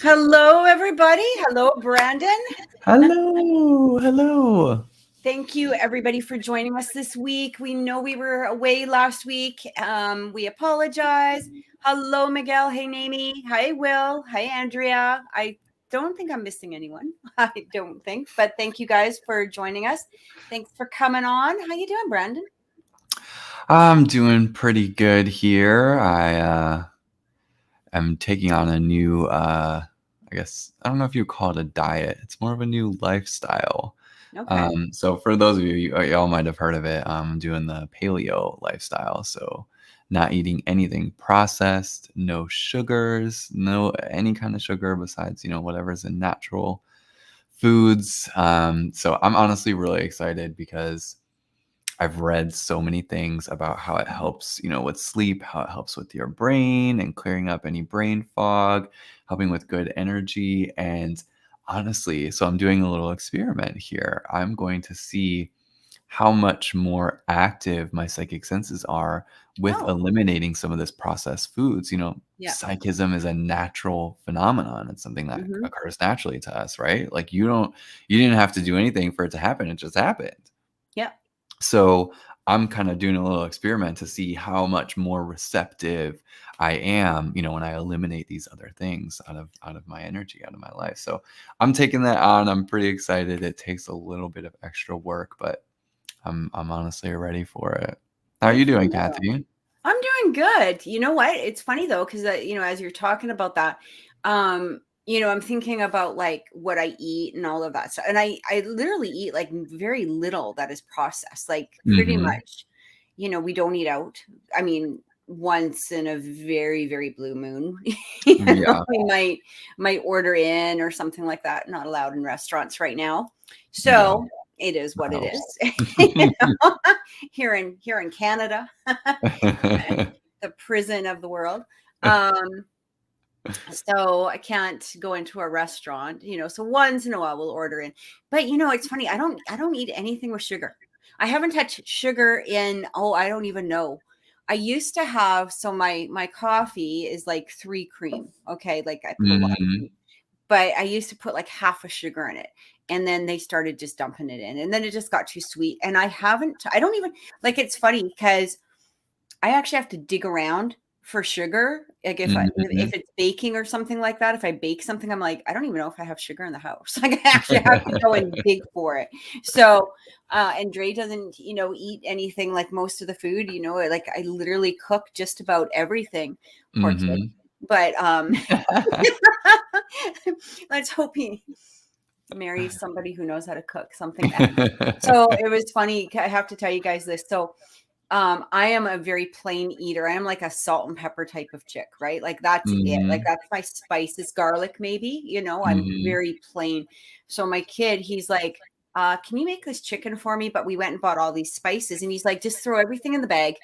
Hello, everybody. Hello, Brandon. Hello. Hello. Thank you, everybody, for joining us this week. We know we were away last week. We apologize. Hello, Miguel. Hey, Naomi. Hi, Will. Hi, Andrea. I don't think I'm missing anyone. I don't think, but thank you guys for joining us. Thanks for coming on. How you doing, Brandon? I'm doing pretty good here. I am taking on a new, I guess, I don't know if you call it a diet. It's more of a new lifestyle. Okay. So for those of you, y'all might have heard of it. I'm doing the paleo lifestyle. So not eating anything processed, no sugars, no any kind of sugar besides, whatever's in natural foods. So I'm honestly really excited because I've read so many things about how it helps, with sleep, how it helps with your brain and clearing up any brain fog, helping with good energy. And honestly, so I'm doing a little experiment here. I'm going to see how much more active my psychic senses are with eliminating some of this processed foods. Yeah. Psychism is a natural phenomenon. It's something that occurs naturally to us, right? Like you didn't have to do anything for it to happen. It just happened. Yeah. So I'm kind of doing a little experiment to see how much more receptive I am, when I eliminate these other things out of my energy, out of my life. So I'm taking that on. I'm pretty excited. It takes a little bit of extra work, but I'm honestly ready for it. How are you doing, Kathy? I'm doing good. You know what? It's funny though, because as you're talking about that, I'm thinking about like what I eat and all of that stuff. And I literally eat like very little that is processed. Like pretty much, we don't eat out. I mean, once in a very, very blue moon, Yeah. we might order in or something like that. Not allowed in restaurants right now. So it is what it is. Here in Canada, the prison of the world. So I can't go into a restaurant, so once in a while we'll order in. But it's funny, I don't eat anything with sugar. I haven't touched sugar in, I don't even know. I used to have, so my coffee is like 3 cream. Okay. Like I put a lot of cream, but I used to put like half a sugar in it. And then they started just dumping it in, and then it just got too sweet. And I don't even like, it's funny because I actually have to dig around for sugar. Like if it's baking or something like that, if I bake something, I'm like, I don't even know if I have sugar in the house. Like I actually have to go and dig for it. So, and Dre doesn't, eat anything like most of the food, like I literally cook just about everything. Poor kid. But let's hope he marries somebody who knows how to cook something. So it was funny. I have to tell you guys this. So I am a very plain eater. I am like a salt and pepper type of chick, right? Like that's it. Like that's my spices, garlic, maybe, I'm very plain. So my kid, he's like, can you make this chicken for me? But we went and bought all these spices, and he's like, just throw everything in the bag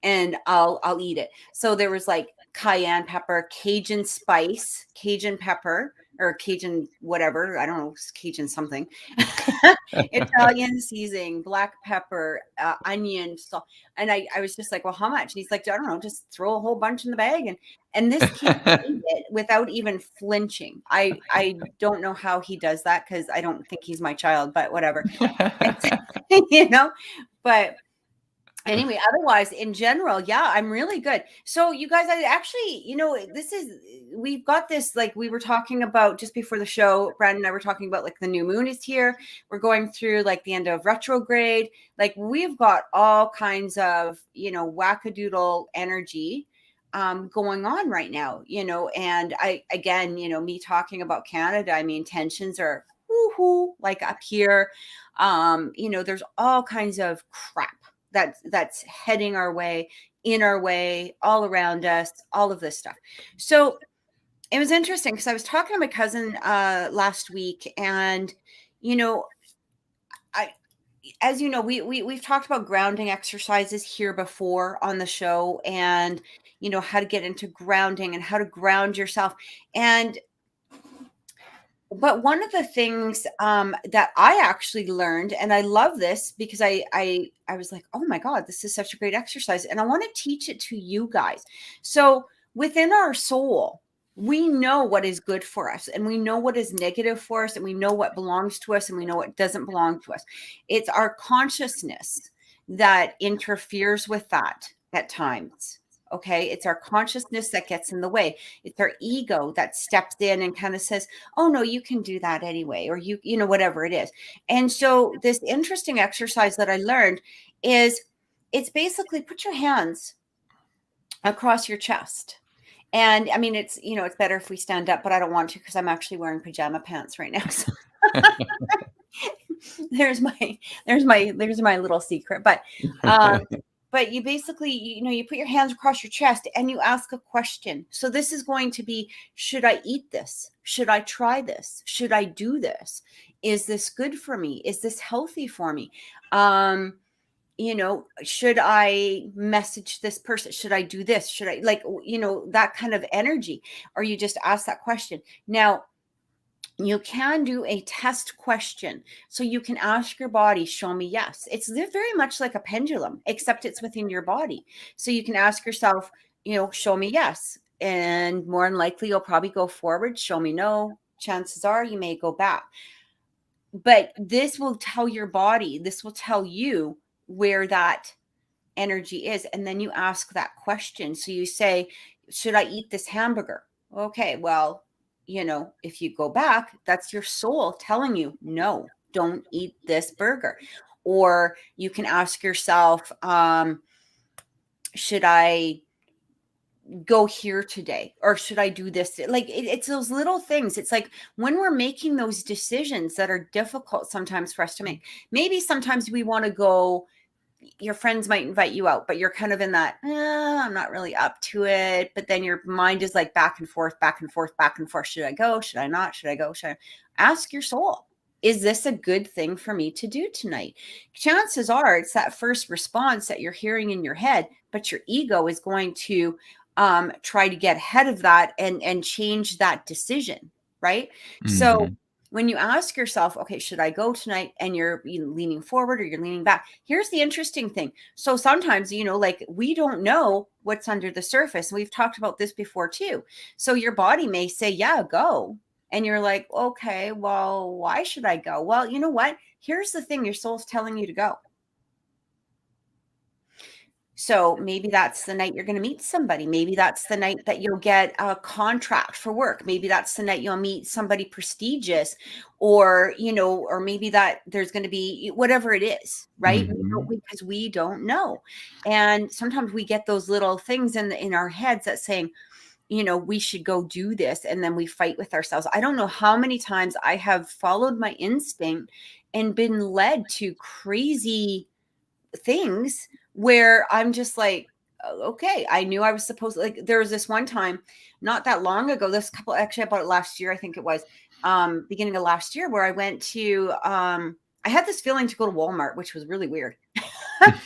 and I'll eat it. So there was like cayenne pepper, Cajun spice, Cajun pepper, or Cajun whatever, I don't know, Cajun something, Italian seasoning, black pepper, onion, salt. And I was just like, well, how much? And he's like, I don't know, just throw a whole bunch in the bag. And this kid ate it without even flinching. I don't know how he does that, because I don't think he's my child, but whatever. But anyway, otherwise, in general, yeah, I'm really good. So you guys, I actually, we've got this, like we were talking about just before the show, Brandon and I were talking about like the new moon is here. We're going through like the end of retrograde. Like we've got all kinds of, wackadoodle energy going on right now, and me talking about Canada, I mean, tensions are woohoo, like up here. There's all kinds of crap that's heading our way, in our way, all around us, all of this stuff. So it was interesting because I was talking to my cousin last week, and as you know, we've talked about grounding exercises here before on the show, and how to get into grounding and how to ground yourself. But one of the things that I actually learned, and I love this because I was like, oh my God, this is such a great exercise, and I want to teach it to you guys. So within our soul, we know what is good for us, and we know what is negative for us, and we know what belongs to us, and we know what doesn't belong to us. It's our consciousness that interferes with that at times. Okay. It's our consciousness that gets in the way. It's our ego that steps in and kind of says, oh no, you can do that anyway, or whatever it is. And so this interesting exercise that I learned is, it's basically put your hands across your chest. And I mean, it's better if we stand up, but I don't want to because I'm actually wearing pajama pants right now. So there's my little secret. But you basically, you put your hands across your chest and you ask a question. So this is going to be, should I eat this? Should I try this? Should I do this? Is this good for me? Is this healthy for me? Should I message this person? Should I do this? Should I, that kind of energy? Or you just ask that question. Now, you can do a test question. So you can ask your body, show me yes. It's very much like a pendulum, except it's within your body. So you can ask yourself, show me yes. And more than likely, you'll probably go forward. Show me no. Chances are you may go back. But this will tell your body, this will tell you where that energy is. And then you ask that question. So you say, should I eat this hamburger? Okay, well, if you go back, that's your soul telling you, no, don't eat this burger. Or you can ask yourself, should I go here today? Or should I do this? Like it's those little things. It's like when we're making those decisions that are difficult sometimes for us to make, maybe sometimes we want to go, your friends might invite you out, but you're kind of in that, I'm not really up to it. But then your mind is like back and forth, back and forth, back and forth. Should I go? Should I not? Should I go? Should I? Ask your soul, is this a good thing for me to do tonight? Chances are it's that first response that you're hearing in your head, but your ego is going to try to get ahead of that and change that decision, right? So when you ask yourself, okay, should I go tonight? And you're leaning forward or you're leaning back. Here's the interesting thing. So sometimes, like we don't know what's under the surface. We've talked about this before too. So your body may say, yeah, go. And you're like, okay, well, why should I go? Well, you know what? Here's the thing. Your soul's telling you to go. So maybe that's the night you're going to meet somebody. Maybe that's the night that you'll get a contract for work. Maybe that's the night you'll meet somebody prestigious, or, or maybe that there's going to be whatever it is, right? Because we don't know. And sometimes we get those little things in our heads that saying, we should go do this. And then we fight with ourselves. I don't know how many times I have followed my instinct and been led to crazy things where I'm just like, okay, I knew I was supposed to, like, there was this one time not that long ago, actually about it last year, I think it was beginning of last year, where I went to, I had this feeling to go to Walmart, which was really weird. But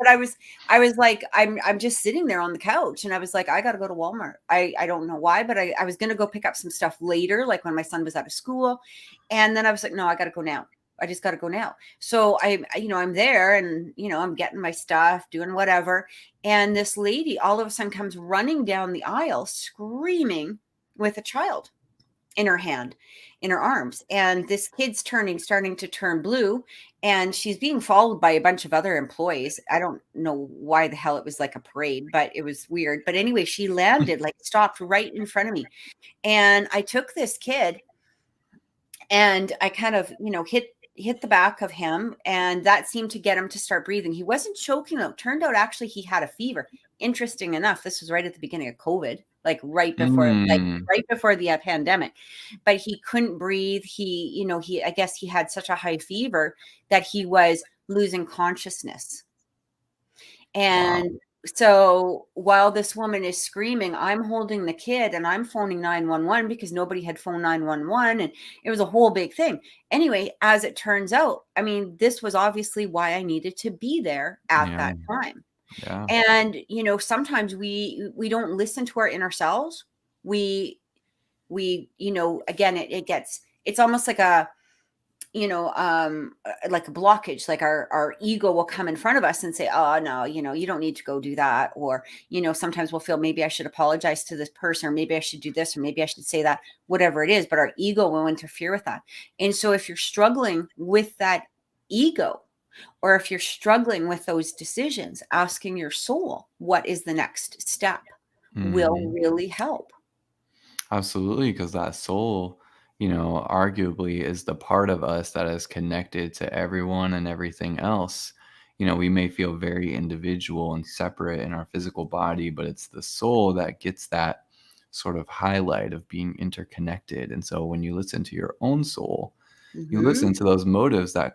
I was like, I'm just sitting there on the couch and I was like, I got to go to Walmart. I don't know why, but I was going to go pick up some stuff later, like when my son was out of school. And then I was like, no, I got to go now. I just got to go now. So I'm there and, I'm getting my stuff, doing whatever. And this lady all of a sudden comes running down the aisle, screaming with a child in her hand, in her arms. And this kid's starting to turn blue. And she's being followed by a bunch of other employees. I don't know why the hell it was like a parade, but it was weird. But anyway, she landed, like stopped right in front of me. And I took this kid and I kind of, hit the back of him, and that seemed to get him to start breathing. He wasn't choking though. Turned out actually he had a fever. Interesting enough, this was right at the beginning of COVID, like right before the pandemic. But he couldn't breathe. I guess he had such a high fever that he was losing consciousness. And So while this woman is screaming, I'm holding the kid and I'm phoning 911 because nobody had phoned 911, and it was a whole big thing. Anyway, as it turns out, I mean, this was obviously why I needed to be there at Yeah. that time. Yeah. And, sometimes we don't listen to our inner selves. We, again, it's almost like like a blockage, like our ego will come in front of us and say, oh no, you don't need to go do that. Or, sometimes we'll feel maybe I should apologize to this person, or maybe I should do this, or maybe I should say that, whatever it is, but our ego will interfere with that. And so if you're struggling with that ego, or if you're struggling with those decisions, asking your soul, what is the next step, will Mhm. really help. Absolutely, because that soul, arguably is the part of us that is connected to everyone and everything else. We may feel very individual and separate in our physical body, but it's the soul that gets that sort of highlight of being interconnected. And so when you listen to your own soul, you Hmm. listen to those motives that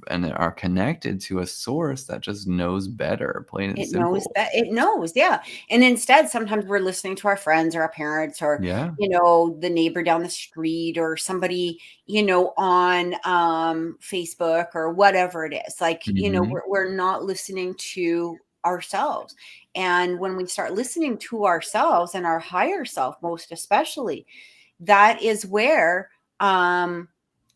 and are connected to a source that just knows better, plain and It knows simple. that it knows, yeah. And instead, sometimes we're listening to our friends or our parents, or, Yeah. the neighbor down the street, or somebody, on Facebook, or whatever it is. Like, Hmm. we're not listening to ourselves. And when we start listening to ourselves and our higher self, most especially, that is where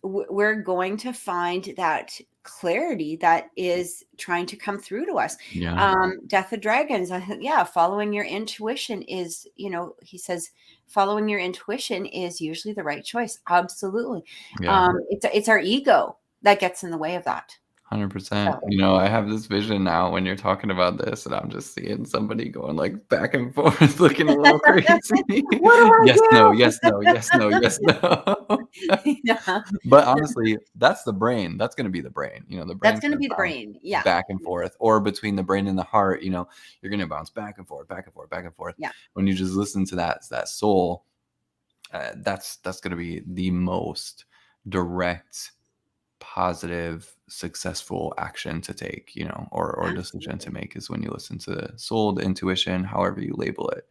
we're going to find that clarity that is trying to come through to us. Yeah. Death of Dragons, yeah, following your intuition is, he says, following your intuition is usually the right choice. Absolutely. Yeah. It's our ego that gets in the way of that. 100%. So I have this vision now when you're talking about this, and I'm just seeing somebody going like back and forth, looking a little crazy. what do I Yes, no, do? yes, no, yes, no, yes, no. Yeah, But honestly, that's the brain. That's going to be the brain. The that's brain's going to going to be the bounce brain. Yeah. back and forth, or between the brain and the heart. You're going to bounce back and forth, back and forth, back and forth. Yeah. When you just listen to that soul, that's going to be the most direct, positive, successful action to take, or decision to Absolutely. make, is when you listen to the soul, the intuition, however you label it.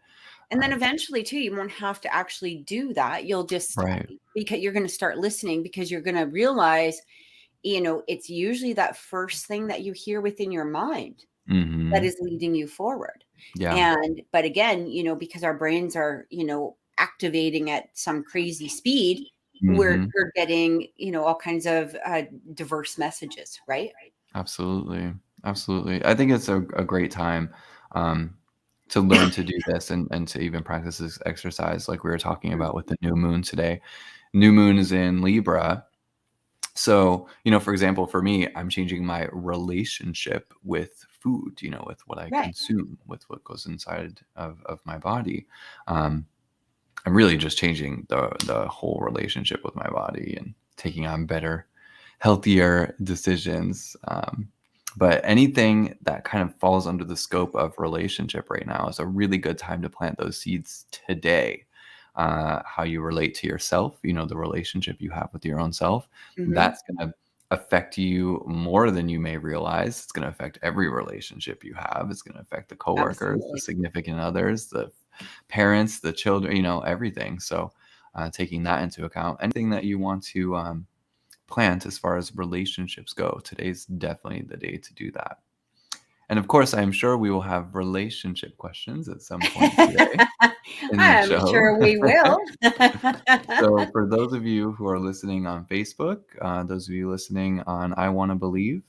And then Um, eventually too, you won't have to actually do that. You'll just, right. because you're going to start listening, because you're going to realize, it's usually that first thing that you hear within your mind that Hmm. is leading you forward. Yeah. But again, because our brains are, activating at some crazy speed, Hmm. we're getting, all kinds of diverse messages, right? Absolutely. Absolutely. I think it's a great time um, to learn to do this, and to even practice this exercise like we were talking about with the new moon today. New moon is in Libra. So, for example, for me, I'm changing my relationship with food, with what I Right. consume, with what goes inside of my body. Um, I'm really just changing the whole relationship with my body and taking on better, healthier decisions. But anything that kind of falls under the scope of relationship right now is a really good time to plant those seeds today. How you relate to yourself, the relationship you have with your own self, Hmm. that's going to affect you more than you may realize. It's going to affect every relationship you have. It's going to affect the coworkers, the Absolutely. significant others, the parents, the children, everything. So taking that into account, anything that you want to plant as far as relationships go, today's definitely the day to do that. And of course, I'm sure we will have relationship questions at some point today in the I'm show. sure we will. So for those of you who are listening on Facebook, those of you listening on I Want to Believe,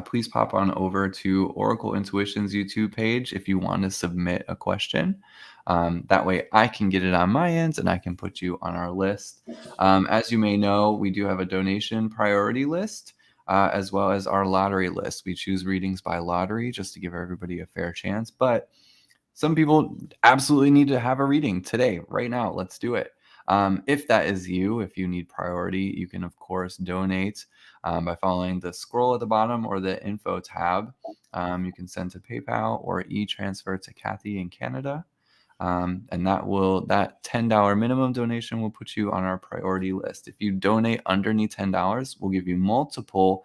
please pop on over to Oracle Intuition's YouTube page if you want to submit a question. That way I can get it on my end and I can put you on our list. As you may know, we do have a donation priority list, as well as our lottery list. We choose readings by lottery just to give everybody a fair chance. But some people absolutely need to have a reading today, right now. Let's do it. If that is you, if you need priority, you can, of course, donate by following the scroll at the bottom or the info tab. You can send to PayPal or e-transfer to Kathy in Canada. And that $10 minimum donation will put you on our priority list. If you donate underneath $10, we'll give you multiple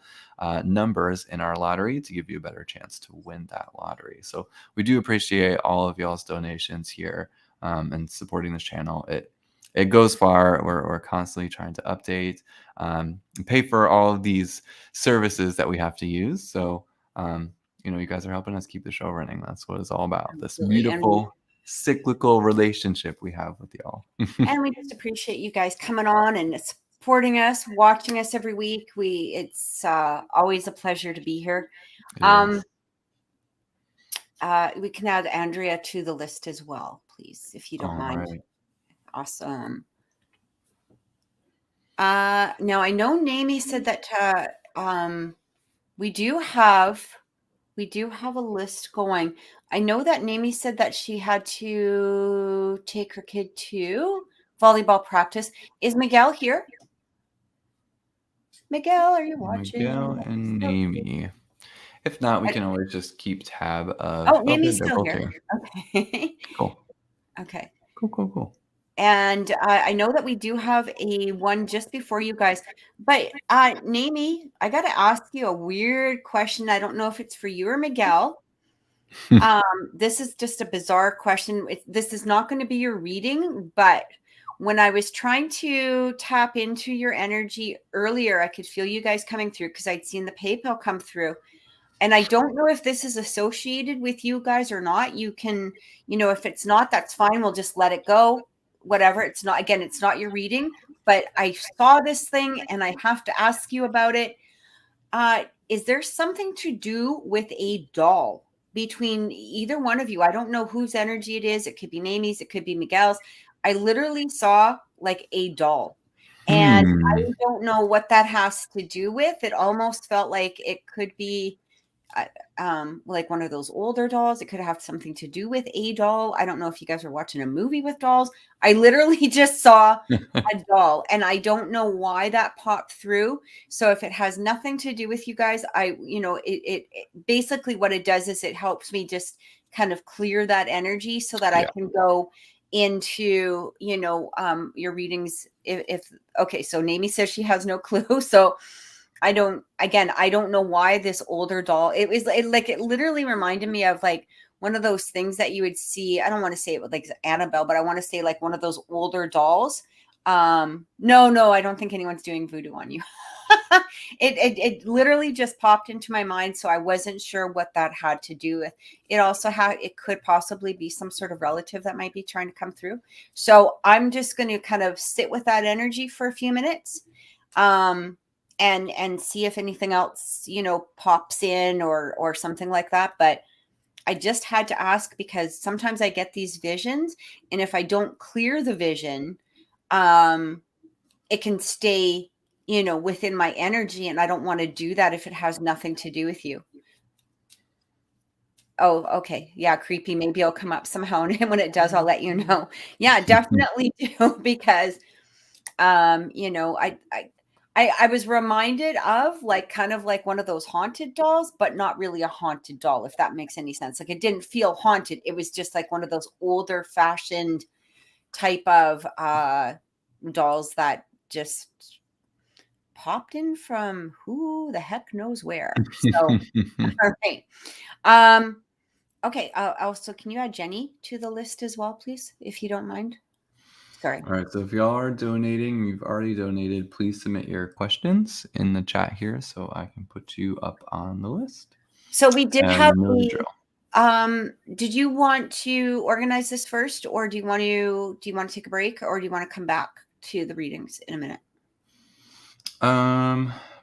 numbers in our lottery to give you a better chance to win that lottery. So we do appreciate all of y'all's donations here and supporting this channel. It goes far. We're constantly trying to update, pay for all of these services that we have to use. So, you guys are helping us keep the show running. That's what it's all about. This beautiful cyclical relationship we have with y'all. And we just appreciate you guys coming on and supporting us, watching us every week. It's always a pleasure to be here. We can add Andrea to the list as well, please, if you don't mind. Right. Awesome. Now I know Nami said that we do have a list going. I know that Nami said that she had to take her kid to volleyball practice. Is Miguel here? Miguel, are you watching? Miguel and Nami. If not, we can always just keep tab of. Oh, Nami's still here. Okay. Cool. Okay. Cool. And I know that we do have a one just before you guys, but Nami, I got to ask you a weird question. I don't know if it's for you or Miguel. This is just a bizarre question. This is not going to be your reading, but when I was trying to tap into your energy earlier, I could feel you guys coming through because I'd seen the PayPal come through. And I don't know if this is associated with you guys or not. You can, if it's not, that's fine. We'll just let it go. Whatever. It's not your reading, but I saw this thing and I have to ask you about it. Is there something to do with a doll between either one of you? I don't know whose energy it is. It could be Nami's, it could be Miguel's. I literally saw like a doll and I don't know what that has to do with. It almost felt like it could be like one of those older dolls. It could have something to do with a doll. I don't know if you guys are watching a movie with dolls. I literally just saw a doll and I don't know why that popped through. So if it has nothing to do with you guys, it basically what it does is it helps me just kind of clear that energy so that I can go into, your readings. Okay. So Nami says she has no clue. So I don't know why this older doll, it literally reminded me of like one of those things that you would see. I don't want to say it with like Annabelle, but I want to say like one of those older dolls. No, I don't think anyone's doing voodoo on you. It literally just popped into my mind. So I wasn't sure what that had to do with. It could possibly be some sort of relative that might be trying to come through. So I'm just going to kind of sit with that energy for a few minutes. And see if anything else, pops in or something like that. But I just had to ask because sometimes I get these visions and if I don't clear the vision, it can stay, within my energy. And I don't want to do that if it has nothing to do with you. Oh, okay. Yeah. Creepy. Maybe it'll come up somehow. And when it does, I'll let you know. Yeah, definitely do because, I was reminded of like kind of like one of those haunted dolls, but not really a haunted doll, if that makes any sense. Like it didn't feel haunted. It was just like one of those older fashioned type of dolls that just popped in from who the heck knows where. So, all right. Okay. Also, can you add Jenny to the list as well, please, if you don't mind? Sorry. All right. So if y'all are donating, you've already donated, please submit your questions in the chat here so I can put you up on the list. So we did have did you want to organize this first or do you want to take a break or do you want to come back to the readings in a minute?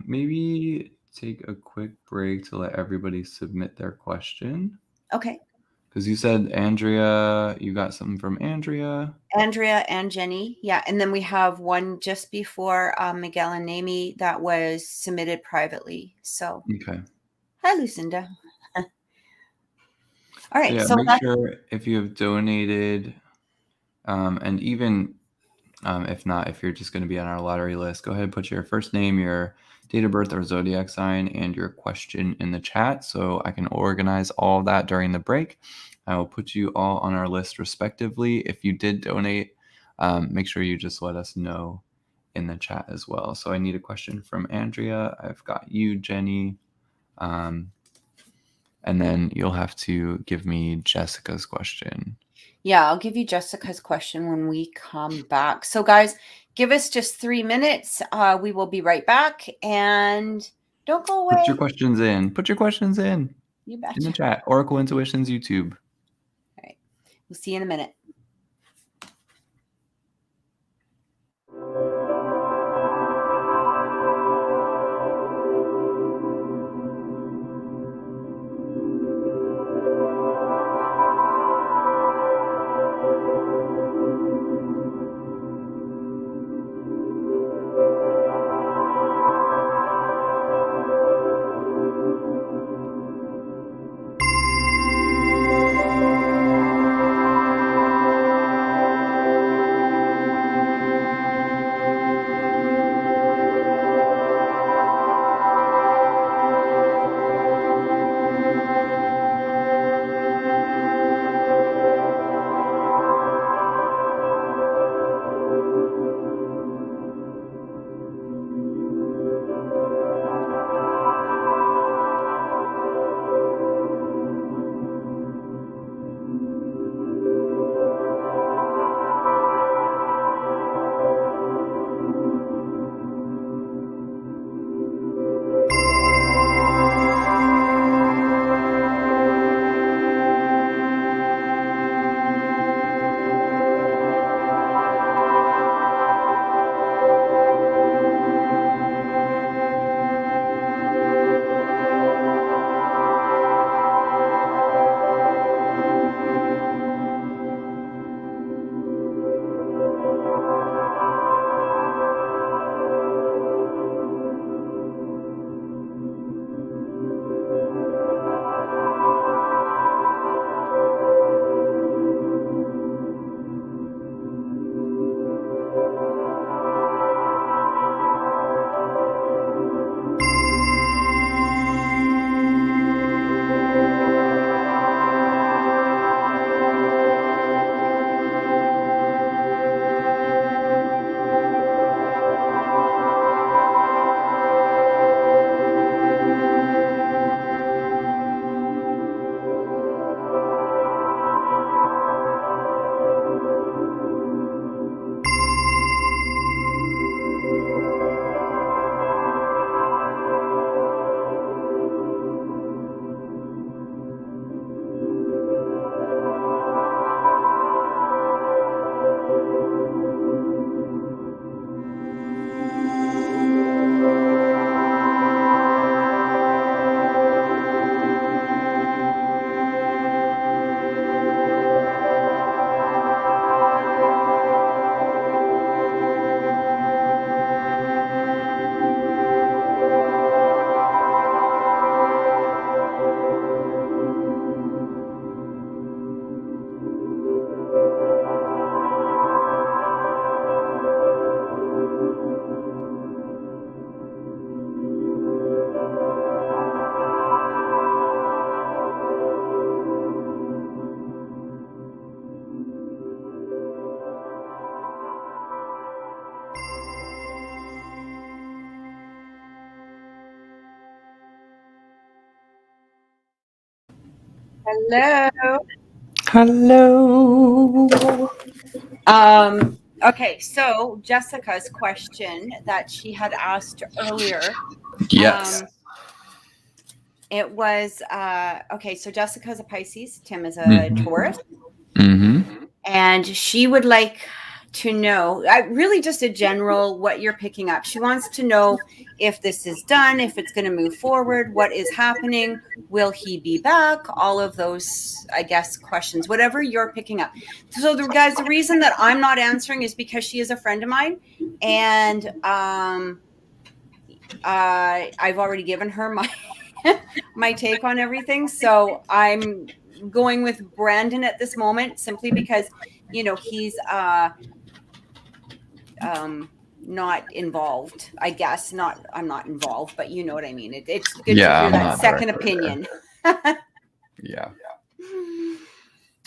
Maybe take a quick break to let everybody submit their question. Okay. Because you said Andrea, you got something from Andrea. Andrea and Jenny. Yeah. And then we have one just before Miguel and Nami that was submitted privately. So, okay. Hi, Lucinda. All right. So make sure if you have donated, and even if not, if you're just going to be on our lottery list, go ahead and put your first name, your date of birth or zodiac sign, and your question in the chat so I can organize all of that during the break. I will put you all on our list respectively. If you did donate, make sure you just let us know in the chat as well. So I need a question from Andrea. I've got you, Jenny. And then you'll have to give me Jessica's question. Yeah, I'll give you Jessica's question when we come back. So guys, give us just 3 minutes. We will be right back, and don't go away. Put your questions in. Put your questions in. You betcha. In the chat. Oracle Intuitions YouTube. All right. We'll see you in a minute. Hello. Hello. Okay, so Jessica's question that she had asked earlier. Yes. It was okay, so Jessica's a Pisces, Tim is a Taurus. And she would like to know, really just a general, what you're picking up. She wants to know if this is done, if it's going to move forward, what is happening, will he be back, all of those, I guess, questions, whatever you're picking up. So guys, the reason that I'm not answering is because she is a friend of mine, and I've already given her my take on everything. So I'm going with Brandon at this moment, simply because, you know, he's not involved, I guess. I'm not involved, but you know what I mean. It's good to hear that second opinion. Yeah.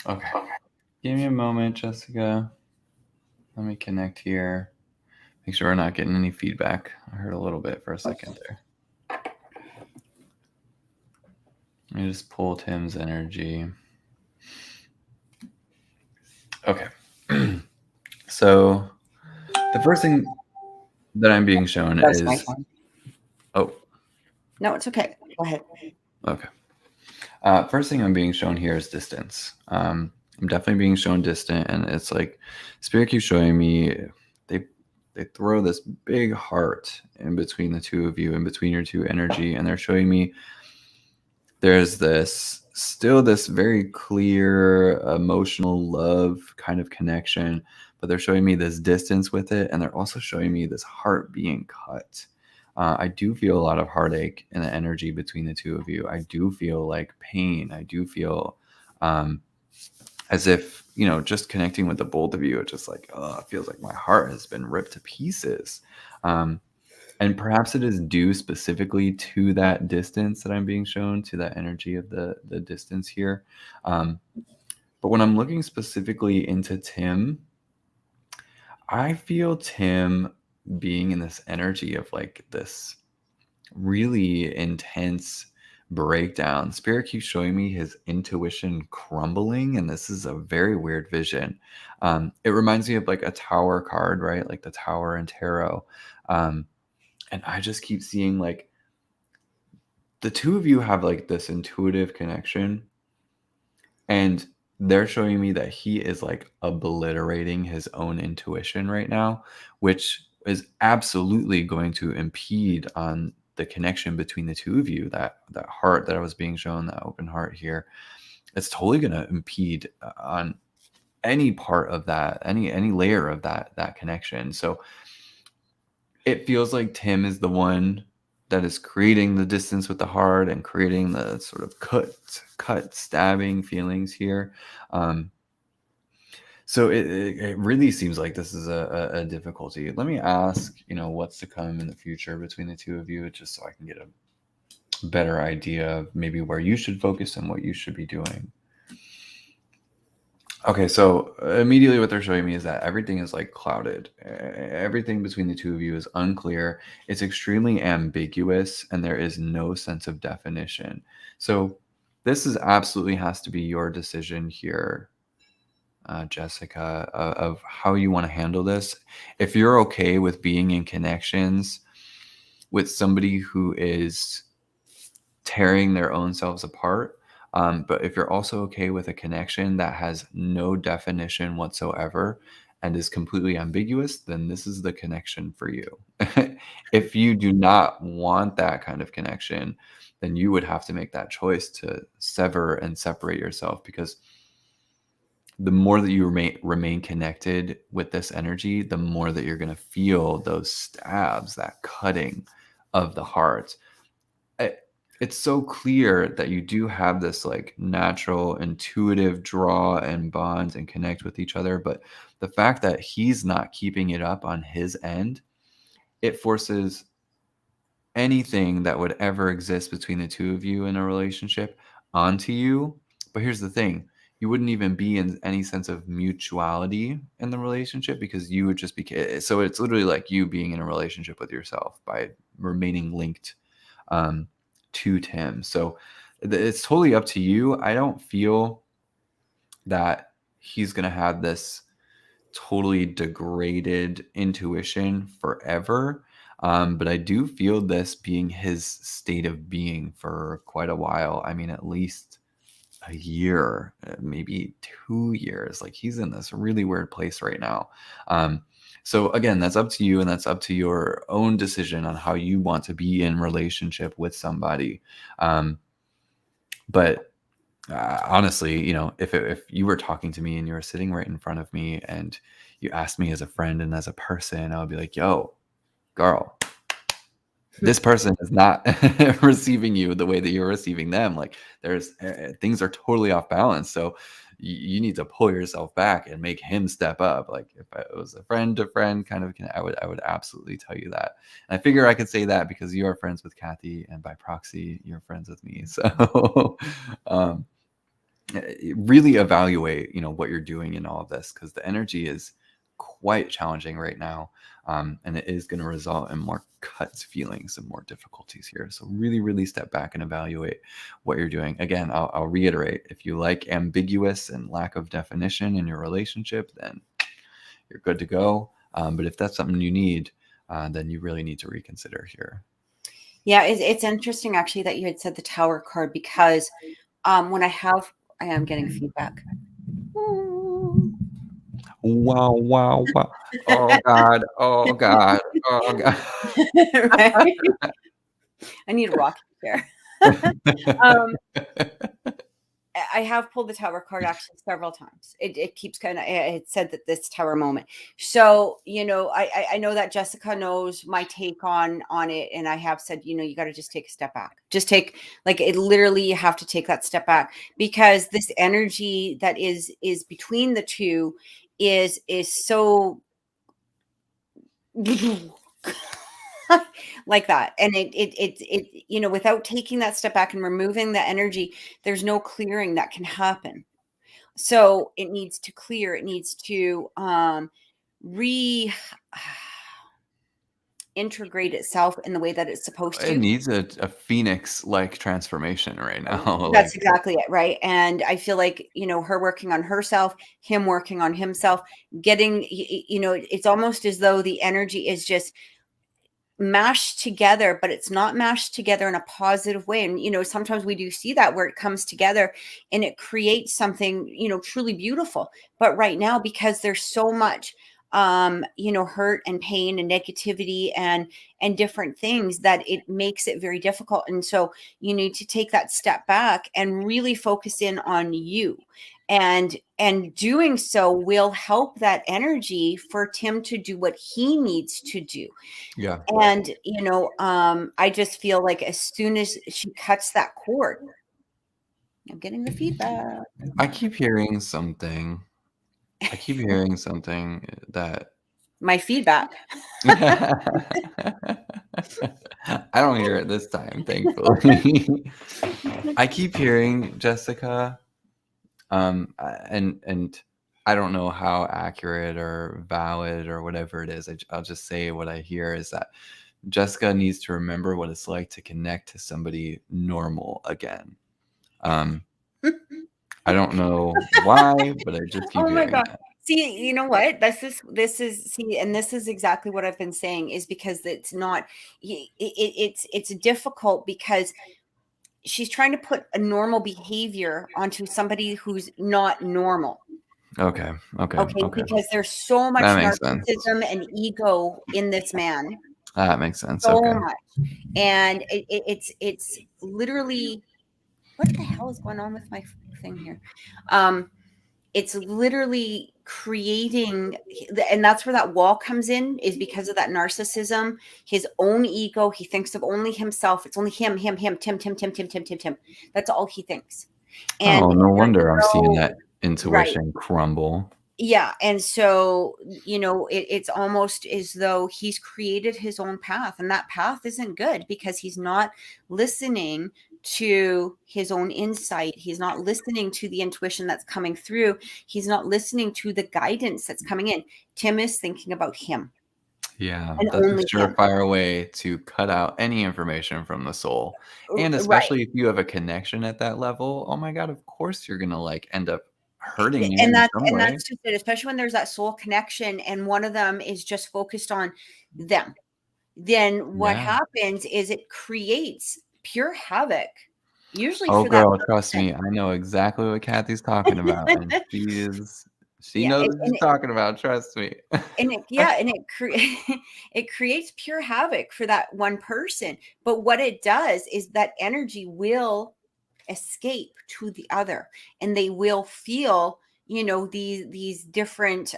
Okay. Give me a moment, Jessica. Let me connect here. Make sure we're not getting any feedback. I heard a little bit for a second there. Let me just pull Tim's energy. Okay. So the first thing that I'm being shown That's my is... phone. Oh, No, it's okay. Go ahead. okay. First thing I'm being shown here is distance. I'm definitely being shown distant, and it's like Spirit keeps showing me they throw this big heart in between the two of you, in between your two energy, and they're showing me there's this very clear emotional love kind of connection, but they're showing me this distance with it, and they're also showing me this heart being cut. I do feel a lot of heartache in the energy between the two of you. I do feel like pain. I do feel as if, just connecting with the both of you, it's just like, oh, it feels like my heart has been ripped to pieces. And perhaps it is due specifically to that distance that I'm being shown, to that energy of the distance here. But when I'm looking specifically into Tim, I feel Tim being in this energy of like this really intense breakdown. Spirit keeps showing me his intuition crumbling, and this is a very weird vision. It reminds me of like a tower card, right? Like the tower in tarot. And I just keep seeing like the two of you have like this intuitive connection, and they're showing me that he is like obliterating his own intuition right now, which is absolutely going to impede on the connection between the two of you. That heart that I was being shown, that open heart here, it's totally going to impede on any part of that, any layer of that connection. So it feels like Tim is the one that is creating the distance with the heart and creating the sort of cut stabbing feelings here. So it really seems like this is a difficulty. Let me ask, what's to come in the future between the two of you, just so I can get a better idea of maybe where you should focus and what you should be doing. Okay, so immediately what they're showing me is that everything is like clouded. Everything between the two of you is unclear. It's extremely ambiguous, and there is no sense of definition. So this is absolutely has to be your decision here, Jessica, of how you want to handle this. If you're okay with being in connections with somebody who is tearing their own selves apart, but if you're also okay with a connection that has no definition whatsoever and is completely ambiguous, then this is the connection for you. If you do not want that kind of connection, then you would have to make that choice to sever and separate yourself, because the more that you remain connected with this energy, the more that you're going to feel those stabs, that cutting of the heart. It's so clear that you do have this like natural intuitive draw and bond and connect with each other, but the fact that he's not keeping it up on his end, it forces anything that would ever exist between the two of you in a relationship onto you. But here's the thing, you wouldn't even be in any sense of mutuality in the relationship, because you would just be... So it's literally like you being in a relationship with yourself by remaining linked to Tim. So it's totally up to you. I don't feel that he's going to have this totally degraded intuition forever. But I do feel this being his state of being for quite a while. I mean, at least a year, maybe 2 years. Like, he's in this really weird place right now. So again, that's up to you, and that's up to your own decision on how you want to be in relationship with somebody. But honestly, if you were talking to me and you were sitting right in front of me and you asked me as a friend and as a person, I would be like, yo, girl, this person is not receiving you the way that you're receiving them. Like, there's things are totally off balance. So you need to pull yourself back and make him step up. Like, if it was a friend to friend kind of, I would absolutely tell you that. And I figure I could say that because you are friends with Kathy, and by proxy, you're friends with me. So, really evaluate, what you're doing in all of this, because the energy is quite challenging right now. And it is going to result in more cuts feelings and more difficulties here. So really, really step back and evaluate what you're doing. Again, I'll reiterate, if you like ambiguous and lack of definition in your relationship, then you're good to go. But if that's something you need, then you really need to reconsider here. Yeah, it's interesting actually that you had said the Tower card, because when I am getting feedback. Wow, wow, wow. Oh God. Oh God. Oh God. Right? I need a rocking chair. I have pulled the Tower card actually several times. It keeps it said that this Tower moment. So, I know that Jessica knows my take on it. And I have said, you got to just take a step back. Just take, like, it literally, you have to take that step back, because this energy that is between the two is so like that. And it without taking that step back and removing the energy, there's no clearing that can happen. So it needs to clear, it needs to integrate itself in the way that it's supposed It to. needs a phoenix-like transformation right now. That's Like, exactly it, right? And I feel like, her working on herself, him working on himself, getting, it's almost as though the energy is just mashed together, but it's not mashed together in a positive way. And sometimes we do see that, where it comes together and it creates something truly beautiful. But right now, because there's so much hurt and pain and negativity and different things, that it makes it very difficult. And so you need to take that step back and really focus in on you, and doing so will help that energy for Tim to do what he needs to do. yeah. And, I just feel like as soon as she cuts that cord, I'm getting the feedback. I keep hearing something. I keep hearing something that My feedback. I don't hear it this time, thankfully. I keep hearing, Jessica, and I don't know how accurate or valid or whatever it is. I'll just say what I hear is that Jessica needs to remember what it's like to connect to somebody normal again. I don't know why, but I just keep Oh my hearing God. that. See, you know what? And this is exactly what I've been saying, is because it's not, it's difficult, because she's trying to put a normal behavior onto somebody who's not normal. Okay. Okay. Because there's so much That makes sense. narcissism and ego in this man. That makes sense. So Okay. much. And it's literally, what the hell is going on with my thing here? It's literally creating, and that's where that wall comes in, is because of that narcissism, his own ego. He thinks of only himself. It's only him, Tim. That's all he thinks. And Oh, no wonder I'm seeing no, that right. intuition crumble. Yeah. And so, it's almost as though he's created his own path, and that path isn't good, because he's not listening to his own insight. He's not listening to the intuition that's coming through. He's not listening to the guidance that's coming in. Tim is thinking about him. Yeah, And that's a only him. surefire way to cut out any information from the soul. And especially if you have a connection at that level, oh my God, of course you're gonna end up hurting you And in some way. that's just it, especially when there's that soul connection and one of them is just focused on them. Then what Yeah. happens is it creates pure havoc, usually Oh, for that girl, trust person. me, I know exactly what Kathy's talking about, and she Yeah, knows what she's talking about, trust me. it creates pure havoc for that one person. But what it does is that energy will escape to the other, and they will feel these different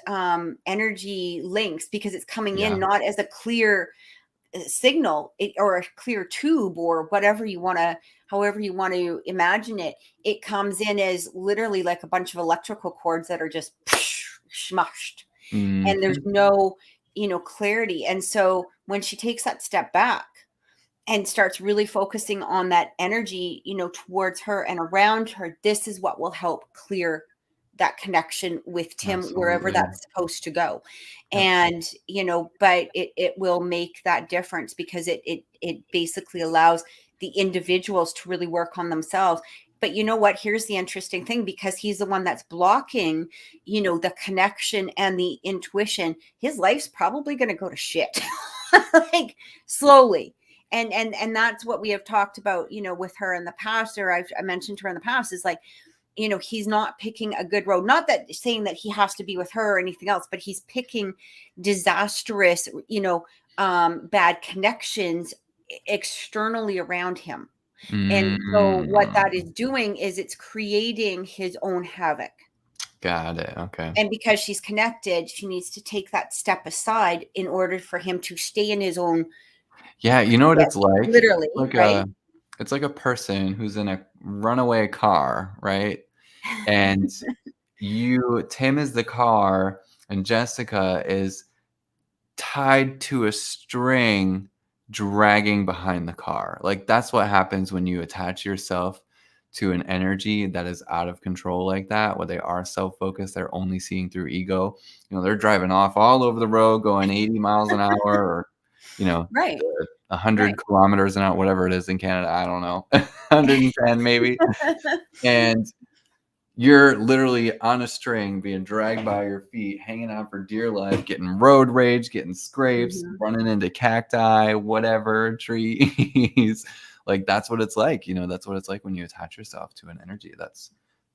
energy links, because it's coming in Yeah. not as a clear signal, or a clear tube, or whatever you want to, however you want to imagine it. It comes in as literally like a bunch of electrical cords that are just smushed, and there's Mhm. no clarity. And so when she takes that step back and starts really focusing on that energy, towards her and around her, this is what will help clear that connection with Tim wherever Absolutely. that's supposed to go. Yep. And, but it will make that difference, because it basically allows the individuals to really work on themselves. But you know what? Here's the interesting thing, because he's the one that's blocking, the connection and the intuition. His life's probably going to go to shit, like slowly. And that's what we have talked about, with her in the past, or I mentioned to her in the past, is like, he's not picking a good road. Not that saying that he has to be with her or anything else, but he's picking disastrous, bad connections externally around him. And so what that is Mm, doing is it's creating his own havoc. got it. Okay. And because she's connected, she needs to take that step aside in order for him to stay in his own, Yeah, you know what it's like? literally, right? It's like a person who's in a runaway car, right? And Tim is the car, and Jessica is tied to a string dragging behind the car. Like, that's what happens when you attach yourself to an energy that is out of control like that, where they are self-focused, they're only seeing through ego. They're driving off all over the road going 80 miles an hour, or, Right, 100 right. kilometers an hour, whatever it is in Canada. I don't know, 110 maybe. And you're literally on a string, being dragged by your feet, hanging out for dear life, getting road rage, getting scrapes, Mhm. running into cacti, whatever, trees. Like, that's what it's like. That's what it's like when you attach yourself to an energy that's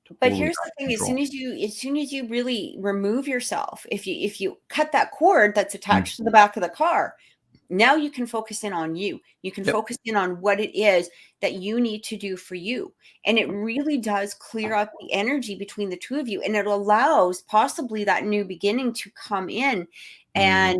But totally here's out the of thing, control. as soon as you really remove yourself, if you cut that cord that's Mm. attached to the back of the car, now you can focus in on you. You can Yep. focus in on what it is that you need to do for you. And it really does clear up the energy between the two of you. And it allows possibly that new beginning to come in and,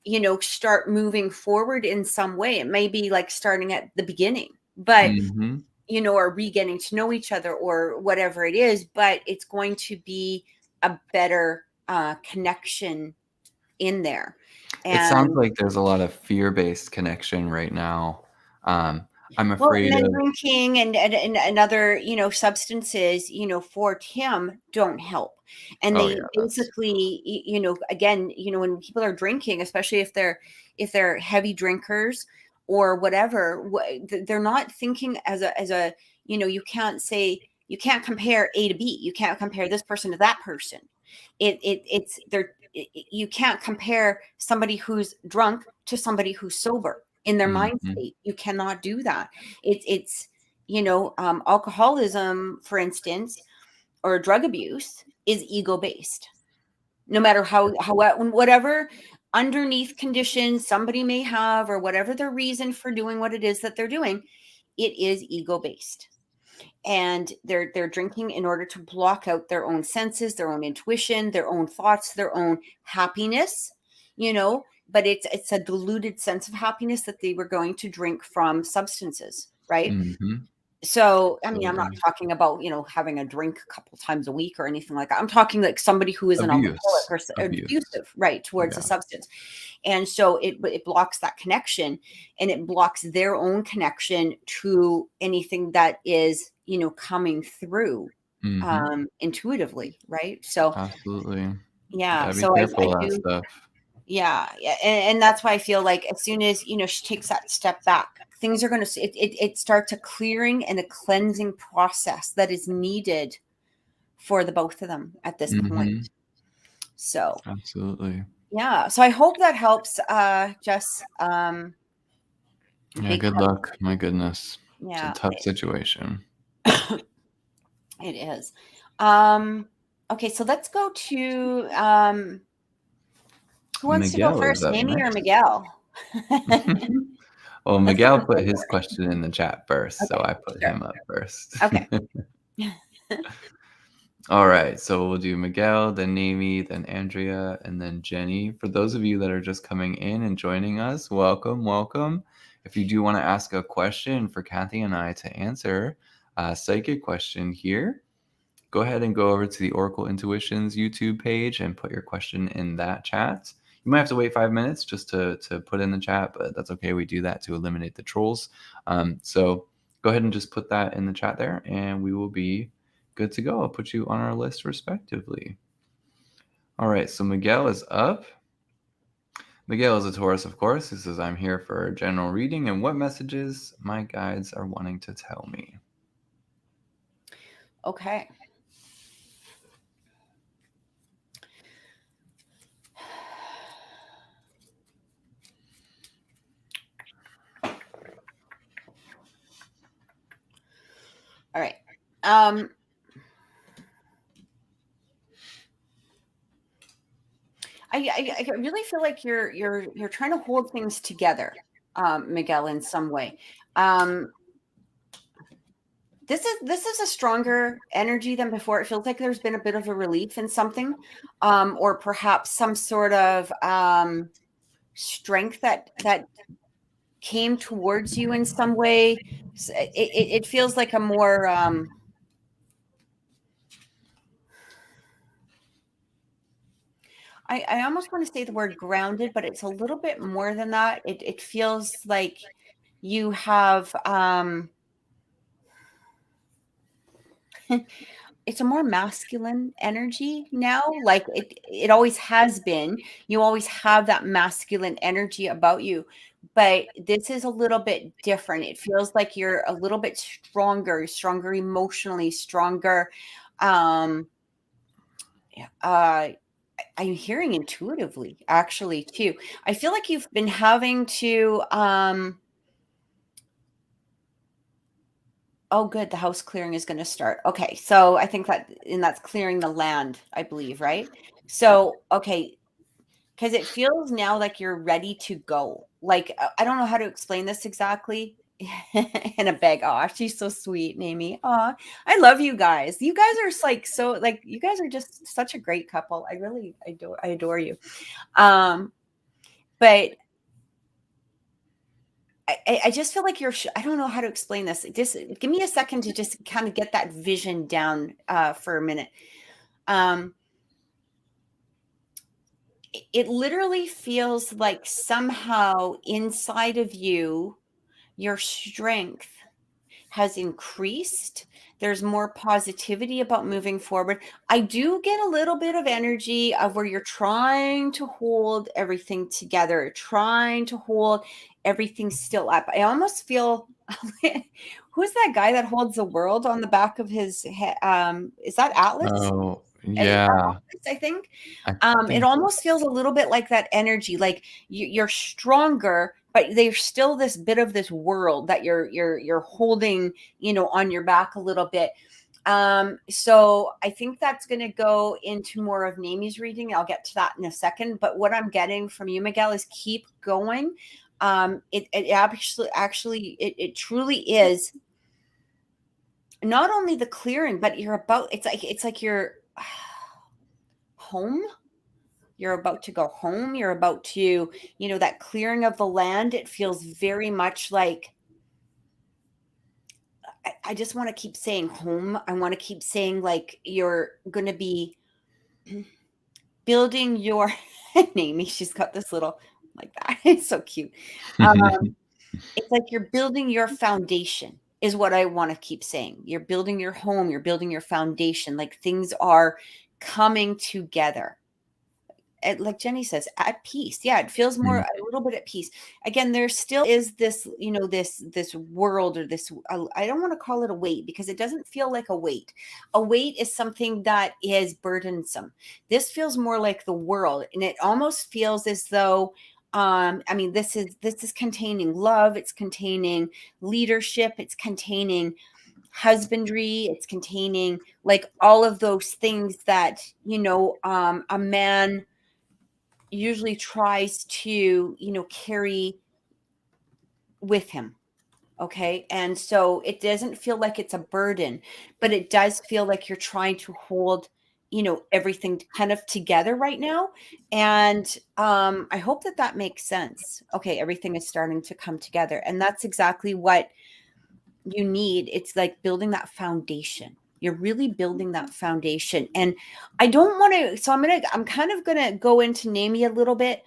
Mhm. start moving forward in some way. It may be like starting at the beginning, but Mhm. or re-getting to know each other or whatever it is, but it's going to be a better connection in there. It sounds And like there's a lot of fear-based connection right now. I'm well, and afraid then of. drinking and other, substances, for Tim don't help. And Oh, yeah, they that's. basically, again, when people are drinking, especially if they're heavy drinkers or whatever, they're not thinking as a, you can't compare A to B. You can't compare this person to that person. It's they're you can't compare somebody who's drunk to somebody who's sober in their mind Mhm. state. You cannot do that. It's alcoholism, for instance, or drug abuse is ego based. No matter how whatever underneath conditions somebody may have, or whatever their reason for doing what it is that they're doing, it is ego based. And they're drinking in order to block out their own senses, their own intuition, their own thoughts, their own happiness, but it's a diluted sense of happiness that they were going to drink from substances, right? Mhm. So, I mean, I'm not Absolutely. talking about, having a drink a couple times a week or anything like that. I'm talking like somebody who is an alcoholic Abuse. or Abuse. abusive, right, towards a Yeah. substance. And so it blocks that connection, and it blocks their own connection to anything that is, coming through Mhm. intuitively, right? So, Absolutely. yeah, Gotta be so I careful of that do. stuff. Yeah, yeah, and that's why I feel like as soon as, she takes that step back, things are going to it starts a clearing and a cleansing process that is needed for the both of them at this point. Mhm. So, Absolutely. yeah, so I hope that helps, Jess. Yeah, Big good luck. My goodness. It's a Yeah, tough situation. it is. Um, okay, so let's go to who wants to go Miguel is first, up Amy or next. Miguel? Well, Let's go Miguel with put Miguel. his question in the chat first, so Okay, I put sure. him up first. Okay. All right, so we'll do Miguel, then Amy, then Andrea, and then Jenny. For those of you that are just coming in and joining us, welcome, welcome. If you do want to ask a question for Kathy and I to answer, a psychic question here, go ahead and go over to the Oracle Intuitions YouTube page and put your question in that chat. You might have to wait 5 minutes just to put in the chat, but that's okay. We do that to eliminate the trolls. So go ahead and just put that in the chat there, and we will be good to go. I'll put you on our list respectively. All right, so Miguel is up. Miguel is a Taurus, of course. He says, I'm here for a general reading, and what messages my guides are wanting to tell me. Okay. All right. I really feel like you're trying to hold things together, Miguel, in some way. This is a stronger energy than before. It feels like there's been a bit of a relief in something, or perhaps some sort of strength that came towards you in some way. It feels like a more I almost want to say the word grounded, but it's a little bit more than that. It feels like you have it's a more masculine energy now. Like it always has been. You always have that masculine energy about you, but this is a little bit different. It feels like you're a little bit stronger emotionally, stronger. I'm hearing intuitively, actually, too. I feel like you've been having to oh, good. The house clearing is going to start. Okay. So I think that's clearing the land, I believe, right? So, okay. Because it feels now like you're ready to go. Like, I don't know how to explain this exactly. In a bag. Oh, she's so sweet, Amy. Oh, I love you guys. You guys are like so like you guys are just such a great couple. I really adore you. But I just feel like I don't know how to explain this. Just give me a second to just kind of get that vision down for a minute. It literally feels like somehow inside of you, your strength has increased. There's more positivity about moving forward. I do get a little bit of energy of where you're trying to hold everything together, trying to hold everything still up. I almost feel who's that guy that holds the world on the back of his head? Is that Atlas? Oh, yeah. Atlas, I think. It almost feels a little bit like that energy, like you're stronger, but there's still this bit of this world that you're holding, on your back a little bit. So I think that's going to go into more of Namie's reading. I'll get to that in a second. But what I'm getting from you, Miguel, is keep going. It truly is not only the clearing, but it's like you're home. You're about to go home. You're about to, that clearing of the land. It feels very much like, I just want to keep saying home. I want to keep saying like you're going to be building your Amy. She's got this little like that. It's so cute. It's like you're building your foundation is what I want to keep saying. You're building your home. You're building your foundation. Like things are coming together. Like Jenny says, at peace. Yeah, it feels more a little bit at peace. Again, there still is this, this world or this, I don't want to call it a weight because it doesn't feel like a weight. A weight is something that is burdensome. This feels more like the world, and it almost feels as though, this is containing love, it's containing leadership, it's containing husbandry, it's containing like all of those things that, a man usually tries to, carry with him. Okay. And so it doesn't feel like it's a burden, but it does feel like you're trying to hold, everything kind of together right now. And I hope that makes sense. Okay. Everything is starting to come together. And that's exactly what you need. It's like building that foundation. You're really building that foundation. And I don't want to, so I'm kind of going to go into Namie a little bit,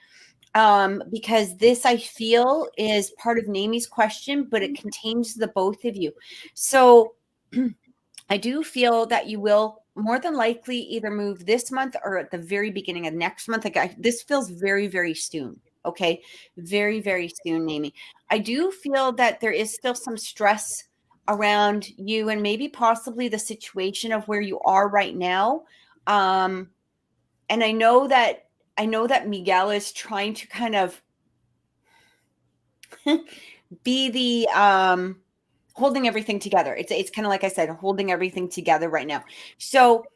because this I feel is part of Namie's question, but it contains the both of you. So I do feel that you will more than likely either move this month or at the very beginning of next month. Like this feels very, very soon. Okay. Very, very soon, Namie. I do feel that there is still some stress around you and maybe possibly the situation of where you are right now. And I know that Miguel is trying to kind of be the holding everything together. It's kind of like I said, holding everything together right now. So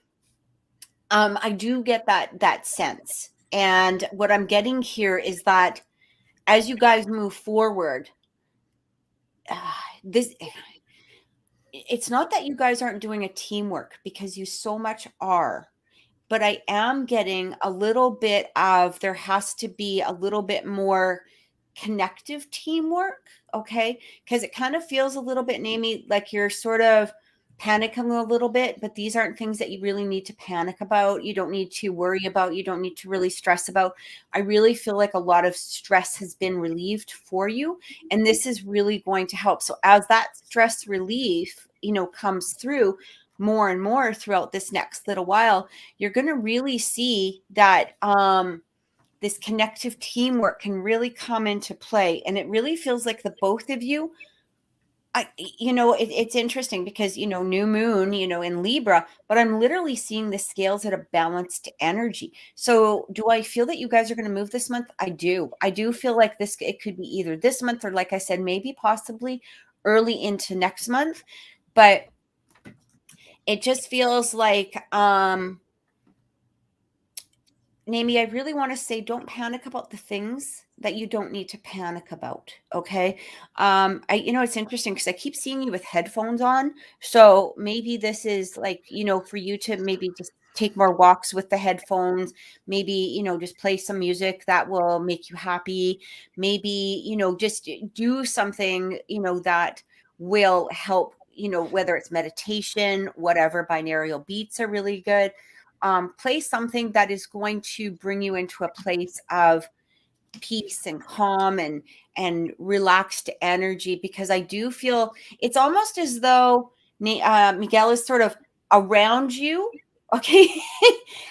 I do get that sense. And what I'm getting here is that as you guys move forward, this it's not that you guys aren't doing a teamwork, because you so much are. But I am getting a little bit of, there has to be a little bit more connective teamwork, okay? Because it kind of feels a little bit, Namie, like you're sort of panicking a little bit, but these aren't things that you really need to panic about. You don't need to worry about. You don't need to really stress about. I really feel like a lot of stress has been relieved for you, and this is really going to help. So as that stress relief, comes through more and more throughout this next little while, you're going to really see that this connective teamwork can really come into play. And it really feels like the both of you, it's interesting because, new moon, in Libra, but I'm literally seeing the scales at a balanced energy. So do I feel that you guys are going to move this month? I do feel like it could be either this month or, like I said, maybe possibly early into next month. But it just feels like, Namie, I really want to say, don't panic about the things that you don't need to panic about. Okay. It's interesting because I keep seeing you with headphones on. So maybe this is like, for you to maybe just take more walks with the headphones, maybe, just play some music that will make you happy. Maybe, just do something, that will help, whether it's meditation, whatever. Binaural beats are really good. Play something that is going to bring you into a place of peace and calm and relaxed energy, because I do feel it's almost as though Miguel is sort of around you, okay,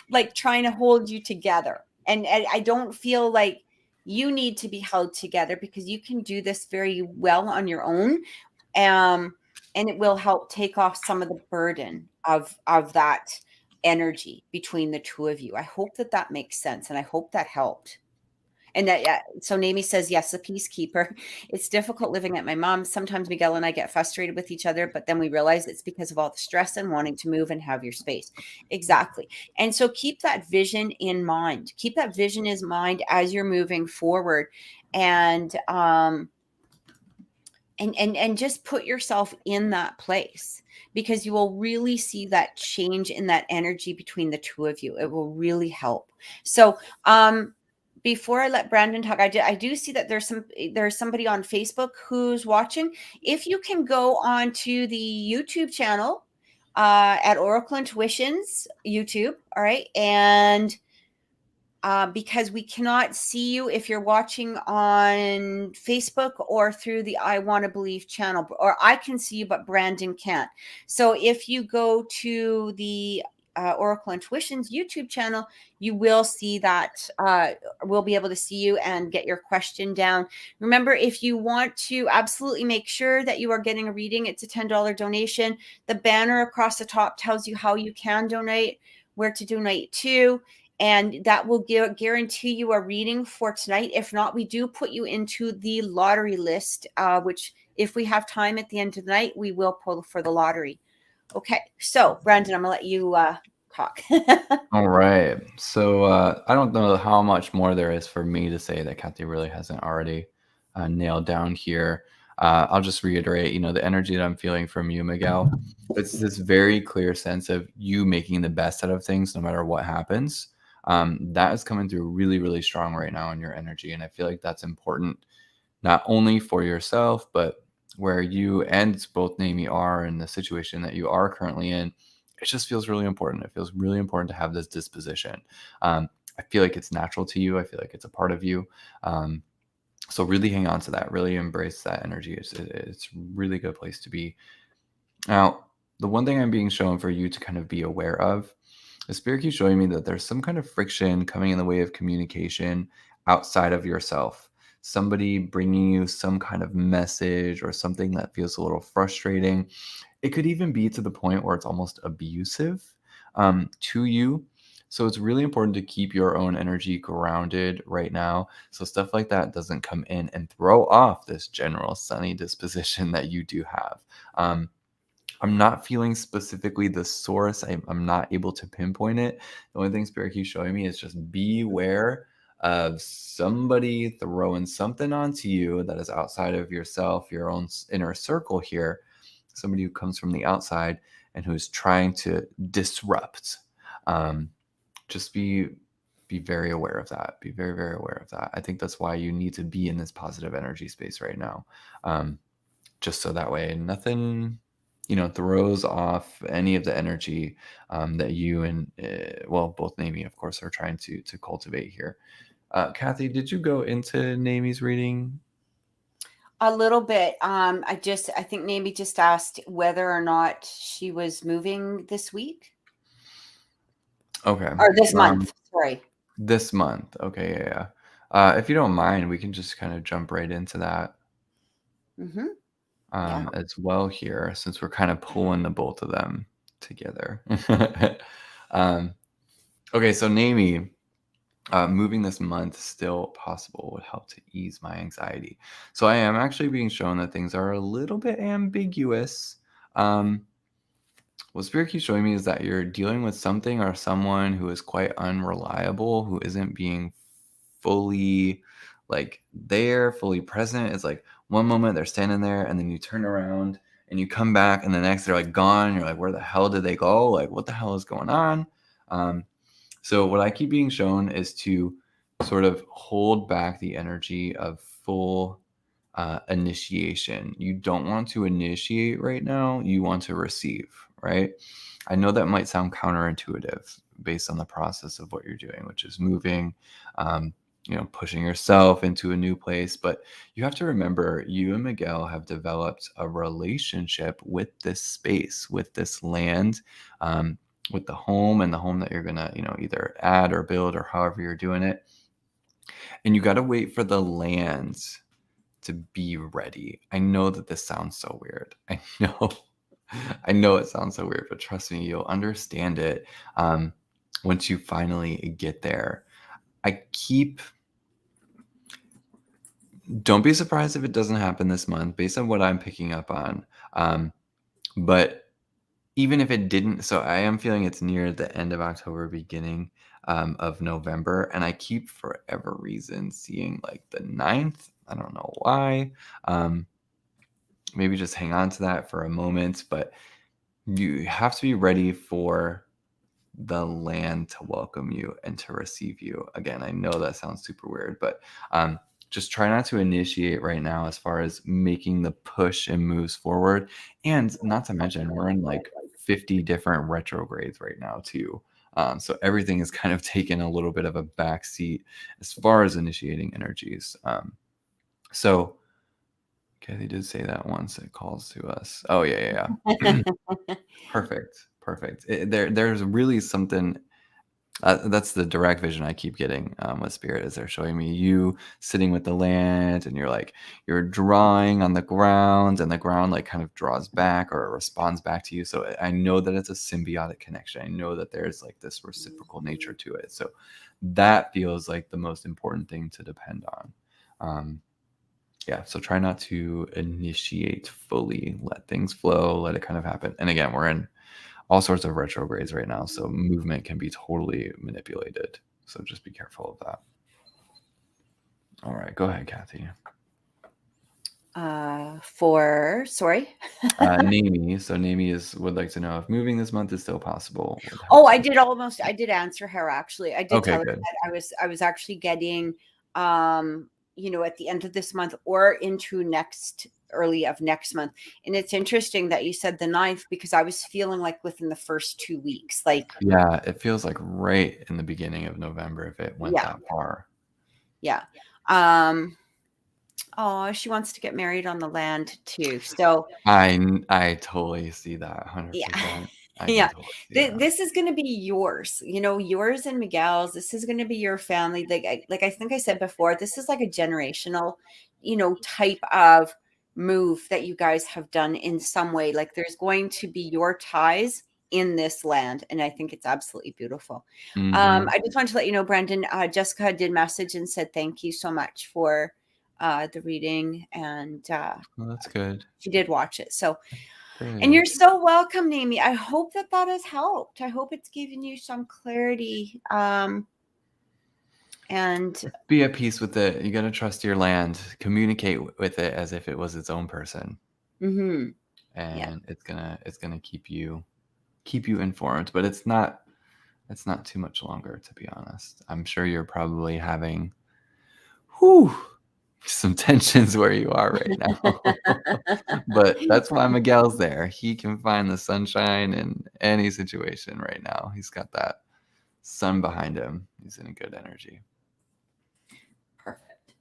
like trying to hold you together. And I don't feel like you need to be held together, because you can do this very well on your own. And it will help take off some of the burden of that energy between the two of you. I hope that makes sense, and I hope that helped. And so Namie says, yes, a peacekeeper. It's difficult living at my mom's. Sometimes Miguel and I get frustrated with each other, but then we realize it's because of all the stress and wanting to move and have your space. Exactly. And so keep that vision in mind. Keep that vision in mind as you're moving forward. And just put yourself in that place, because you will really see that change in that energy between the two of you. It will really help. So, before I let Brandon talk, I do see that there's somebody on Facebook who's watching. If you can go on to the YouTube channel at Oracle Intuitions YouTube, all right, and because we cannot see you if you're watching on Facebook or through the I Want to Believe channel, or I can see you, but Brandon can't. So if you go to the Oracle Intuitions YouTube channel, you will see that we'll be able to see you and get your question down. Remember, if you want to absolutely make sure that you are getting a reading, it's a $10 donation. The banner across the top tells you how you can donate, where to donate to, and that will guarantee you a reading for tonight. If not, we do put you into the lottery list, which if we have time at the end of the night, we will pull for the lottery. Okay. So Brandon, I'm gonna let you talk. All right. So I don't know how much more there is for me to say that Kathy really hasn't already nailed down here. I'll just reiterate, the energy that I'm feeling from you, Miguel. It's this very clear sense of you making the best out of things no matter what happens. That is coming through really, really strong right now in your energy. And I feel like that's important, not only for yourself, but where you and both Namie are in the situation that you are currently in. it just feels really important. It feels really important to have this disposition. I feel like it's natural to you. I feel like it's a part of you. So really hang on to that. Really embrace that energy. It's a really good place to be. Now, the one thing I'm being shown for you to kind of be aware of, the spirit keeps showing me that there's some kind of friction coming in the way of communication outside of yourself. Somebody bringing you some kind of message or something that feels a little frustrating. It could even be to the point where it's almost abusive to you. So it's really important to keep your own energy grounded right now. So stuff like that doesn't come in and throw off this general sunny disposition that you do have. I'm not feeling specifically the source. I'm not able to pinpoint it. The only thing Spirit keeps showing me is just beware of somebody throwing something onto you that is outside of yourself, your own inner circle here. Somebody who comes from the outside and who's trying to disrupt. Just be very aware of that. Be very, very aware of that. I think that's why you need to be in this positive energy space right now. Just so that way nothing throws off any of the energy that you and, both Naomi, of course, are trying to cultivate here. Kathy, did you go into Naomi's reading? A little bit. I think Naomi just asked whether or not she was moving this week. Okay. Or this month. Sorry. This month. Okay. Yeah. If you don't mind, we can just kind of jump right into that. Mm-hmm. Yeah. As well here, since we're kind of pulling the both of them together. Okay, so Naomi, moving this month still possible would help to ease my anxiety. So I am actually being shown that things are a little bit ambiguous. What Spirit keeps showing me is that you're dealing with something or someone who is quite unreliable, who isn't being fully fully present. It's like one moment they're standing there and then you turn around and you come back and the next they're like gone. You're like, where the hell did they go? Like, what the hell is going on? So what I keep being shown is to sort of hold back the energy of full initiation. You don't want to initiate right now. You want to receive, right? I know that might sound counterintuitive based on the process of what you're doing, which is moving, pushing yourself into a new place. But you have to remember, you and Miguel have developed a relationship with this space, with this land, with the home and the home that you're going to, either add or build or however you're doing it. And you got to wait for the land to be ready. I know that this sounds so weird. I know it sounds so weird, but trust me, you'll understand it once you finally get there. Don't be surprised if it doesn't happen this month based on what I'm picking up on. But even if it didn't, so I am feeling it's near the end of October, beginning of November. And I keep, for whatever reason, seeing like the 9th. I don't know why. Maybe just hang on to that for a moment. But you have to be ready for the land to welcome you and to receive you. Again, I know that sounds super weird, but just try not to initiate right now as far as making the push and moves forward. And not to mention, we're in like 50 different retrogrades right now too. So everything is kind of taken a little bit of a backseat as far as initiating energies. So Kathy did say that once, it calls to us. Oh yeah. Perfect. There's really something. That's the direct vision I keep getting with Spirit, is they're showing me you sitting with the land and you're drawing on the ground, and the ground like kind of draws back or responds back to you. So I know that it's a symbiotic connection. I know that there's like this reciprocal nature to it. So that feels like the most important thing to depend on. So try not to initiate fully. Let things flow. Let it kind of happen. And again, we're in all sorts of retrogrades right now, so movement can be totally manipulated. So just be careful of that. All right, go ahead, Kathy. Naomi. So Naomi would like to know if moving this month is still possible. I did answer her actually. I did tell her good. that I was actually getting at the end of this month or into next early of next month. And it's interesting that you said the 9th, because I was feeling like within the first 2 weeks, like, Yeah, it feels like right in the beginning of November if it went that far. Yeah. Oh, she wants to get married on the land too. So I totally see that 100%. yeah. I can Yeah. totally see that. This is going to be yours, yours and Miguel's. This is going to be your family. Like I think I said before, this is like a generational, type of move that you guys have done in some way. Like there's going to be your ties in this land. And I think it's absolutely beautiful. Mhm. I just wanted to let you know, Brandon, Jessica did message and said, thank you so much for the reading. And Well, that's good. she did watch it. So, and Good. you're so welcome, Amy. I hope that has helped. I hope it's given you some clarity. And Be at peace with it. You got to trust your land. Communicate with it as if it was its own person. yeah, And it's gonna keep you informed, but it's not too much longer, to be honest. I'm sure you're probably having some tensions where you are right now. But that's why Miguel's there. He can find the sunshine in any situation right now. He's got that sun behind him. He's in a good energy. perfect.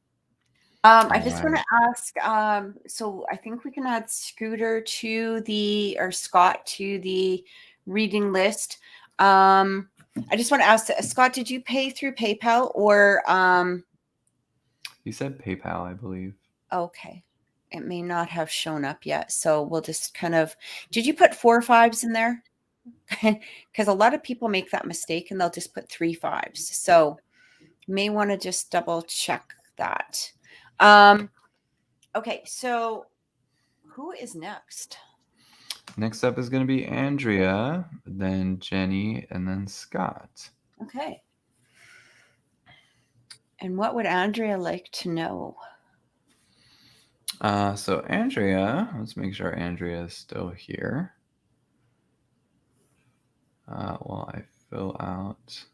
I All just want right. to ask, so I think we can add Scott to the reading list. I just want to ask, Scott, did you pay through PayPal or You said PayPal, I believe. okay. It may not have shown up yet. So we'll just did you put 4 5s in there? Because a lot of people make that mistake and they'll just put 3 5s. So you may want to just double check that. Okay, so who is next? Next up is going to be Andrea, then Jenny, and then Scott. Okay. And what would Andrea like to know? So Andrea, let's make sure Andrea is still here. While I fill out.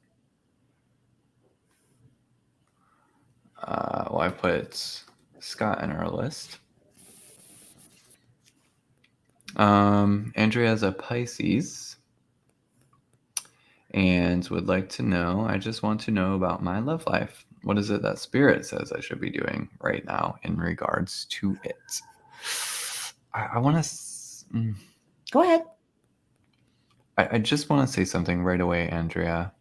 I put Scott in our list. Andrea is a Pisces and would like to know, I just want to know about my love life. What is it that Spirit says I should be doing right now in regards to it? I want to... Go ahead. I just want to say something right away, Andrea.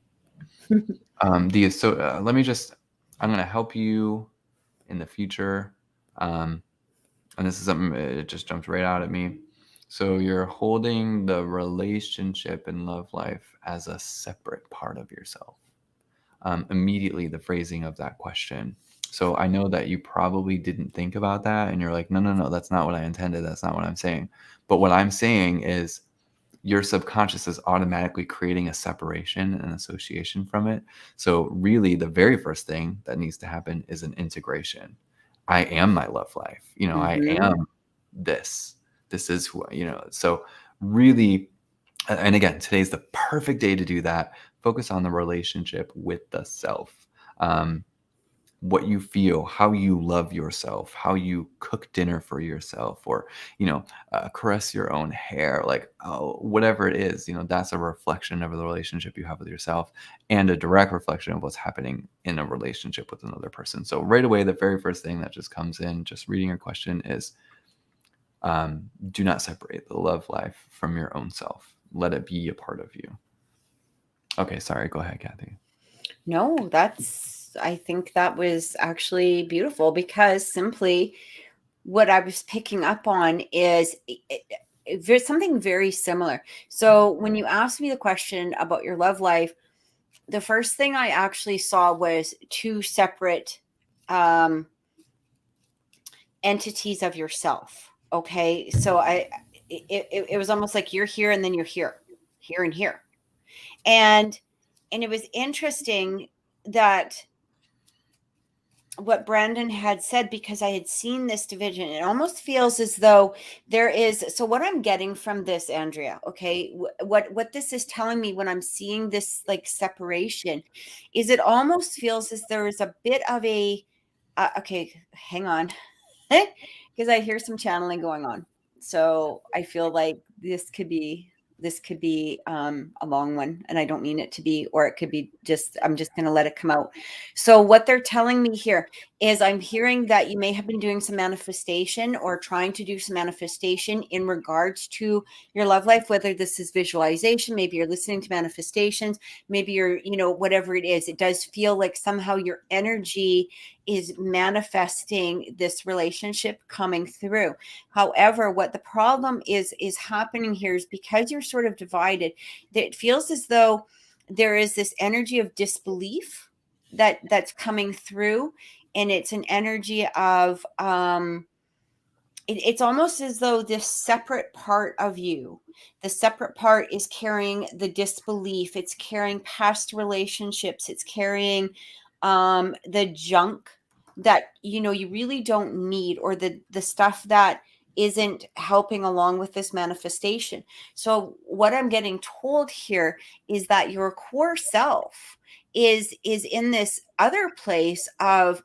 Let me just... I'm going to help you in the future. And this is something, it just jumps right out at me. So you're holding the relationship and love life as a separate part of yourself. Immediately the phrasing of that question. So I know that you probably didn't think about that and you're like, no, that's not what I intended. That's not what I'm saying. But what I'm saying is your subconscious is automatically creating a separation and association from it. So really the very first thing that needs to happen is an integration. I am my love life. I am this. This is who, so really, and again, today's the perfect day to do that. Focus on the relationship with the self. What you feel, how you love yourself, how you cook dinner for yourself, or, caress your own hair, like, whatever it is, that's a reflection of the relationship you have with yourself and a direct reflection of what's happening in a relationship with another person. So right away, the very first thing that just comes in, just reading your question is, do not separate the love life from your own self. Let it be a part of you. Okay. Sorry. Go ahead, Kathy. No, I think that was actually beautiful, because simply what I was picking up on is there's something very similar. So when you asked me the question about your love life, the first thing I actually saw was 2 separate entities of yourself. Okay. So it was almost like you're here and then you're here and here. And it was interesting that what Brandon had said, because I had seen this division. It almost feels as though there is. So what I'm getting from this, Andrea, okay, what this is telling me when I'm seeing this like separation is it almost feels as there is a bit of a, okay, hang on. because I hear some channeling going on. So I feel like this could be a long one, and I don't mean it to be, or it could be just, I'm just going to let it come out. So what they're telling me here is, I'm hearing that you may have been doing some manifestation or trying to do some manifestation in regards to your love life, whether this is visualization, maybe you're listening to manifestations, maybe you're, whatever it is. It does feel like somehow your energy is manifesting this relationship coming through. However, what the problem is happening here is, because you're sort of divided, that it feels as though there is this energy of disbelief that's coming through, and it's an energy of it's almost as though this separate part of you, the separate part, is carrying the disbelief. It's carrying past relationships. It's carrying the junk that you really don't need, or the stuff that isn't helping along with this manifestation. So what I'm getting told here is that your core self is in this other place of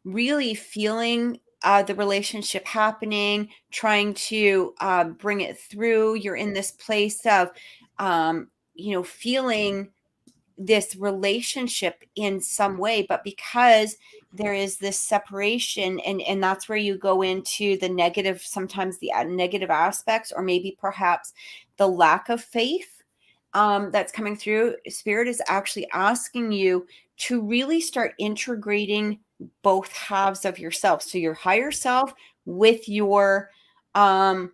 really feeling the relationship happening, trying to bring it through. You're in this place of feeling this relationship in some way, but because there is this separation, and that's where you go into the negative, sometimes the negative aspects, or maybe perhaps the lack of faith that's coming through. Spirit is actually asking you to really start integrating both halves of yourself. So your higher self with your your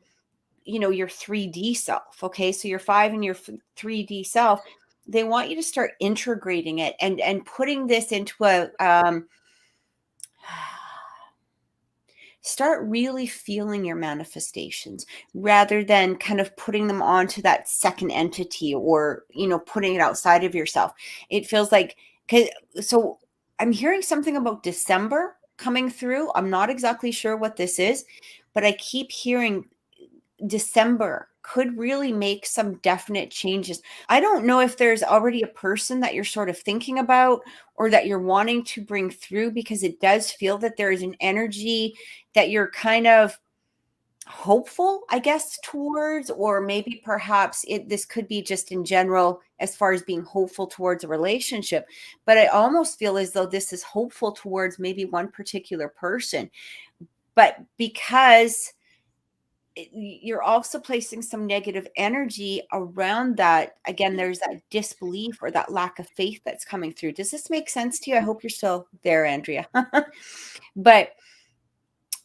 3D self. Okay, so your 5 and your 3D self, they want you to start integrating it and putting this into a start really feeling your manifestations, rather than kind of putting them onto that second entity, or putting it outside of yourself. It feels like, so I'm hearing something about December coming through. I'm not exactly sure what this is, but I keep hearing December could really make some definite changes. I don't know if there's already a person that you're sort of thinking about, or that you're wanting to bring through, because it does feel that there is an energy that you're kind of hopeful, I guess, towards, or maybe perhaps this could be just in general, as far as being hopeful towards a relationship. But I almost feel as though this is hopeful towards maybe one particular person. But because you're also placing some negative energy around that, again, there's that disbelief or that lack of faith that's coming through. Does this make sense to you? I hope you're still there, Andrea. But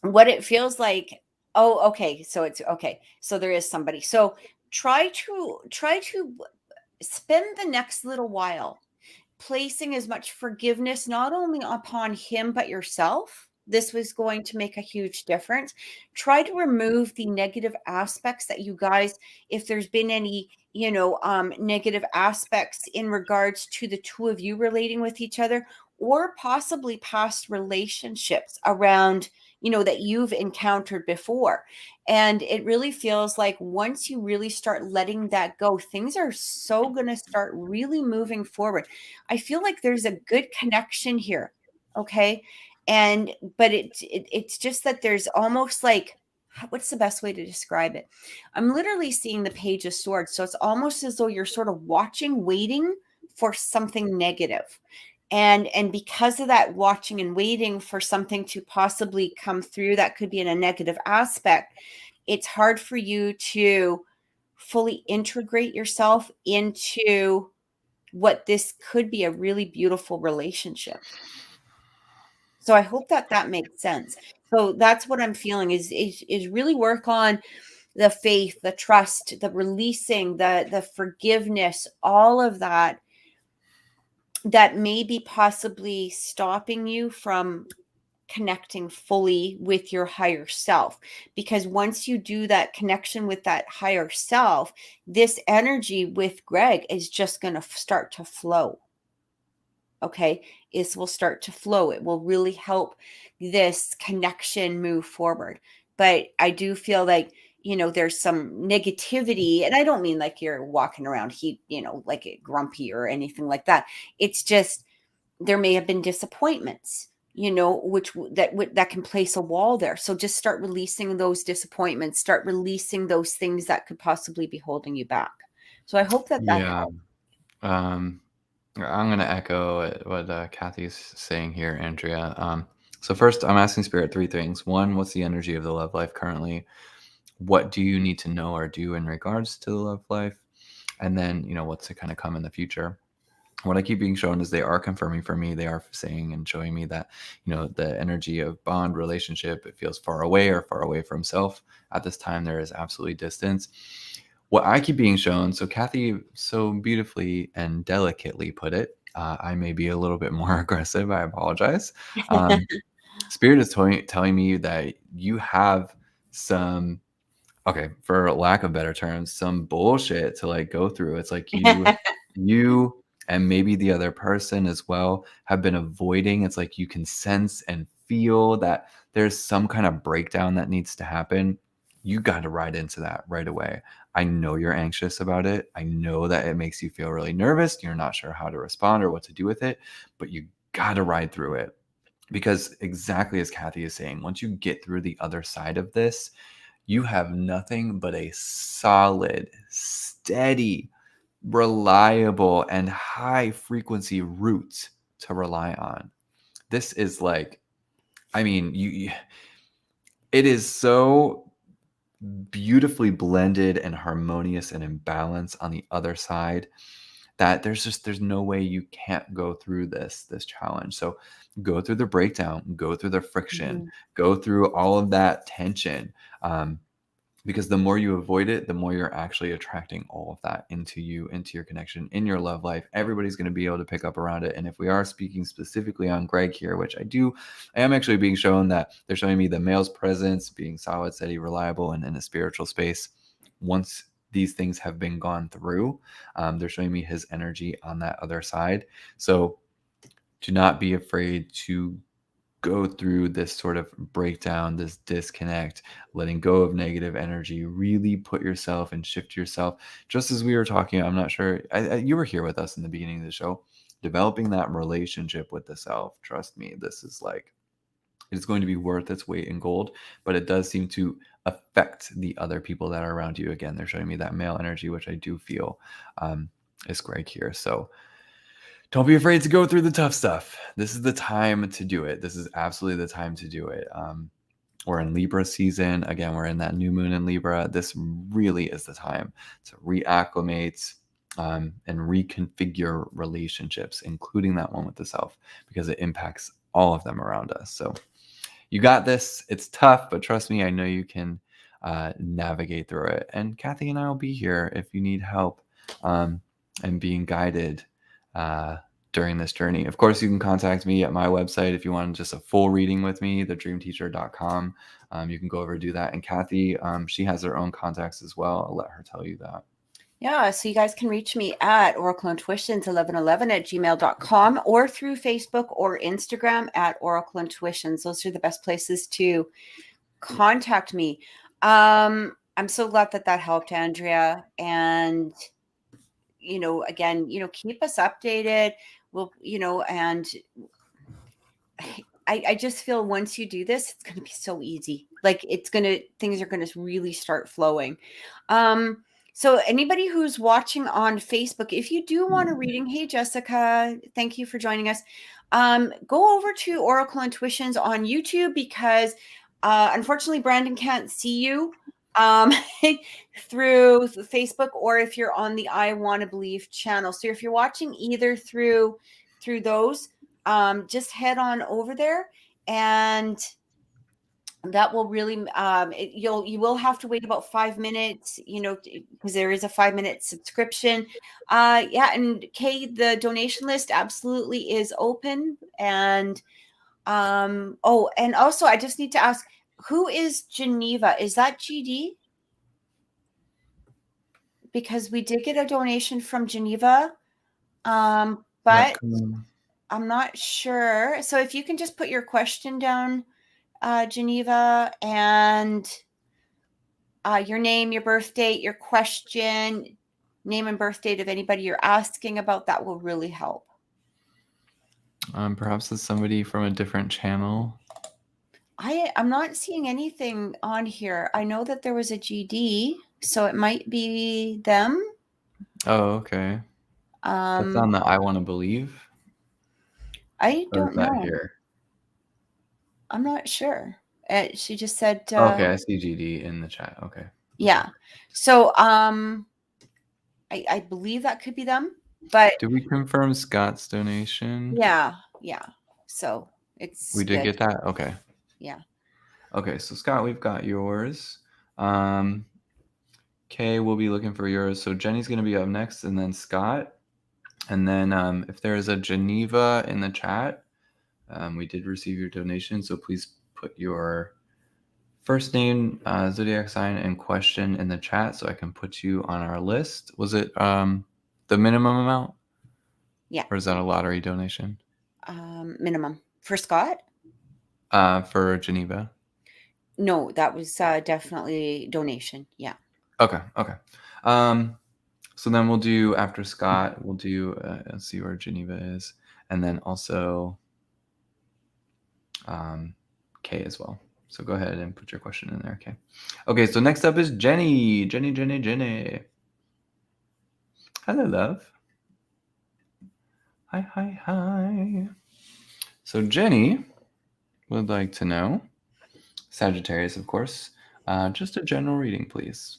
what it feels like, oh, okay, so it's okay, so there is somebody. So try to spend the next little while placing as much forgiveness, not only upon him, but yourself. This was going to make a huge difference. Try to remove the negative aspects that you guys, if there's been any, negative aspects in regards to the two of you relating with each other, or possibly past relationships around, that you've encountered before. And it really feels like once you really start letting that go, things are so going to start really moving forward. I feel like there's a good connection here. Okay. But it's just that there's almost like, what's the best way to describe it? I'm literally seeing the Page of Swords. So it's almost as though you're sort of watching, waiting for something negative. And because of that watching and waiting for something to possibly come through that could be in a negative aspect, it's hard for you to fully integrate yourself into what this could be a really beautiful relationship. So I hope that makes sense. So that's what I'm feeling is really work on the faith, the trust, the releasing, the forgiveness, all of that may be possibly stopping you from connecting fully with your higher self. Because once you do that connection with that higher self, this energy with Greg is just going to start to flow. Okay, it will start to flow. It will really help this connection move forward. But I do feel like, there's some negativity, and I don't mean like you're walking around like grumpy or anything like that. It's just there may have been disappointments, that can place a wall there. So just start releasing those disappointments, start releasing those things that could possibly be holding you back. So I hope that Yeah. helps. Um, I'm going to echo what Kathy's saying here, Andrea. So first, I'm asking Spirit three things. One, what's the energy of the love life currently? What do you need to know or do in regards to the love life? And then, what's to kind of come in the future? What I keep being shown is they are confirming for me. They are saying and showing me that, the energy of bond relationship, it feels far away or far away from self. At this time, there is absolutely distance. What I keep being shown, so Kathy so beautifully and delicately put it, I may be a little bit more aggressive. I apologize. Spirit is telling me that you have some, okay, for lack of better terms, some bullshit to like go through. It's like you and maybe the other person as well have been avoiding. It's like you can sense and feel that there's some kind of breakdown that needs to happen. You got to ride into that right away. I know you're anxious about it. I know that it makes you feel really nervous. You're not sure how to respond or what to do with it, but you got to ride through it. Because exactly as Kathy is saying, once you get through the other side of this, you have nothing but a solid, steady, reliable, and high frequency root to rely on. This is like, I mean, it is so beautifully blended and harmonious and in balance on the other side that there's no way you can't go through this challenge. So go through the breakdown, go through the friction, Mhm. go through all of that tension. Because the more you avoid it, the more you're actually attracting all of that into you, into your connection, in your love life. Everybody's going to be able to pick up around it. And if we are speaking specifically on Greg here, which I am actually being shown that they're showing me the male's presence being solid, steady, reliable, and in a spiritual space. Once these things have been gone through, they're showing me his energy on that other side. So do not be afraid to go through this sort of breakdown, this disconnect, letting go of negative energy, really put yourself and shift yourself. Just as we were talking, I'm not sure, you were here with us in the beginning of the show, developing that relationship with the self. Trust me, this is like, it's going to be worth its weight in gold, but it does seem to affect the other people that are around you. Again, they're showing me that male energy, which I do feel is Greg here. So don't be afraid to go through the tough stuff. This is the time to do it. This is absolutely the time to do it. We're in Libra season. Again, we're in that new moon in Libra. This really is the time to reacclimate and reconfigure relationships, including that one with the self, because it impacts all of them around us. So you got this. It's tough, but trust me, I know you can navigate through it. And Kathy and I will be here if you need help and being guided during this journey. Of course, you can contact me at my website if you want just a full reading with me, thedreamteacher.com. You can go over and do that. And Kathy, she has her own contacts as well. I'll let her tell you that. Yeah, so you guys can reach me at oracleintuitions1111@gmail.com or through Facebook or Instagram at Oracle Intuitions. Those are the best places to contact me. I'm so glad that helped, Andrea. And, again, keep us updated. We'll, and I just feel once you do this, it's going to be so easy. Like things are going to really start flowing. So anybody who's watching on Facebook, if you do want a reading, hey, Jessica, thank you for joining us. Go over to Oracle Intuitions on YouTube because unfortunately, Brandon can't see you through Facebook, or if you're on the I Want to Believe channel. So if you're watching either through those, just head on over there, and that will really you will have to wait about 5 minutes, because there is a 5-minute subscription. Yeah, and Kay, the donation list absolutely is open. And oh, and also I just need to ask, who is Geneva? Is that GD? Because we did get a donation from Geneva, but I'm not sure. So if you can just put your question down, Geneva, and your name, your birth date, your question, name and birth date of anybody you're asking about, that will really help. Perhaps it's somebody from a different channel. I'm not seeing anything on here. I know that there was a GD, so it might be them. Oh, okay. That's on the I Want to Believe. I Or is don't that know. here? I'm not sure. She just said, Okay, I see GD in the chat. Okay. yeah. So, I believe that could be them, but Did we confirm Scott's donation? yeah. So it's We did good. get that? Okay. Yeah. Okay, so Scott, we've got yours. Kay will be looking for yours. So Jenny's going to be up next, and then Scott. And then if there is a Geneva in the chat, we did receive your donation. So please put your first name, zodiac sign, and question in the chat so I can put you on our list. Was it the minimum amount? Yeah. Or is that a lottery donation? Minimum. For Scott? For Geneva? No, that was definitely donation. Yeah. Okay. So then we'll do, after Scott, we'll do, let's see where Geneva is. And then also Kay as well. So go ahead and put your question in there, Kay. Okay, so next up is Jenny. Jenny. Hello, love. Hi. So Jenny would like to know, Sagittarius, of course, just a general reading, please.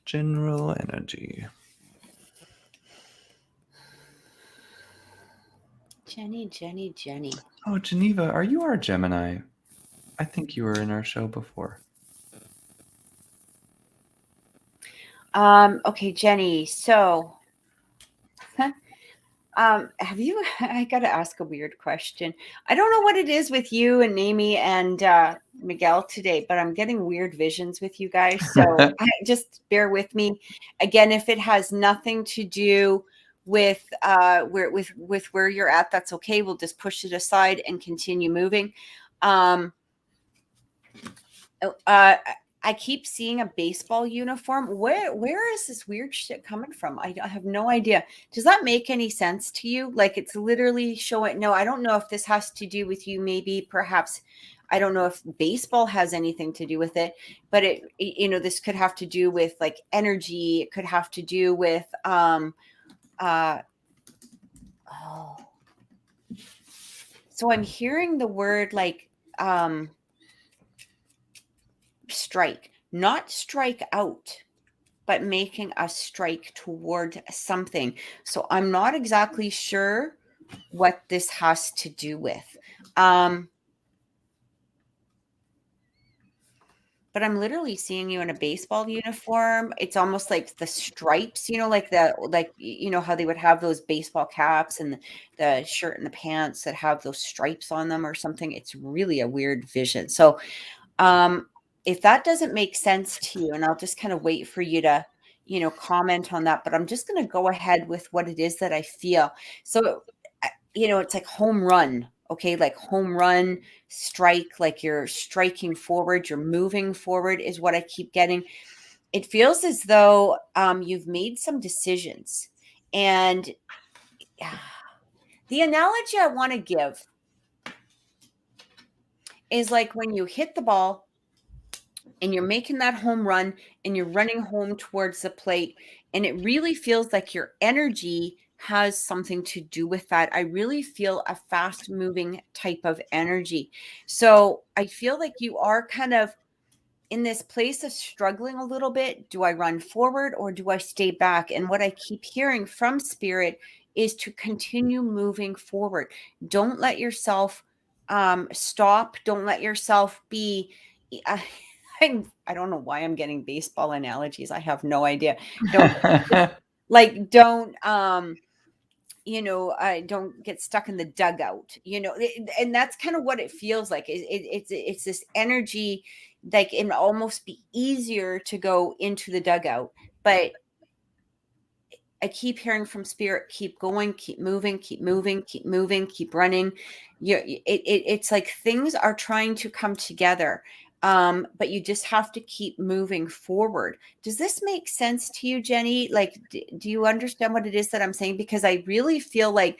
General energy. Jenny. Oh, Geneva, are you our Gemini? I think you were in our show before. Okay, Jenny. So, have you? I got to ask a weird question. I don't know what it is with you and Amy and Miguel today, but I'm getting weird visions with you guys. So just bear with me. Again, if it has nothing to do with where you're at, that's okay. We'll just push it aside and continue moving. I keep seeing a baseball uniform. Where is this weird shit coming from? I have no idea. Does that make any sense to you? Like, it's literally showing. No, I don't know if this has to do with you. Maybe, perhaps, I don't know if baseball has anything to do with it, but this could have to do with like energy. It could have to do with So I'm hearing the word like strike, not strike out, but making a strike toward something. So I'm not exactly sure what this has to do with. But I'm literally seeing you in a baseball uniform. It's almost like the stripes, like how they would have those baseball caps and the shirt and the pants that have those stripes on them or something. It's really a weird vision. So if that doesn't make sense to you, and I'll just kind of wait for you to, comment on that, but I'm just going to go ahead with what it is that I feel. So, it's like home run. Okay. Like home run, strike, like you're striking forward, you're moving forward is what I keep getting. It feels as though you've made some decisions. And the analogy I want to give is like when you hit the ball and you're making that home run and you're running home towards the plate, and it really feels like your energy has something to do with that. I really feel a fast moving type of energy. So I feel like you are kind of in this place of struggling a little bit. Do I run forward or do I stay back? And what I keep hearing from spirit is to continue moving forward. Don't let yourself stop. Don't let yourself be. I don't know why I'm getting baseball analogies. I have no idea. Don't don't get stuck in the dugout, and that's kind of what it feels like. It's this energy, like it almost be easier to go into the dugout, but I keep hearing from spirit, keep going, keep moving, keep running. It's like things are trying to come together. But you just have to keep moving forward. Does this make sense to you, Jenny? Like, do you understand what it is that I'm saying? Because I really feel like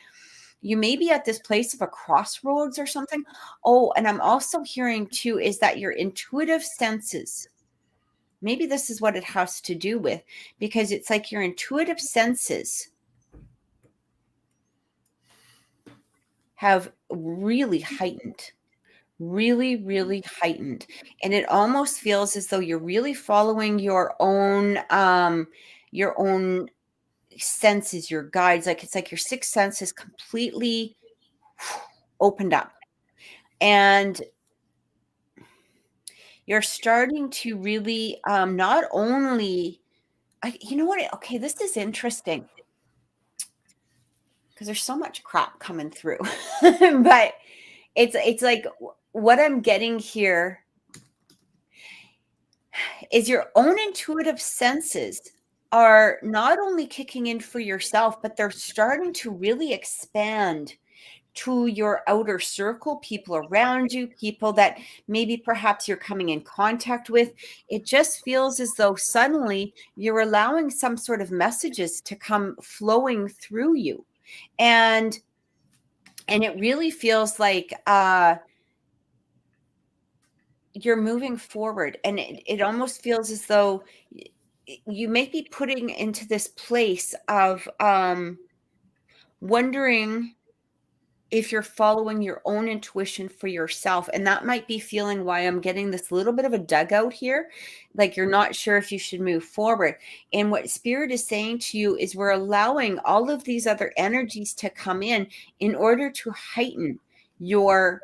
you may be at this place of a crossroads or something. Oh, and I'm also hearing too, is that your intuitive senses, maybe this is what it has to do with, because it's like your intuitive senses have really heightened, really, really heightened. And it almost feels as though you're really following your own senses, your guides. Like it's like your sixth sense is completely opened up. And you're starting to really not only, you know what? Okay, this is interesting because there's so much crap coming through. But it's like what I'm getting here is your own intuitive senses are not only kicking in for yourself, but they're starting to really expand to your outer circle, people around you, people that maybe perhaps you're coming in contact with. It just feels as though suddenly you're allowing some sort of messages to come flowing through you. And it really feels like you're moving forward, and it almost feels as though you may be putting into this place of wondering if you're following your own intuition for yourself. And that might be feeling why I'm getting this little bit of a dugout here. Like you're not sure if you should move forward. And what Spirit is saying to you is we're allowing all of these other energies to come in order to heighten your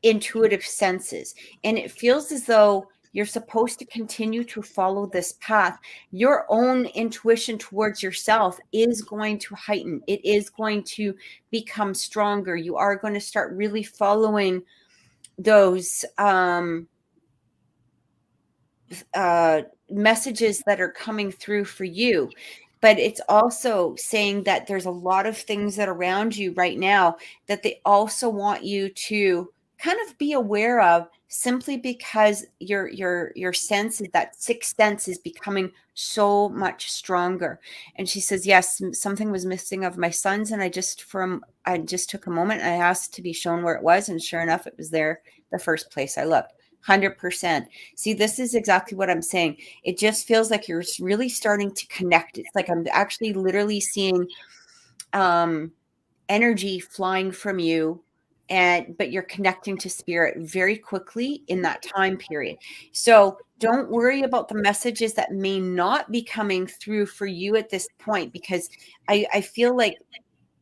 intuitive senses. And it feels as though you're supposed to continue to follow this path. Your own intuition towards yourself is going to heighten. It is going to become stronger. You are going to start really following those messages that are coming through for you. But it's also saying that there's a lot of things that are around you right now that they also want you to kind of be aware of, simply because your senses, that sixth sense, is becoming so much stronger. And she says, yes, something was missing of my sons, and I just took a moment and I asked to be shown where it was, and sure enough, it was there the first place I looked. 100%. See, this is exactly what I'm saying. It just feels like you're really starting to connect. It's like I'm actually literally seeing energy flying from you, but you're connecting to Spirit very quickly in that time period. So don't worry about the messages that may not be coming through for you at this point, because I feel like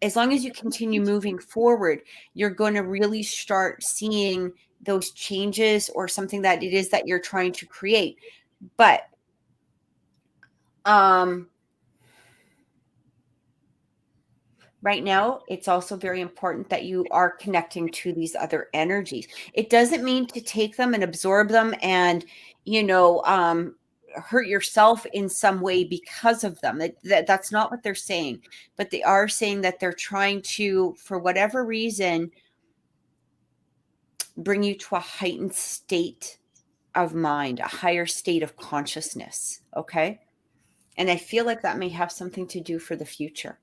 as long as you continue moving forward, you're going to really start seeing those changes or something that it is that you're trying to create. But right now, it's also very important that you are connecting to these other energies. It doesn't mean to take them and absorb them and, hurt yourself in some way because of them. That's not what they're saying. But they are saying that they're trying to, for whatever reason, bring you to a heightened state of mind, a higher state of consciousness. Okay. And I feel like that may have something to do for the future.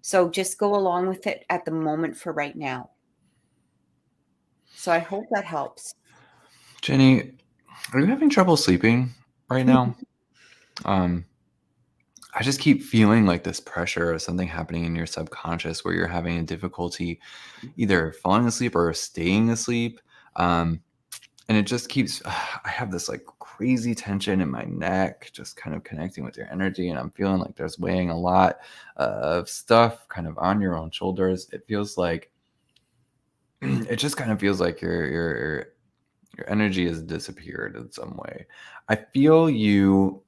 So just go along with it at the moment for right now. So I hope that helps. Jenny, are you having trouble sleeping right now? I just keep feeling like this pressure of something happening in your subconscious where you're having a difficulty either falling asleep or staying asleep. And it just keeps, I have this like crazy tension in my neck, just kind of connecting with your energy. And I'm feeling like there's weighing a lot of stuff kind of on your own shoulders. It feels like, it just kind of feels like your energy has disappeared in some way. I feel you,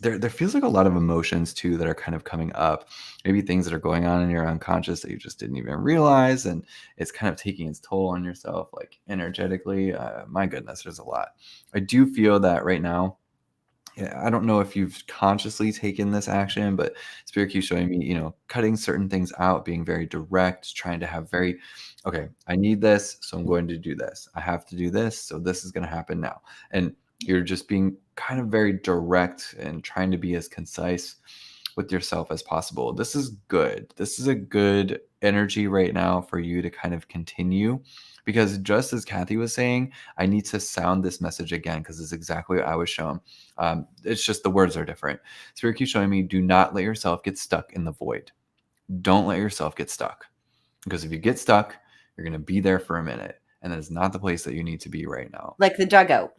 there feels like a lot of emotions too that are kind of coming up, maybe things that are going on in your unconscious that you just didn't even realize, and it's kind of taking its toll on yourself, like energetically. My goodness, there's a lot. I do feel that right now. Yeah, I don't know if you've consciously taken this action, but Spirit keeps showing me, cutting certain things out, being very direct, trying to have very, okay, I need this, so I'm going to do this. I have to do this, so this is going to happen now. And you're just being kind of very direct and trying to be as concise. with yourself as possible. This is good. This is a good energy right now for you to kind of continue, because just as Kathy was saying, I need to sound this message again because it's exactly what I was shown. It's just the words are different. Spirit keeps showing me, do not let yourself get stuck in the void. Don't let yourself get stuck, because if you get stuck, you're going to be there for a minute, and that is not the place that you need to be right now. Like the dugout.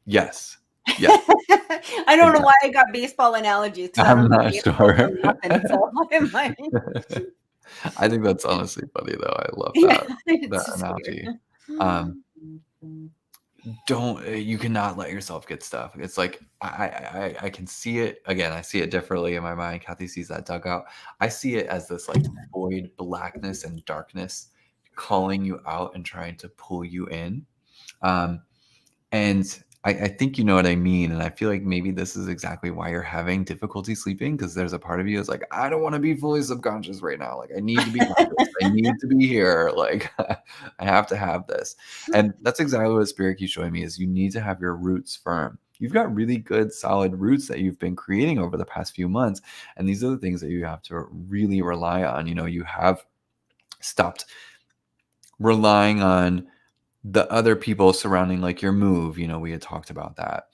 Yes. Yes. I don't know why I got baseball analogies. I'm not sure. Nothing, so I think that's honestly funny, though. I love that analogy. You cannot let yourself get stuck. It's like I can see it again. I see it differently in my mind. Kathy sees that dugout. I see it as this like void, blackness, and darkness calling you out and trying to pull you in. And I think you know what I mean. And I feel like maybe this is exactly why you're having difficulty sleeping, because there's a part of you that's like, I don't want to be fully subconscious right now. Like, I need to be conscious. I need to be here. Like, I have to have this. And that's exactly what Spirit keeps showing me, is you need to have your roots firm. You've got really good, solid roots that you've been creating over the past few months. And these are the things that you have to really rely on. You know, you have stopped relying on the other people surrounding like your move. You know, we had talked about that.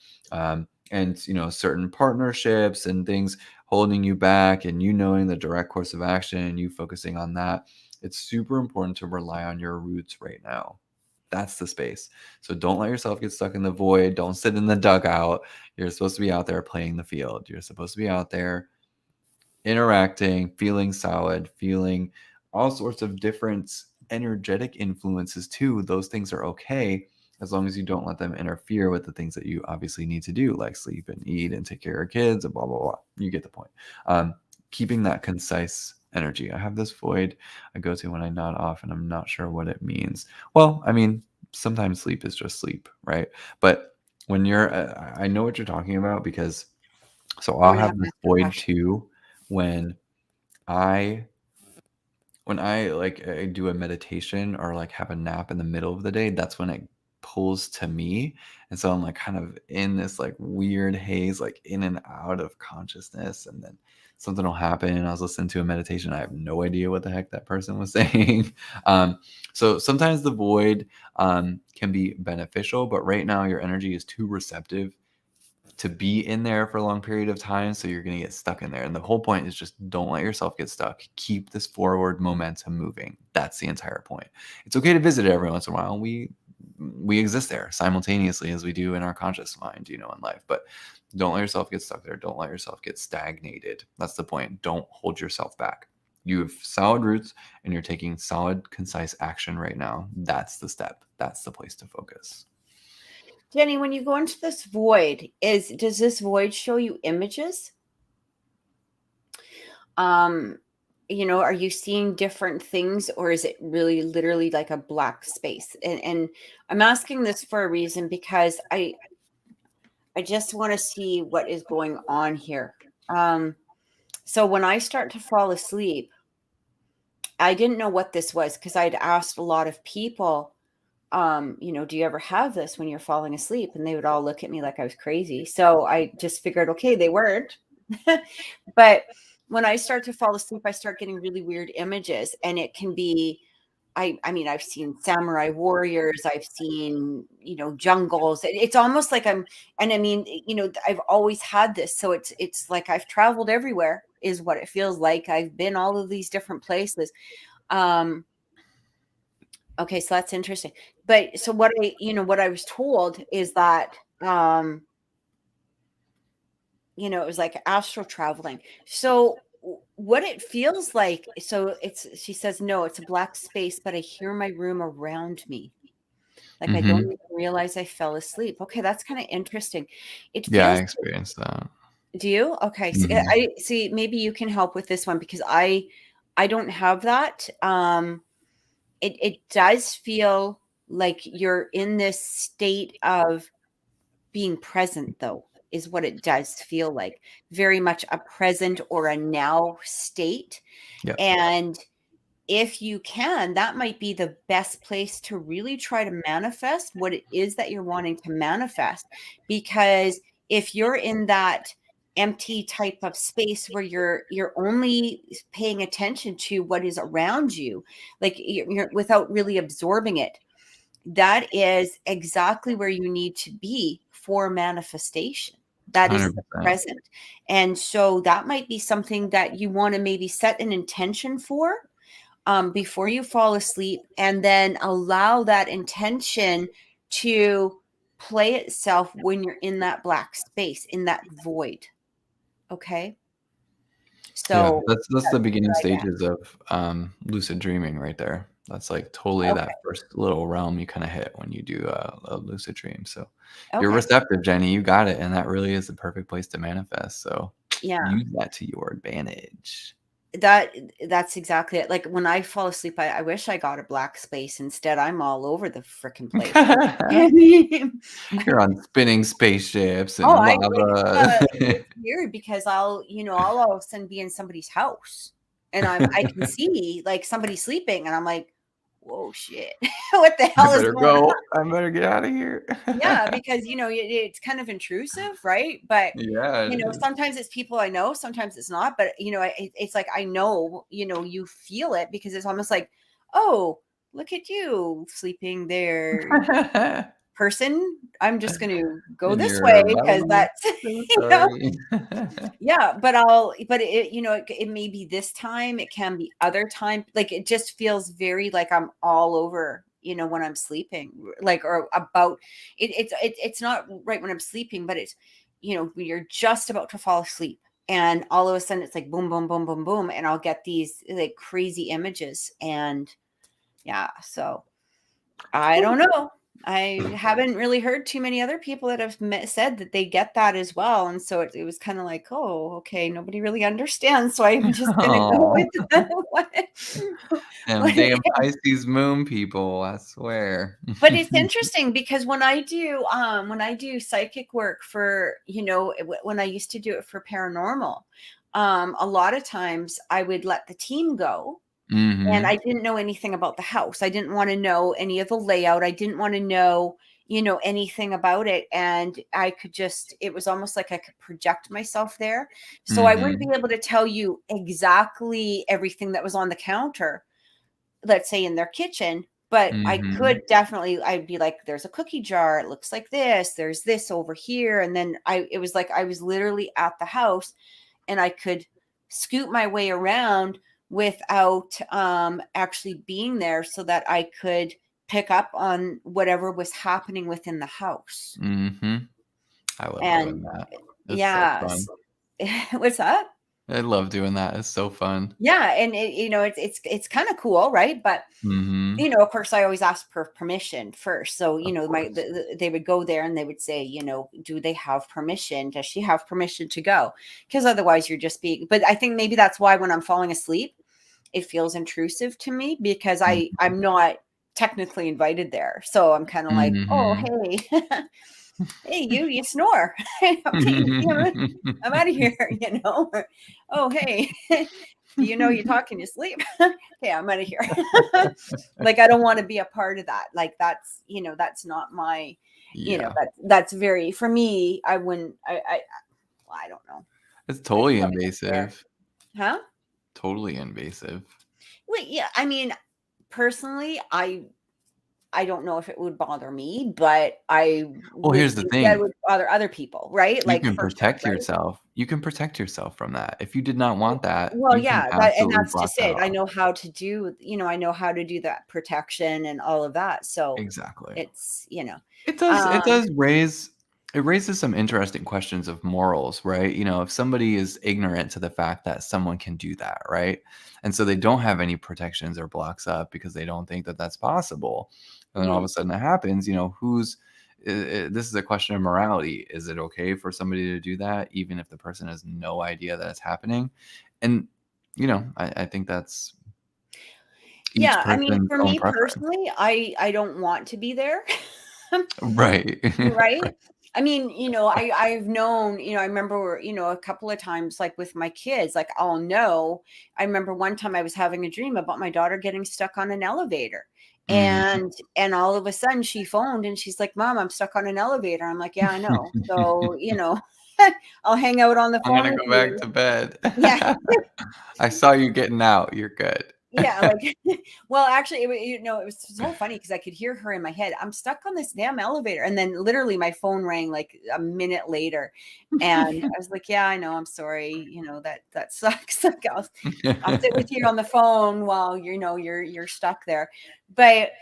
And, you know, certain partnerships and things holding you back, and you knowing the direct course of action and you focusing on that. It's super important to rely on your roots right now. That's the space. So don't let yourself get stuck in the void. Don't sit in the dugout. You're supposed to be out there playing the field. You're supposed to be out there interacting, feeling solid, feeling all sorts of different energetic influences too. Those things are okay, as long as you don't let them interfere with the things that you obviously need to do, like sleep and eat and take care of kids and blah, blah, blah. You get the point. Keeping that concise energy. I have this void I go to when I nod off, and I'm not sure what it means. Well, I mean, sometimes sleep is just sleep, right? But when you're, I know what you're talking about, because so I'll have this void too when I like I do a meditation or like have a nap in the middle of the day. That's when it pulls to me, and so I'm like kind of in this like weird haze, like in and out of consciousness, and then something will happen. I was listening to a meditation, I have no idea what the heck that person was saying. So sometimes the void can be beneficial, but right now your energy is too receptive to be in there for a long period of time, so you're going to get stuck in there. And the whole point is just don't let yourself get stuck. Keep this forward momentum moving. That's the entire point. It's okay to visit it every once in a while. We exist there simultaneously as we do in our conscious mind, you know, in life. But don't let yourself get stuck there. Don't let yourself get stagnated. That's the point. Don't hold yourself back. You have solid roots and you're taking solid, concise action right now. That's the step. That's the place to focus. Jenny, when you go into this void, does this void show you images? You know, are you seeing different things, or is it really literally like a black space? And I'm asking this for a reason, because I just want to see what is going on here. So when I start to fall asleep, I didn't know what this was, because I'd asked a lot of people, you know, do you ever have this when you're falling asleep? And they would all look at me like I was crazy. So I just figured, okay, they weren't. But when I start to fall asleep, I start getting really weird images, and it can be, I mean, I've seen samurai warriors, I've seen, you know, jungles. It's almost like and I mean, you know, I've always had this. So it's like I've traveled everywhere is what it feels like. I've been all of these different places. Okay, so that's interesting. But so what I was told is that, you know, it was like astral traveling. So what it feels like, so she says, no, it's a black space, but I hear my room around me. Like I don't even realize I fell asleep. Okay, that's kind of interesting. It feels. Yeah, I experienced that. Do you? Okay. So I see, maybe you can help with this one, because I don't have that. It does feel like you're in this state of being present, though, is what it does feel like. Very much a present or a now state. Yep. And if you can, that might be the best place to really try to manifest what it is that you're wanting to manifest. Because if you're in that empty type of space where you're only paying attention to what is around you, like you're without really absorbing it, that is exactly where you need to be for manifestation. That is the 100%. present. And so that might be something that you want to maybe set an intention for before you fall asleep, and then allow that intention to play itself when you're in that black space, in that void. Okay. Yeah, So that's the that's beginning where I stages of lucid dreaming right there. That's like totally am. that first little realm you kind of hit when you do a lucid dream. So you're Okay. receptive, Jenny. You got it, and that really is the perfect place to manifest. So Yeah. use that to your advantage. That's exactly it. Like when I fall asleep, I wish I got a black space. Instead, I'm all over the freaking place. I mean, You're on spinning spaceships oh, and lava. it's weird because I'll all of a sudden be in somebody's house and I can see like somebody sleeping and I'm like, whoa, shit, what the I hell is better going on? go. I better get out of here. Yeah, because it's kind of intrusive, right? But Yeah, it is. sometimes it's people I know, sometimes it's not. But it's like I know, you feel it because it's almost like, oh, look at you sleeping there, person. I'm just going to go In this way your because belly. that's So you know. sorry. Yeah, but it may be this time, it can be other time. Like it just feels very like I'm all over, when I'm sleeping, like or about it's not right when I'm sleeping, but it's when you're just about to fall asleep and all of a sudden it's like boom, boom, boom, boom, boom, and I'll get these like crazy images and yeah, so I don't know. I haven't really heard too many other people that have said that they get that as well. And so it was kind of like, oh, okay, nobody really understands. So I'm just going to go Oh, with them what damn Pisces moon people, I swear. But it's interesting because when I do psychic work for, when I used to do it for paranormal, a lot of times I would let the team go. And Mhm. I didn't know anything about the house. I didn't want to know any of the layout. I didn't want to know, anything about it. And it was almost like I could project myself there. So I wouldn't be Mhm. able to tell you exactly everything that was on the counter, let's say in their kitchen, but I Mhm. could definitely, I'd be like, there's a cookie jar. It looks like this. There's this over here. And then it was like I was literally at the house and I could scoot my way around without actually being there so that I could pick up on whatever was happening within the house. Mhm. I love doing And that. It's so fun. yes. What's that? I love doing that. It's so fun. Yeah. And it's kind of cool. Right. But Mhm. of course, I always ask for permission first. So, Of course. they would go there and they would say, do they have permission? Does she have permission to go? Because otherwise you're just being, but I think maybe that's why when I'm falling asleep, it feels intrusive to me because Mhm. I'm not technically invited there. So I'm kind of like, oh, Mhm. hey, hey, you snore. Okay, I'm out of here, Or, oh, hey, do you talk in your sleep? Okay, I'm out of here. Like I don't want to be a part of that. Like that's not my, Yeah. that's very for me. I wouldn't. Well, I don't know. It's I totally probably don't care. invasive. Huh? Totally invasive. Wait, yeah. I mean, personally, I don't know if it would bother me, but I Well, would here's the think that it thing. would bother other people, right? You Like can for sure, protect right? yourself. You can protect yourself from that. If you did not want that, Well, you can yeah, absolutely that's block just that it. I off. know how to do, I know how to do that protection and all of that. So Exactly. it's, It um, does raise it raises some interesting questions of morals, right? If somebody is ignorant to the fact that someone can do that, right? And so they don't have any protections or blocks up because they don't think that that's possible. And then all of mhm. a sudden it happens, this is a question of morality. Is it okay for somebody to do that even if the person has no idea that it's happening? And I think that's each Yeah, I mean, person's for own me preference. personally, I don't want to be there. Right. Right? I mean, I've known, I remember, a couple of times, like with my kids, like I'll know. I remember one time I was having a dream about my daughter getting stuck on an elevator. Mhm. And all of a sudden she phoned and she's like, Mom, I'm stuck on an elevator. I'm like, yeah, I know. So, I'll hang out on the I'm phone gonna with go back you. to bed. Yeah. I saw you getting out. You're good. Yeah, like, well, actually, it was so funny because I could hear her in my head. I'm stuck on this damn elevator, and then literally my phone rang like a minute later, and I was like, "Yeah, I know. I'm sorry. That sucks. Like, I'll sit with you on the phone while you're stuck there." But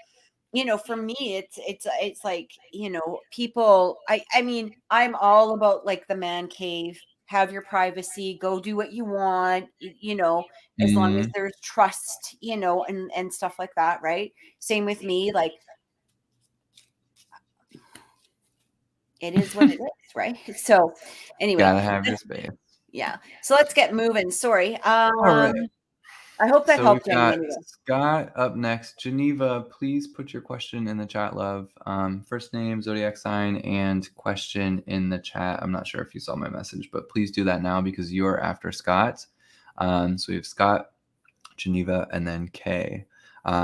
for me, it's like, people. I mean, I'm all about like the man cave. Have your privacy. Go do what you want. As long as Mhm. there's trust, and stuff like that, right? Same with me. Like, it is what it is, right? So, anyway, Gotta have your space. yeah. So let's get moving. Sorry. All right. I hope that So we've helped any got anyway. Scott up next. Geneva, please put your question in the chat, love. First name, zodiac sign, and question in the chat. I'm not sure if you saw my message, but please do that now because you're after Scott. So we have Scott, Geneva, and then Kay.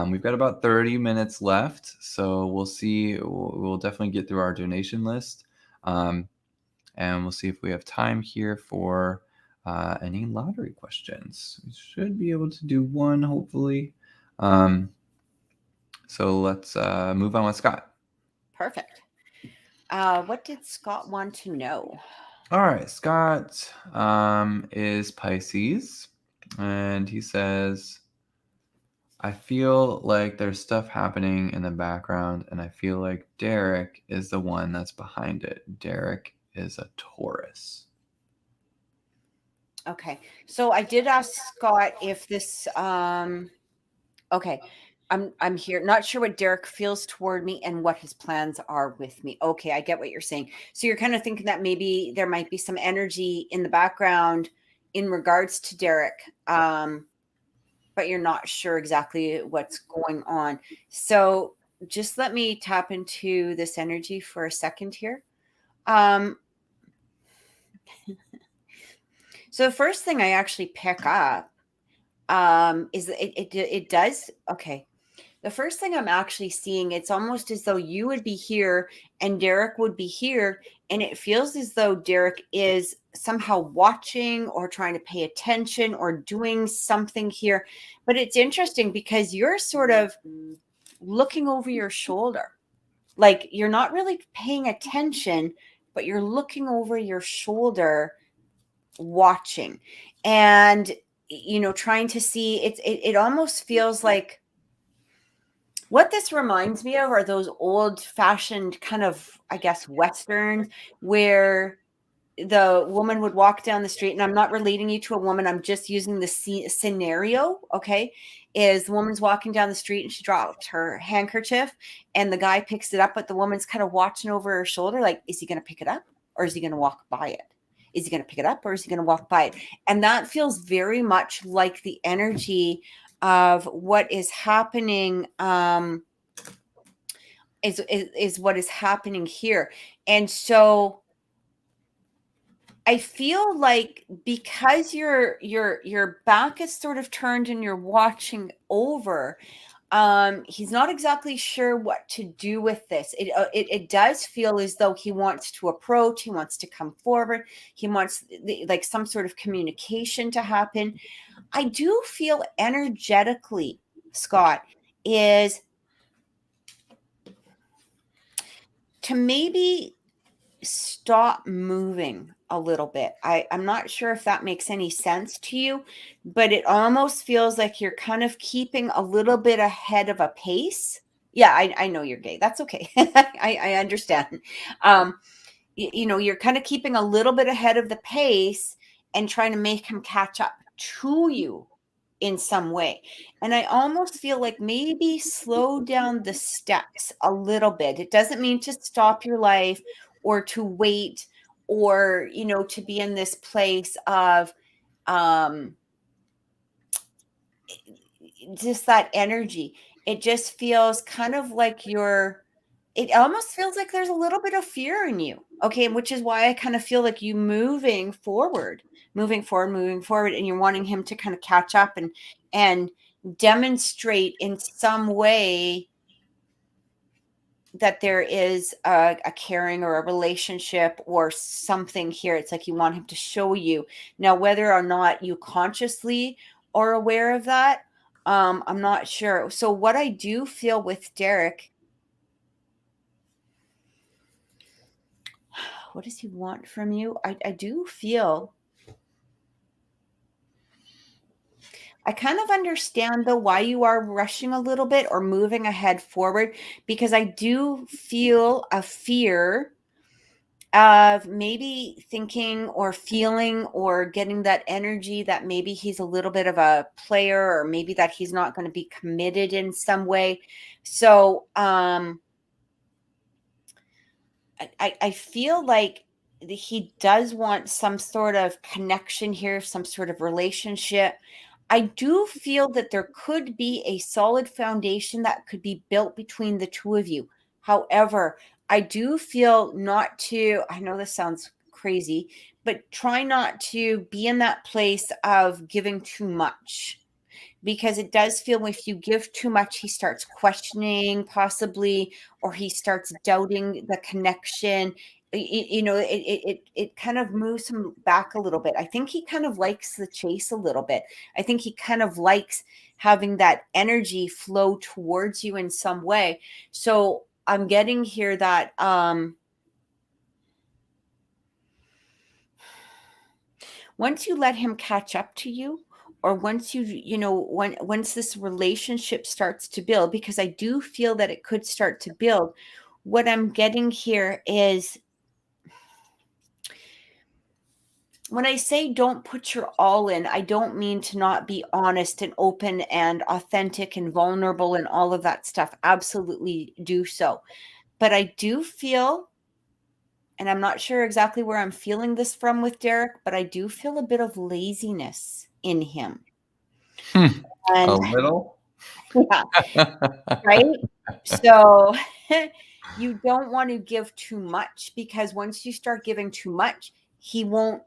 We've got about 30 minutes left, so we'll see. We'll definitely get through our donation list, and we'll see if we have time here for any lottery questions. We should be able to do one, hopefully. So let's move on with Scott. Perfect. What did Scott want to know? All right, Scott is Pisces, and he says, I feel like there's stuff happening in the background, and I feel like Derek is the one that's behind it. Derek is a Taurus. Okay. So I did ask Scott if this okay. I'm here. Not sure what Derek feels toward me and what his plans are with me. Okay, I get what you're saying. So you're kind of thinking that maybe there might be some energy in the background in regards to Derek. But you're not sure exactly what's going on. So just let me tap into this energy for a second here. So the first thing I actually pick up is it does. Okay. The first thing I'm actually seeing, it's almost as though you would be here and Derek would be here. And it feels as though Derek is somehow watching or trying to pay attention or doing something here. But it's interesting because you're sort of looking over your shoulder. Like, you're not really paying attention, but you're looking over your shoulder, watching, and trying to see. It almost feels like, what this reminds me of are those old fashioned kind of, I guess, westerns where the woman would walk down the street, and I'm not relating you to a woman, I'm just using the scenario. Okay, is the woman's walking down the street and she dropped her handkerchief and the guy picks it up, but the woman's kind of watching over her shoulder, like, is he going to pick it up or is he going to walk by it? Is he going to pick it up or is he going to walk by it? And that feels very much like the energy of what is happening, is what is happening here. And so I feel like, because your back is sort of turned and you're watching over, he's not exactly sure what to do with this. It does feel as though he wants to approach, he wants to come forward, he wants like some sort of communication to happen. I do feel energetically, Scott, is to maybe stop moving a little bit. I'm not sure if that makes any sense to you, but it almost feels like you're kind of keeping a little bit ahead of a pace. Yeah, I know you're gay. That's okay. I understand. You're kind of keeping a little bit ahead of the pace and trying to make him catch up to you in some way. And I almost feel like maybe slow down the steps a little bit. It doesn't mean to stop your life or to wait, or, to be in this place of um just that energy. It just feels kind of like it almost feels like there's a little bit of fear in you. Okay. Which is why I kind of feel like you moving forward, and you're wanting him to kind of catch up and demonstrate in some way that there is a caring or a relationship or something here. It's like you want him to show you. Now, whether or not you consciously are aware of that, I'm not sure. So what I do feel with Derek, what does he want from you? I do feel, I kind of understand though why you are rushing a little bit or moving ahead forward, because I do feel a fear of maybe thinking or feeling or getting that energy that maybe he's a little bit of a player, or maybe that he's not going to be committed in some way. So I feel like he does want some sort of connection here, some sort of relationship. I do feel that there could be a solid foundation that could be built between the two of you. However, I do feel not to, I know this sounds crazy, but try not to be in that place of giving too much, because it does feel if you give too much, he starts questioning possibly, or he starts doubting the connection. It kind of moves him back a little bit. I think he kind of likes the chase a little bit. I think he kind of likes having that energy flow towards you in some way. So I'm getting here that once you let him catch up to you, or once once this relationship starts to build, because I do feel that it could start to build, what I'm getting here is, when I say don't put your all in, I don't mean to not be honest and open and authentic and vulnerable and all of that stuff. Absolutely do so. But I do feel, and I'm not sure exactly where I'm feeling this from with Derek, but I do feel a bit of laziness in him. A And little. yeah, right? So you don't want to give too much, because once you start giving too much, he won't,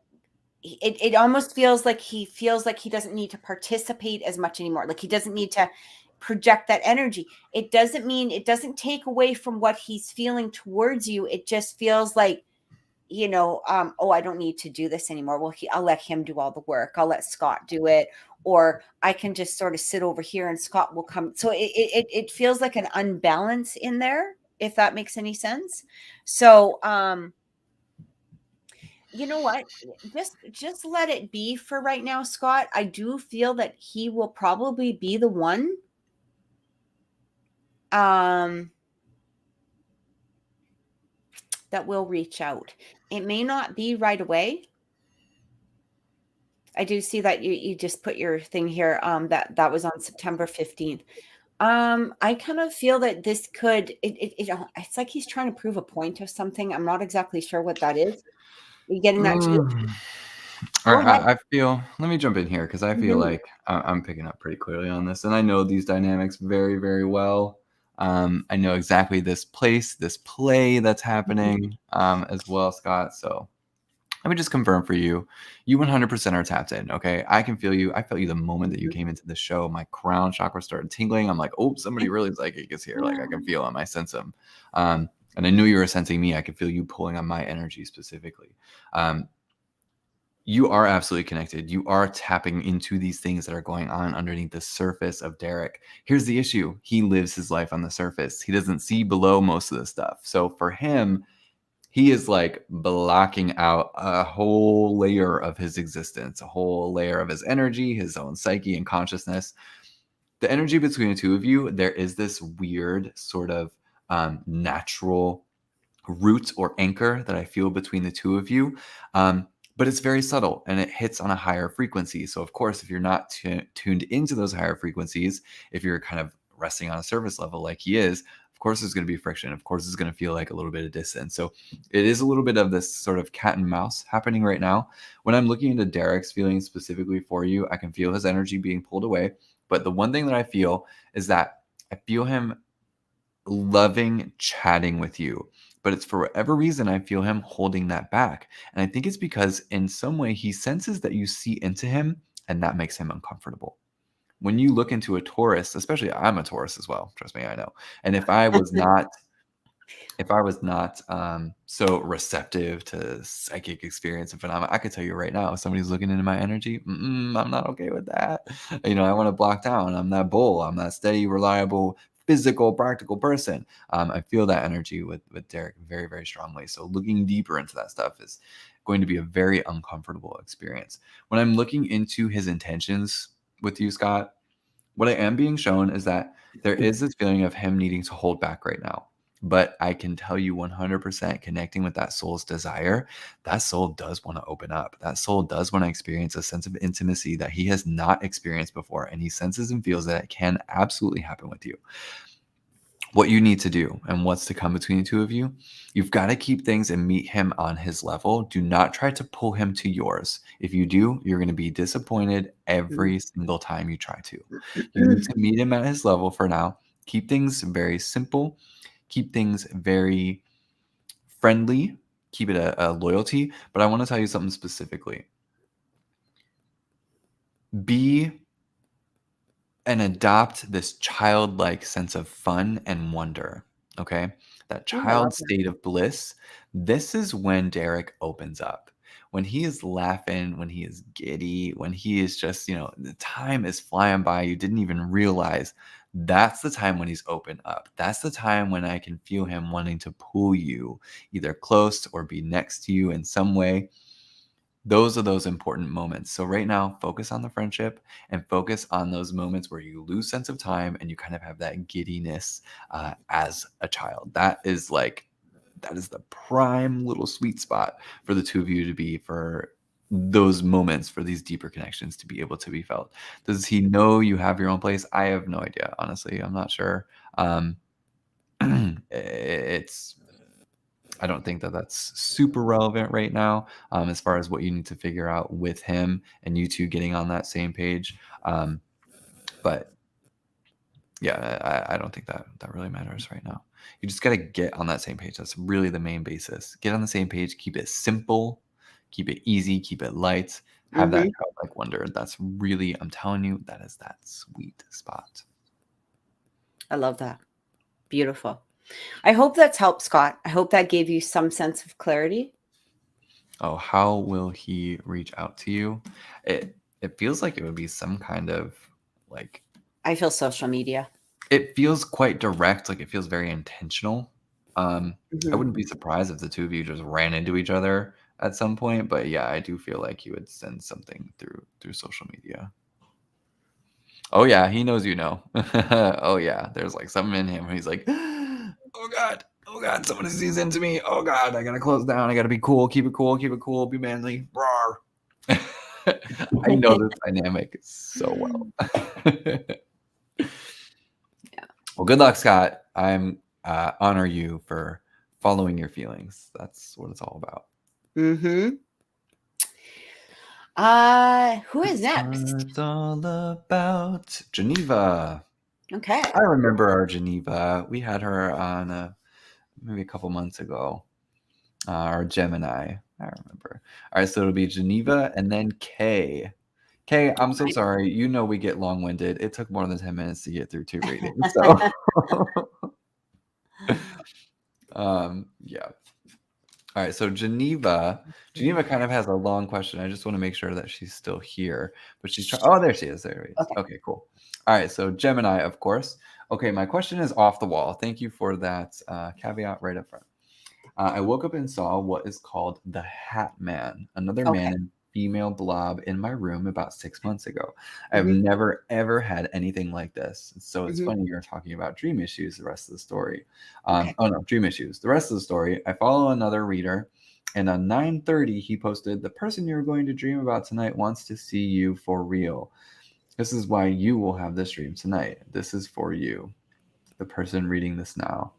it almost feels like he doesn't need to participate as much anymore. Like he doesn't need to project that energy. It doesn't take away from what he's feeling towards you. It just feels like, oh, I don't need to do this anymore. Well, I'll let him do all the work. I'll let Scott do it, or I can just sort of sit over here and Scott will come. So it feels like an unbalance in there, if that makes any sense. So, you know what? Just let it be for right now, Scott. I do feel that he will probably be the one. That will reach out. It may not be right away. I do see that you just put your thing here, that was on September 15th. I kind of feel that this could, it's like he's trying to prove a point of something. I'm not exactly sure what that is. Are you getting that too? Go ahead. I feel, let me jump in here because I feel Mhm. like I'm picking up pretty clearly on this, and I know these dynamics very, very well. I know exactly this play that's happening as well, Scott. So let me just confirm for you. You 100% are tapped in, okay? I can feel you. I felt you the moment that you came into the show. My crown chakra started tingling. I'm like, oh, somebody really psychic is here. Like I can feel him. I sense him. And I knew you were sensing me. I could feel you pulling on my energy specifically. You are absolutely connected. You are tapping into these things that are going on underneath the surface of Derek. Here's the issue. He lives his life on the surface. He doesn't see below most of the stuff. So for him, he is like blocking out a whole layer of his existence, a whole layer of his energy, his own psyche and consciousness. The energy between the two of you, there is this weird sort of natural root or anchor that I feel between the two of you. But it's very subtle and it hits on a higher frequency. So, of course, if you're not tuned into those higher frequencies, if you're kind of resting on a surface level like he is, of course, there's going to be friction. Of course, it's going to feel like a little bit of distance. So, it is a little bit of this sort of cat and mouse happening right now. When I'm looking into Derek's feelings specifically for you, I can feel his energy being pulled away. But the one thing that I feel is that I feel him loving chatting with you, but it's for whatever reason I feel him holding that back. And I think it's because in some way he senses that you see into him and that makes him uncomfortable. When you look into a Taurus, especially I'm a Taurus as well, trust me, I know. And if I was not if I was not so receptive to psychic experience and phenomena, I could tell you right now, if somebody's looking into my energy, I'm not okay with that. I want to block down. I'm that bull. I'm that steady, reliable, physical, practical person. I feel that energy with Derek very, very strongly. So looking deeper into that stuff is going to be a very uncomfortable experience. When I'm looking into his intentions with you, Scott, what I am being shown is that there is this feeling of him needing to hold back right now. But I can tell you 100% connecting with that soul's desire, that soul does want to open up. That soul does want to experience a sense of intimacy that he has not experienced before. And he senses and feels that it can absolutely happen with you. What you need to do and what's to come between the two of you, you've got to keep things and meet him on his level. Do not try to pull him to yours. If you do, you're going to be disappointed every single time you try to. You need to meet him at his level for now. Keep things very simple. Keep things very friendly. Keep it a loyalty. But I want to tell you something specifically. Be and adopt this childlike sense of fun and wonder. Okay. That Ooh, I love child that. state of bliss. This is when Derek opens up. When he is laughing, when he is giddy, when he is just, the time is flying by. You didn't even realize. That's the time when he's open up. That's the time when I can feel him wanting to pull you either close or be next to you in some way. Those are those important moments. So right now, focus on the friendship and focus on those moments where you lose sense of time and you kind of have that giddiness as a child. That is the prime little sweet spot for the two of you to be, for those moments, for these deeper connections to be able to be felt. Does he know you have your own place? I have no idea. Honestly, I'm not sure. It's I don't think that that's super relevant right now, as far as what you need to figure out with him and you two getting on that same page. But yeah, I don't think that really matters right now. You just got to get on that same page. That's really the main basis. Get on the same page. Keep it simple. Keep it easy. Keep it light. Have that childlike wonder. That's really, I'm telling you, that is that sweet spot. I love that. Beautiful. I hope that's helped, Scott. I hope that gave you some sense of clarity. Oh, how will he reach out to you? It feels like it would be some kind of like, I feel social media. it feels quite direct, like it feels very intentional. I Mhm. wouldn't be surprised if the two of you just ran into each other at some point, but yeah, I do feel like he would send something through social media. Oh yeah, he knows you know. Oh yeah, there's like something in him. He's like, oh god, someone sees into me. Oh god, I gotta close down. I gotta be cool. Keep it cool. Keep it cool. Be manly. Roar. I know this dynamic so well. Yeah. Well, good luck, Scott. I'm honor you for following your feelings. That's what it's all about. Mm-hmm. Who is That's what next? it's all about. Geneva. Okay. I remember our Geneva. We had her on maybe a couple months ago. Our Gemini. I remember. All right, so it'll be Geneva and then Kay. Kay, I'm so sorry. You know we get long-winded. It took more than 10 minutes to get through 2 readings. So yeah. All right, so Geneva kind of has a long question. I just want to make sure that she's still here, but she's trying. Oh, there she is. There it is. Okay. Okay, cool. All right, so Gemini, of course. Okay, my question is off the wall. Thank you for that caveat right up front. I woke up and saw what is called the Hat Man, another Okay. man and female blob in my room about 6 months ago. I've Mhm. never, ever had anything like this. So it's Mhm. funny you're talking about dream issues the rest of the story. Okay. Oh, no, dream issues. The rest of the story, I follow another reader, and on 9:30, he posted, "The person you're going to dream about tonight wants to see you for real. This is why you will have this dream tonight. This is for you." The person reading this now.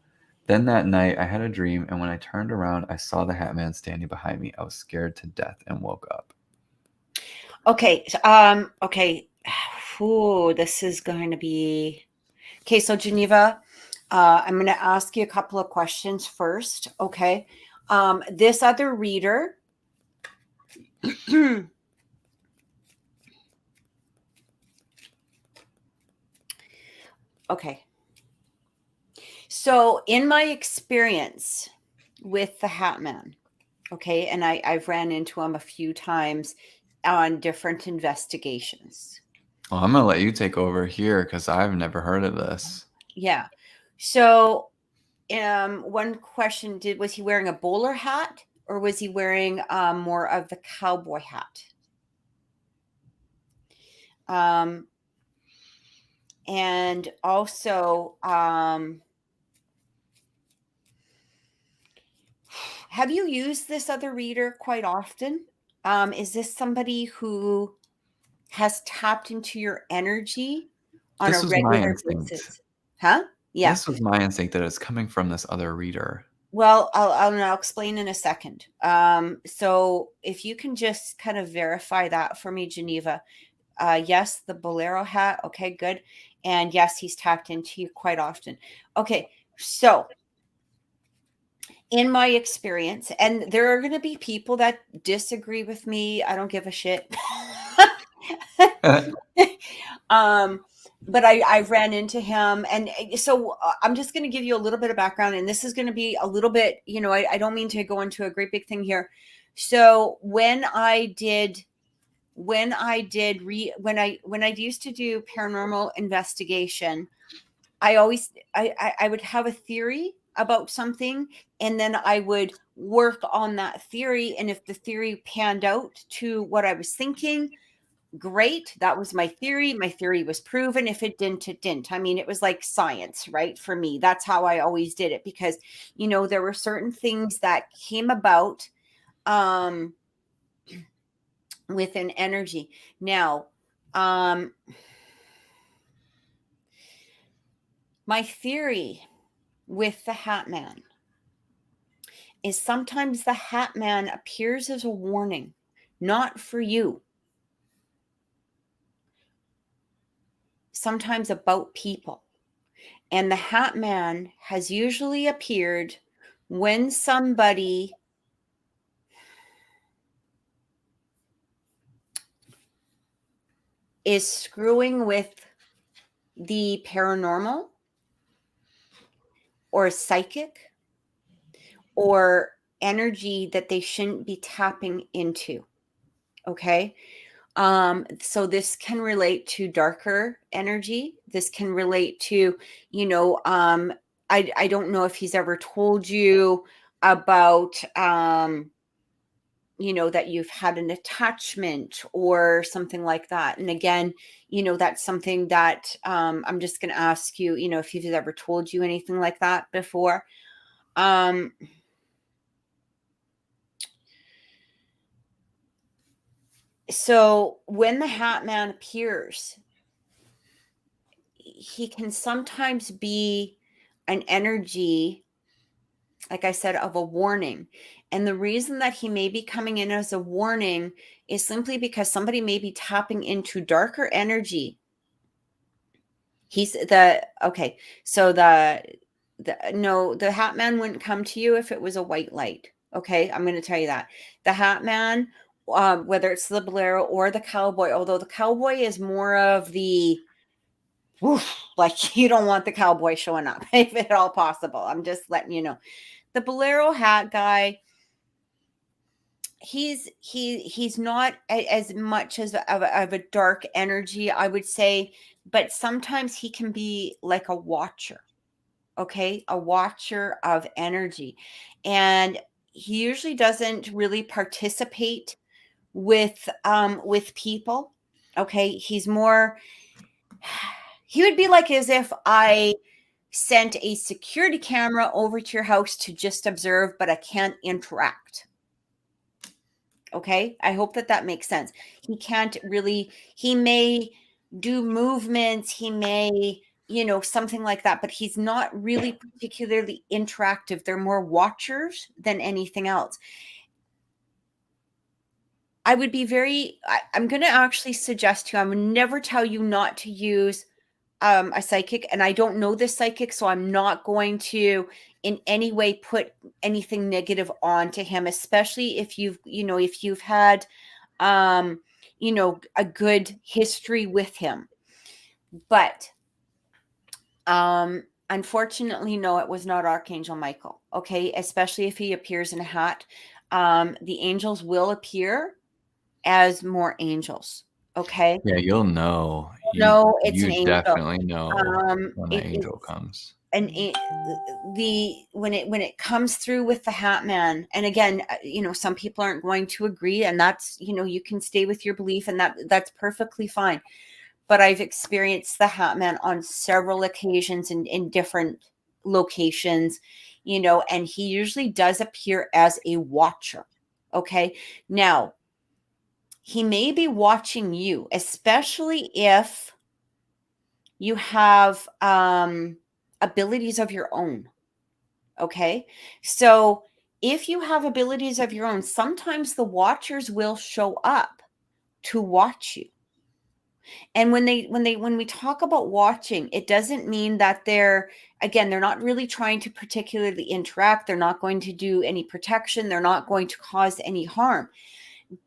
Then that night, I had a dream, and when I turned around, I saw the Hat Man standing behind me. I was scared to death and woke up. Okay. Okay. Ooh, this is going to be okay. So Geneva, I'm going to ask you a couple of questions first. Okay. This other reader. Okay. So in my experience with the Hat Man, okay, and I've ran into him a few times on different investigations. Well, I'm gonna let you take over here because I've never heard of this. Yeah. So one question, was he wearing a bowler hat or was he wearing more of the cowboy hat? And also, have you used this other reader quite often? Is this somebody who has tapped into your energy on a This was my regular instinct. basis? Huh? Yeah. This was my instinct that it's coming from this other reader. Well, I'll explain in a second. So if you can just kind of verify that for me, Geneva. Yes, the bolero hat. Okay, good. And yes, he's tapped into you quite often. Okay, so in my experience, and there are going to be people that disagree with me. I don't give a shit. But I've ran into him, and so I'm just going to give you a little bit of background, and this is going to be a little bit, I don't mean to go into a great big thing here. So when I used to do paranormal investigation, I would have a theory about something, and then I would work on that theory, and if the theory panned out to what I was thinking, great, that was my theory was proven. If it didn't, it didn't. I mean, it was like science, right? For me, that's how I always did it, because there were certain things that came about with an energy. Now, my theory with the Hat Man is sometimes the Hat Man appears as a warning, not for you, sometimes about people. And the Hat Man has usually appeared when somebody is screwing with the paranormal or psychic or energy that they shouldn't be tapping into. Okay. So this can relate to darker energy. This can relate to, I don't know if he's ever told you about, that you've had an attachment or something like that. And again, that's something that I'm just going to ask you, if he's ever told you anything like that before. So when the Hat Man appears, he can sometimes be an energy, like I said, of a warning. And the reason that he may be coming in as a warning is simply because somebody may be tapping into darker energy. So the Hat Man wouldn't come to you if it was a white light. Okay, I'm going to tell you that. The Hat Man, whether it's the bolero or the cowboy, although the cowboy is more of the, like, you don't want the cowboy showing up if at all possible. I'm just letting you know. The bolero hat guy, he's not as much as of a dark energy, I would say, but sometimes he can be like a watcher. Okay, a watcher of energy, and he usually doesn't really participate with people. Okay, he's more, he would be like as if I sent a security camera over to your house to just observe, but I can't interact. Okay, I hope that makes sense. He can't really, he may do movements, he may, something like that, but he's not really particularly interactive. They're more watchers than anything else. I'm going to actually suggest to you, I would never tell you not to use a psychic, and I don't know this psychic, so I'm not going to in any way put anything negative onto him, especially if you've had a good history with him. But Unfortunately, no, it was not Archangel Michael. Okay. Especially if he appears in a hat. The angels will appear as more angels. Okay. Yeah, you'll know. No, it's an You angel. definitely know when the It angel is comes. an the when it comes through with the Hat Man, and again, some people aren't going to agree, and that's, you can stay with your belief, and that's perfectly fine. But I've experienced the Hat Man on several occasions in different locations, and he usually does appear as a watcher. Okay. Now, he may be watching you, especially if you have abilities of your own. Okay. So if you have abilities of your own, sometimes the watchers will show up to watch you. And when we talk about watching, it doesn't mean that they're not really trying to particularly interact. They're not going to do any protection. They're not going to cause any harm.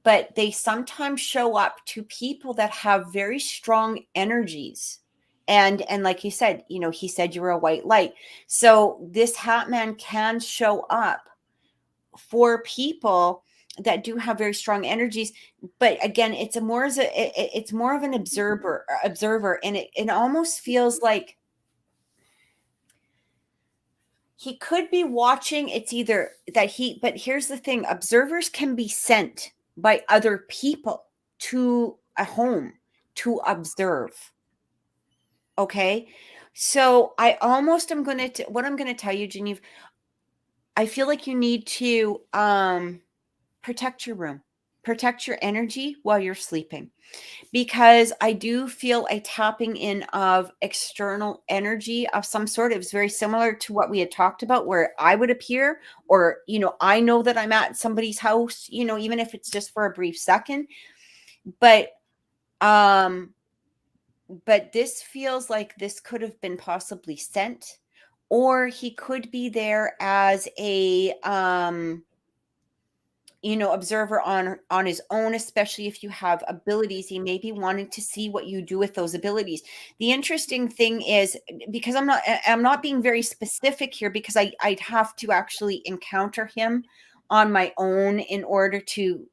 But they sometimes show up to people that have very strong energies. And like you said, he said you were a white light. So this Hat Man can show up for people that do have very strong energies, but again, it's more of an observer, and it almost feels like he could be watching. It's either that but here's the thing, observers can be sent by other people to a home to observe. Okay. So I almost am going to, what I'm going to tell you, Genevieve, I feel like you need to protect your room, protect your energy while you're sleeping, because I do feel a tapping in of external energy of some sort. It was very similar to what we had talked about, where I would appear, or, I know that I'm at somebody's house, even if it's just for a brief second. But, this feels like this could have been possibly sent, or he could be there as a, observer on his own, especially if you have abilities. He may be wanting to see what you do with those abilities. The interesting thing is, because I'm not being very specific here, because I'd have to actually encounter him on my own in order to,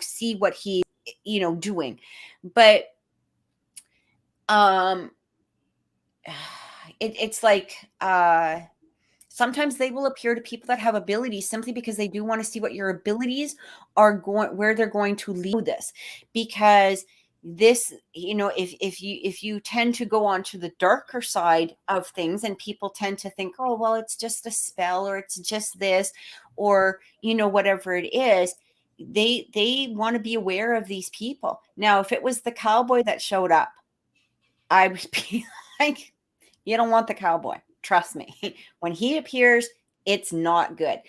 see what he's, doing. But um it's like, sometimes they will appear to people that have abilities simply because they do want to see what your abilities are going, where they're going to lead this. Because this, if you tend to go on to the darker side of things, and people tend to think, oh, well, it's just a spell, or it's just this, or, whatever it is, they want to be aware of these people. Now, if it was the cowboy that showed up, I would be like, you don't want the cowboy. Trust me. When he appears, it's not good.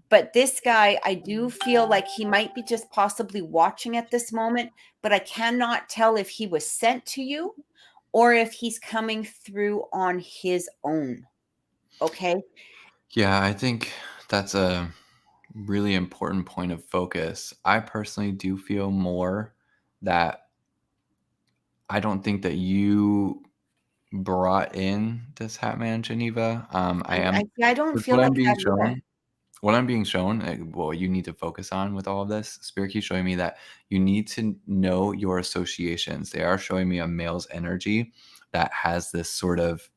But this guy, I do feel like he might be just possibly watching at this moment, but I cannot tell if he was sent to you or if he's coming through on his own. Okay. Yeah, I think that's a really important point of focus. I personally do feel more that I don't think that you brought in this Hat Man, Geneva. I am, I don't with feel like that either. what I'm being shown, what you need to focus on with all of this, Spirit keeps showing me that you need to know your associations. They are showing me a male's energy that has this sort of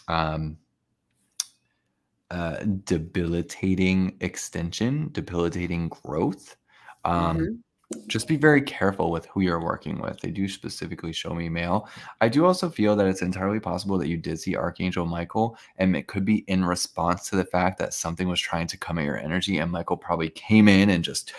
um, debilitating extension, debilitating growth. Um, Mhm. just be very careful with who you're working with. They do specifically show me male. I do also feel that it's entirely possible that you did see Archangel Michael, and it could be in response to the fact that something was trying to come at your energy, and Michael probably came in and just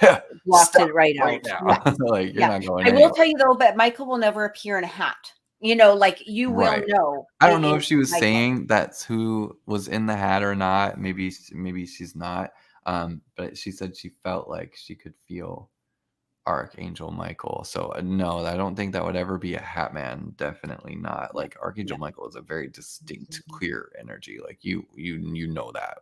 Blocked stop it right right out. now. Yeah. Like, you're Yeah. not going I will anywhere. tell you though, but Michael will never appear in a hat. Like you will Right. know I don't know it if is she was Michael. saying that's who was in the hat or not. Maybe she's not. But she said she felt like she could feel Archangel Michael. So no, I don't think that would ever be a Hat Man. Definitely not. Yeah. Like, Archangel Yeah. Michael is a very distinct, clear energy. Like, you know that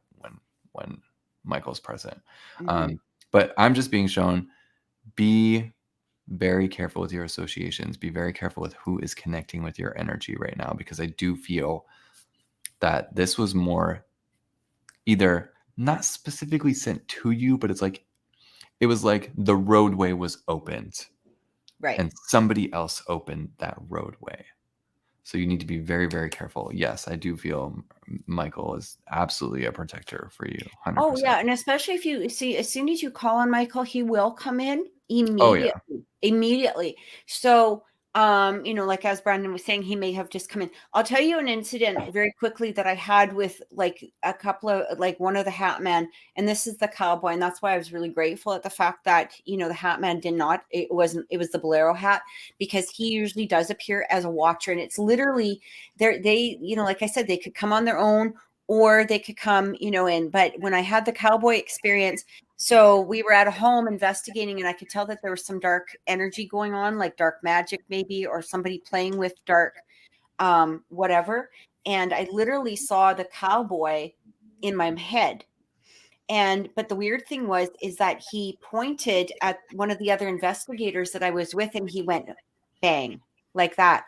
when Michael's present. Mhm. Um, but I'm just being shown, be very careful with your associations. Be very careful with who is connecting with your energy right now, because I do feel that this was more either not specifically sent to you, but it was like the roadway was opened Right. and somebody else opened that roadway. So you need to be very, very careful. Yes, I do feel Michael is absolutely a protector for you. 100%. Oh yeah, and especially if you see, as soon as you call on Michael, he will come in Oh yeah. immediately. So, like as Brandon was saying, he may have just come in. I'll tell you an incident very quickly that I had with like a couple of like one of the Hat Men, and this is the cowboy, and that's why I was really grateful at the fact that the Hat Man did not. It was the Bolero hat, because he usually does appear as a watcher, and it's literally they like I said, they could come on their own, or they could come in. But when I had the cowboy experience, so we were at a home investigating, and I could tell that there was some dark energy going on, like dark magic maybe, or somebody playing with dark whatever. And I literally saw the cowboy in my head. But the weird thing is that he pointed at one of the other investigators that I was with, and he went bang, like that.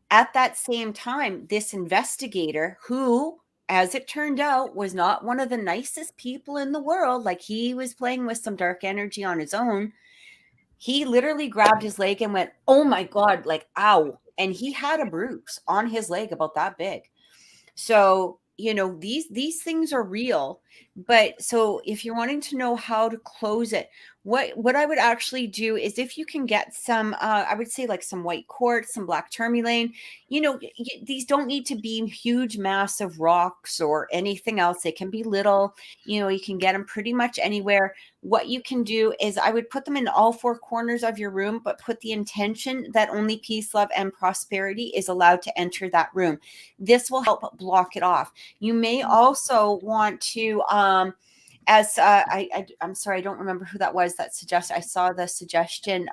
At that same time, this investigator, who, as it turned out, was not one of the nicest people in the world, like he was playing with some dark energy on his own, he literally grabbed his leg and went, "Oh my God," like, ow. And he had a bruise on his leg about that big. So, these things are real. But so if you're wanting to know how to close it, what I would actually do is, if you can get some, I would say like some white quartz, some black tourmaline, these don't need to be huge, massive rocks or anything else. They can be little, you can get them pretty much anywhere. What you can do is, I would put them in all four corners of your room, but put the intention that only peace, love, and prosperity is allowed to enter that room. This will help block it off. You may also want to, I'm sorry, I don't remember who that was that suggested. I saw the suggestion.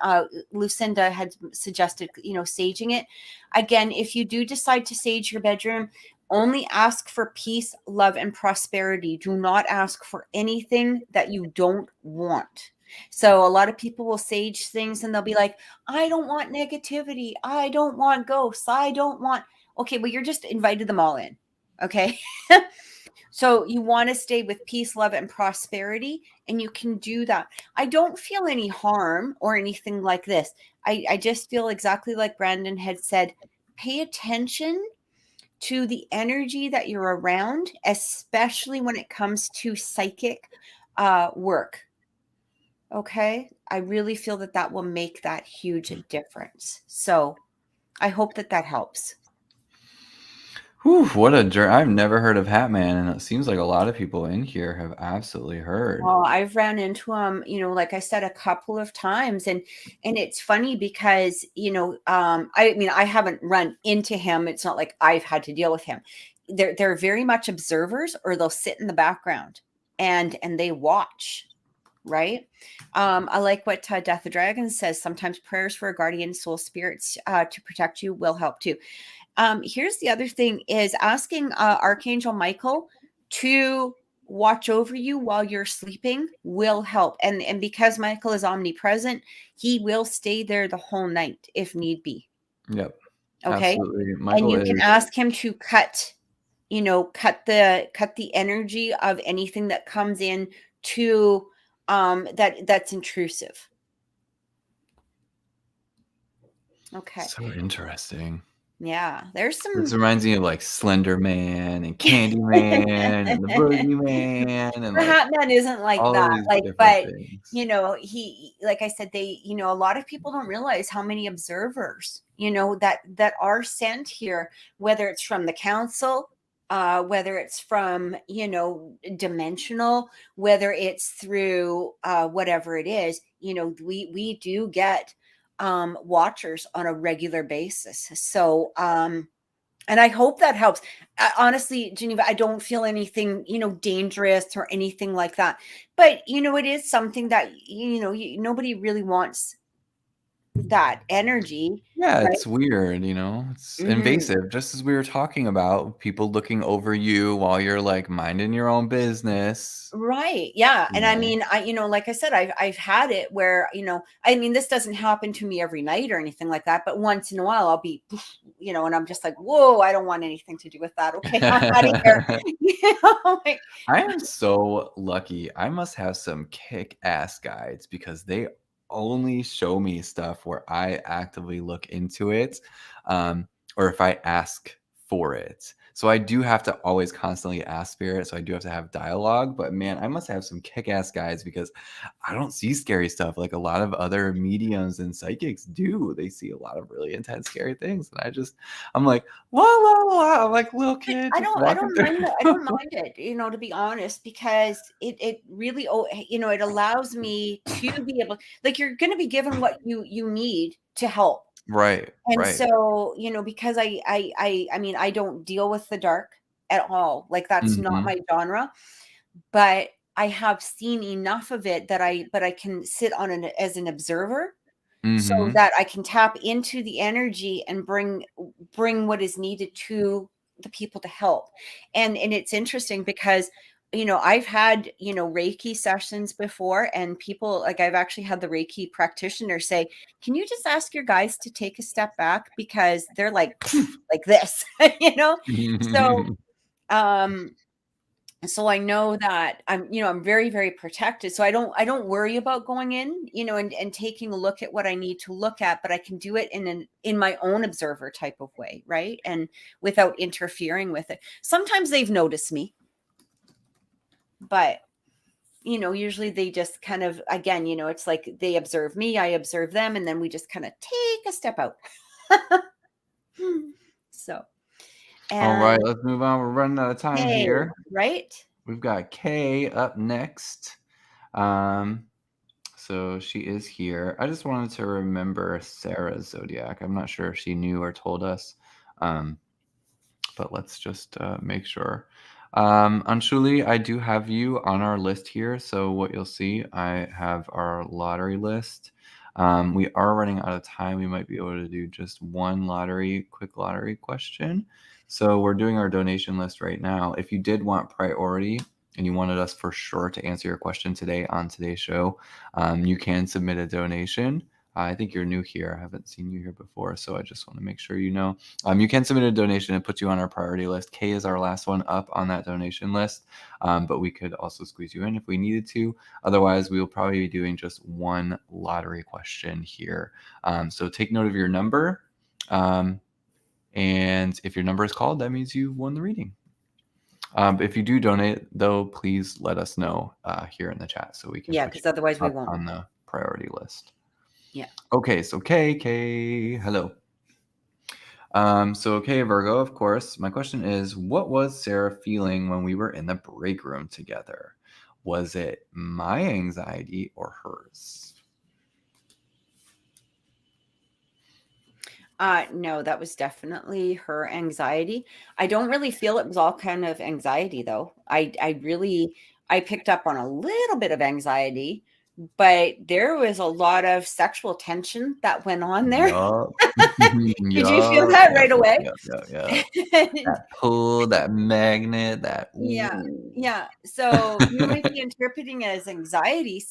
Lucinda had suggested, saging it. Again, if you do decide to sage your bedroom, only ask for peace, love, and prosperity. Do not ask for anything that you don't want. So a lot of people will sage things and they'll be like, "I don't want negativity. I don't want ghosts. I don't want." Okay, well, you're just invited them all in. Okay. So you want to stay with peace, love, and prosperity, and you can do that. I don't feel any harm or anything like this. I just feel exactly like Brandon had said, pay attention to the energy that you're around, especially when it comes to psychic work. Okay. I really feel that will make that huge difference. So I hope that helps. Whew, what a journey. I've never heard of Hat Man, and it seems like a lot of people in here have absolutely heard. Oh, I've ran into him, like I said, a couple of times. And it's funny because, I haven't run into him. It's not like I've had to deal with him. They're very much observers, or they'll sit in the background and they watch. Right. I like what Death of Dragons says. Sometimes prayers for a guardian soul spirits to protect you will help too. Here's the other thing, is asking Archangel Michael to watch over you while you're sleeping will help. And because Michael is omnipresent, he will stay there the whole night if need be. Yep. Okay. Absolutely. Michael, and you can ask him to cut the energy of anything that comes in to that's intrusive. Okay. So interesting. Yeah, there's some. This reminds me of like Slender Man and Candyman and the Boogeyman, and The Hat Man isn't like all that. of these Like, different but things. he, like I said, they, a lot of people don't realize how many observers, that are sent here, whether it's from the council, whether it's from, dimensional, whether it's through whatever it is, we do get watchers on a regular basis. So and I hope that helps. Honestly, Geneva, I don't feel anything, dangerous or anything like that. But, it is something that, nobody really wants that energy. Yeah, Right. it's weird, you know? It's Mhm. invasive, just as we were talking about people looking over you while you're, like, minding your own business, Right. Yeah. you And I know? mean, like I said, I've had it where, I mean, this doesn't happen to me every night or anything like that, but once in a while I'll be, and I'm just like, whoa, I don't want anything to do with that. Okay, I'm out of here. Like, I am so lucky. I must have some kick-ass guides because they only show me stuff where I actively look into it, um, or if I ask for it. So I do have to always constantly ask spirit, so I do have to have dialogue, but man, I must have some kick-ass guides because I don't see scary stuff like a lot of other mediums and psychics do. They see a lot of really intense, scary things, and I'm like, "La, la, la," I'm like a little but kid I just don't I walking don't mind that. I don't through. mind it, to be honest, because it really, it allows me to be able, like, you're going to be given what you need to help. Right, And right. so, because I mean, I don't deal with the dark at all. Like, that's not Mhm, my genre, but I have seen enough of it that I can sit on as an observer, so mhm, that I can tap into the energy and bring what is needed to the people to help. And it's interesting because, I've had, Reiki sessions before, and people, like, I've actually had the Reiki practitioner say, "Can you just ask your guys to take a step back because they're like like this," you know? So, um so I know that I'm very, very protected. So I don't worry about going in, and taking a look at what I need to look at, but I can do it in my own observer type of way, right? And without interfering with it. Sometimes they've noticed me, but usually they just kind of, again, it's like they observe me, I observe them, and then we just kind of take a step out. So, Alright, and let's move on, we're running out of time hey, here. right? We've got Kay up next. Um, so she is here. I just wanted to remember Sarah's zodiac. I'm not sure if she knew or told us, um, but let's just, make sure. Anshuli, I do have you on our list here, so what you'll see, I have our lottery list. We are running out of time. We might be able to do just one quick lottery question. So we're doing our donation list right now. If you did want priority and you wanted us for sure to answer your question today on today's show, you can submit a donation. I think you're new here. I haven't seen you here before, so I just want to make sure you know. You can submit a donation and put you on our priority list. Kay is our last one up on that donation list, but we could also squeeze you in if we needed to. Otherwise, we will probably be doing just one lottery question here. So take note of your number. And if your number is called, that means you won the reading. If you do donate, though, please let us know here in the chat so we can Yeah, put you because otherwise we up won't. on the priority list. Yeah. Okay, so Kay, hello. Okay, Virgo, of course. My question is, what was Sarah feeling when we were in the break room together? Was it my anxiety or hers? No, that was definitely her anxiety. I don't really feel it was all kind of anxiety though. I picked up on a little bit of anxiety, but there was a lot of sexual tension that went on there. Yup. Did you feel Yup, that yup, right yup, away? yup, yup, yup. That pull, that magnet, that Yeah, ooh. yeah. So you might be interpreting it as anxiety,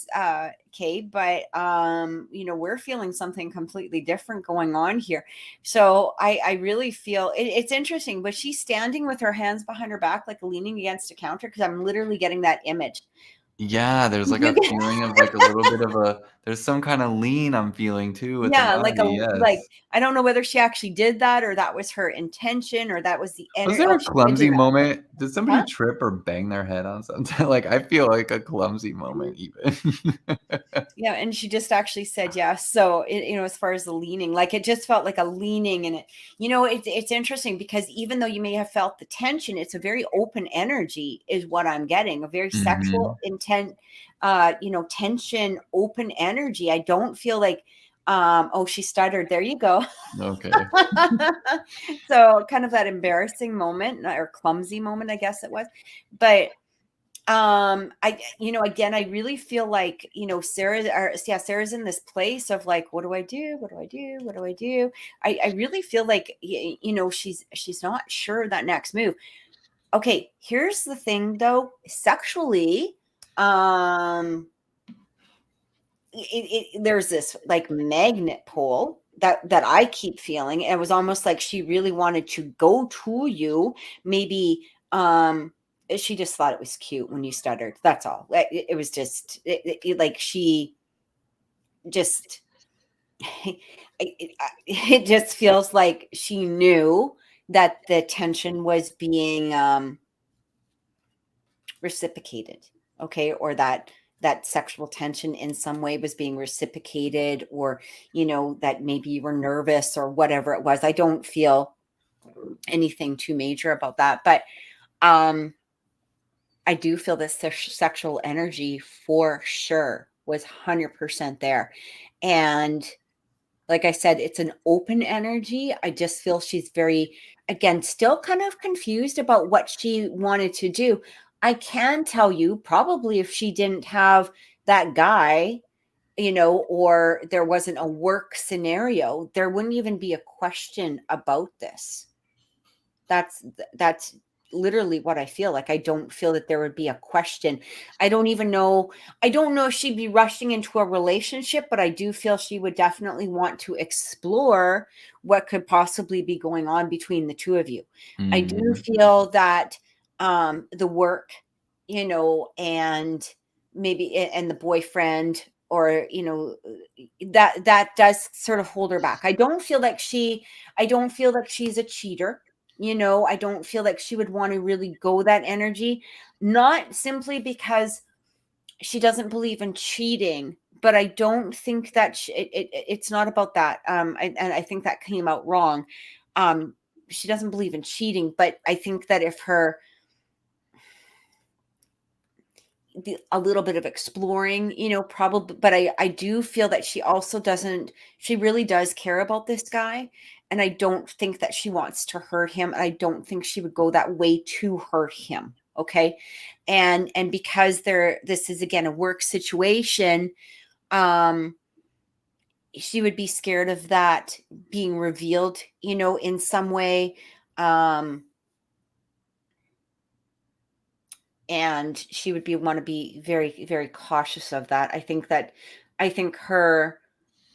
Kate, but we're feeling something completely different going on here. So I really feel it's interesting. Was she standing with her hands behind her back, like leaning against a counter? Because I'm literally getting that image. Yeah, there's Did like you a get feeling of like a little bit of there's some kind of lean I'm feeling too with the Yeah, body, like, yes. I don't know whether she actually did that or that was her intention or that was the Was energy. there Oh, a she did do clumsy that. moment? Did somebody Huh? trip or bang their head on something? Like, I feel like a clumsy moment even. Yeah, and she just actually said yes. So, as far as the leaning, like, it just felt like a leaning, and it's interesting because even though you may have felt the tension, it's a very open energy, is what I'm getting, a very sexual Mhm. intent, tension, open energy. I don't feel like, oh, she stuttered. There you go. Okay. So, kind of that embarrassing moment or clumsy moment, I guess it was, but Again, I really feel like, Sarah's in this place of like, what do I do? What do I do? What do I do? I really feel like, she's not sure that next move. Okay, here's the thing though, sexually, there's this like magnet pull that I keep feeling. It was almost like she really wanted to go to you. Maybe she just thought it was cute when you stuttered. That's all. It was just like she just it just feels like she knew that the tension was being reciprocated, okay, or that sexual tension in some way was being reciprocated, or that maybe you were nervous or whatever it was. I don't feel anything too major about that, but I do feel this sexual energy for sure was 100% there. And like I said, it's an open energy. I just feel she's very, again, still kind of confused about what she wanted to do. I can tell you, probably if she didn't have that guy, or there wasn't a work scenario, there wouldn't even be a question about this. That's literally what I feel like. I don't feel that there would be a question. I don't know if she'd be rushing into a relationship, but I do feel she would definitely want to explore what could possibly be going on between the two of you. I do feel that the work, and maybe and the boyfriend, or that does sort of hold her back. I don't feel like she's a cheater. I don't feel like she would want to really go that energy, not simply because she doesn't believe in cheating, but I don't think that it's not about that. And I think that came out wrong. She doesn't believe in cheating, but I think that if a little bit of exploring, probably, but I do feel that she really does care about this guy. And I don't think that she wants to hurt him. And I don't think she would go that way to hurt him. Okay. And because this is again, a work situation, she would be scared of that being revealed, in some way. And she would want to be very, very cautious of that. I think her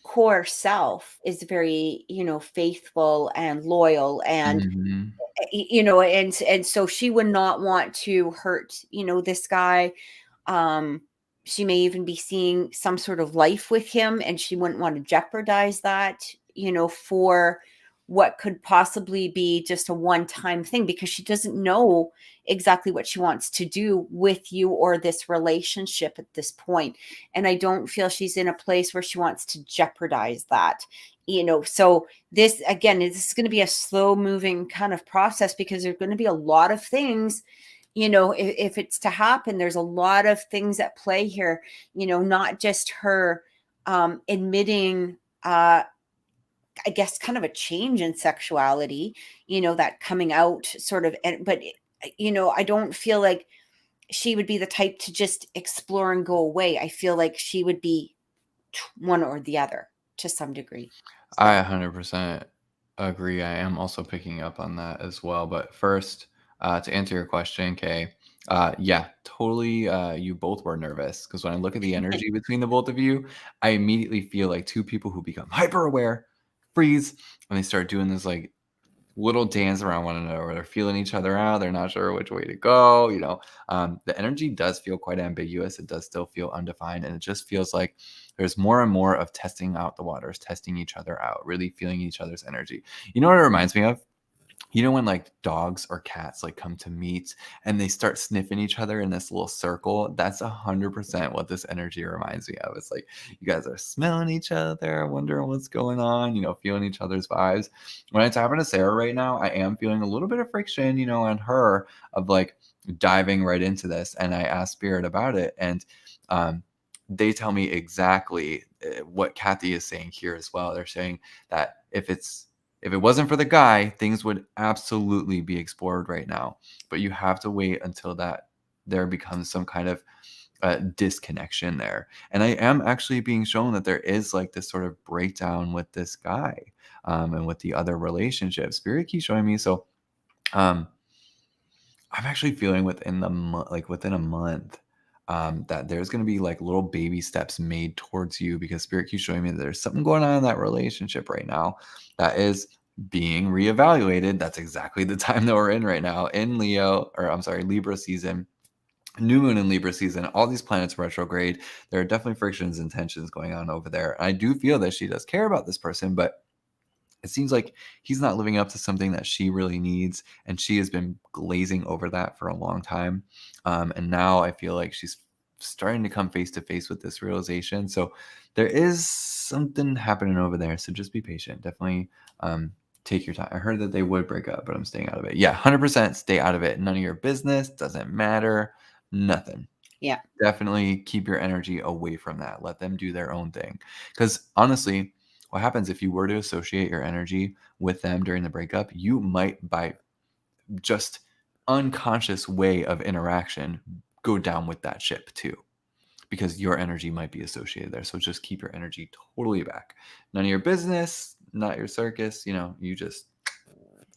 core self is very, faithful and loyal, and Mhm. and so she would not want to hurt, this guy. She may even be seeing some sort of life with him, and she wouldn't want to jeopardize that, for what could possibly be just a one-time thing, because she doesn't know exactly what she wants to do with you or this relationship at this point. And I don't feel she's in a place where she wants to jeopardize that. So this is going to be a slow moving kind of process, because there's going to be a lot of things, if it's to happen. There's a lot of things at play here, not just her admitting I guess kind of a change in sexuality, that coming out sort of, but I don't feel like she would be the type to just explore and go away. I feel like she would be one or the other to some degree. I So 100% agree. I am also picking up on that as well. But first, to answer your question, Kay, yeah, totally. You both were nervous because when I look at the energy between the both of you, I immediately feel like two people who become hyper aware, freeze, and they start doing this like little dance around one another where they're feeling each other out. They're not sure which way to go. The energy does feel quite ambiguous. It does still feel undefined. And it just feels like there's more and more of testing out the waters, testing each other out, really feeling each other's energy. You know what it reminds me of? When like dogs or cats like come to meet and they start sniffing each other in this little circle, that's 100% what this energy reminds me of. It's like you guys are smelling each other, wondering what's going on, feeling each other's vibes. When I tap into Sarah right now, I am feeling a little bit of friction, on her of like diving right into this. And I asked Spirit about it, and they tell me exactly what Kathy is saying here as well. They're saying that if it wasn't for the guy, things would absolutely be explored right now. But you have to wait until that there becomes some kind of disconnection there. And I am actually being shown that there is like this sort of breakdown with this guy, and with the other relationship. Spirit keeps showing me. So I'm actually feeling within the within a month, that there's going to be like little baby steps made towards you, because Spirit keeps showing me that there's something going on in that relationship right now that is being reevaluated. That's exactly the time that we're in right now in Libra season. New moon in Libra season, all these planets retrograde. There are definitely frictions and tensions going on over there. I do feel that she does care about this person, but it seems like he's not living up to something that she really needs, and she has been glazing over that for a long time. And now I feel like she's starting to come face to face with this realization. So there is something happening over there. So just be patient. Definitely take your time. I heard that they would break up, but I'm staying out of it. Yeah, 100% stay out of it. None of your business. Doesn't matter. Nothing. Yeah. Definitely keep your energy away from that. Let them do their own thing. Because honestly, what happens if you were to associate your energy with them during the breakup, you might, by just unconscious way of interaction, go down with that ship too, because your energy might be associated there. So just keep your energy totally back. None of your business, not your circus. You just,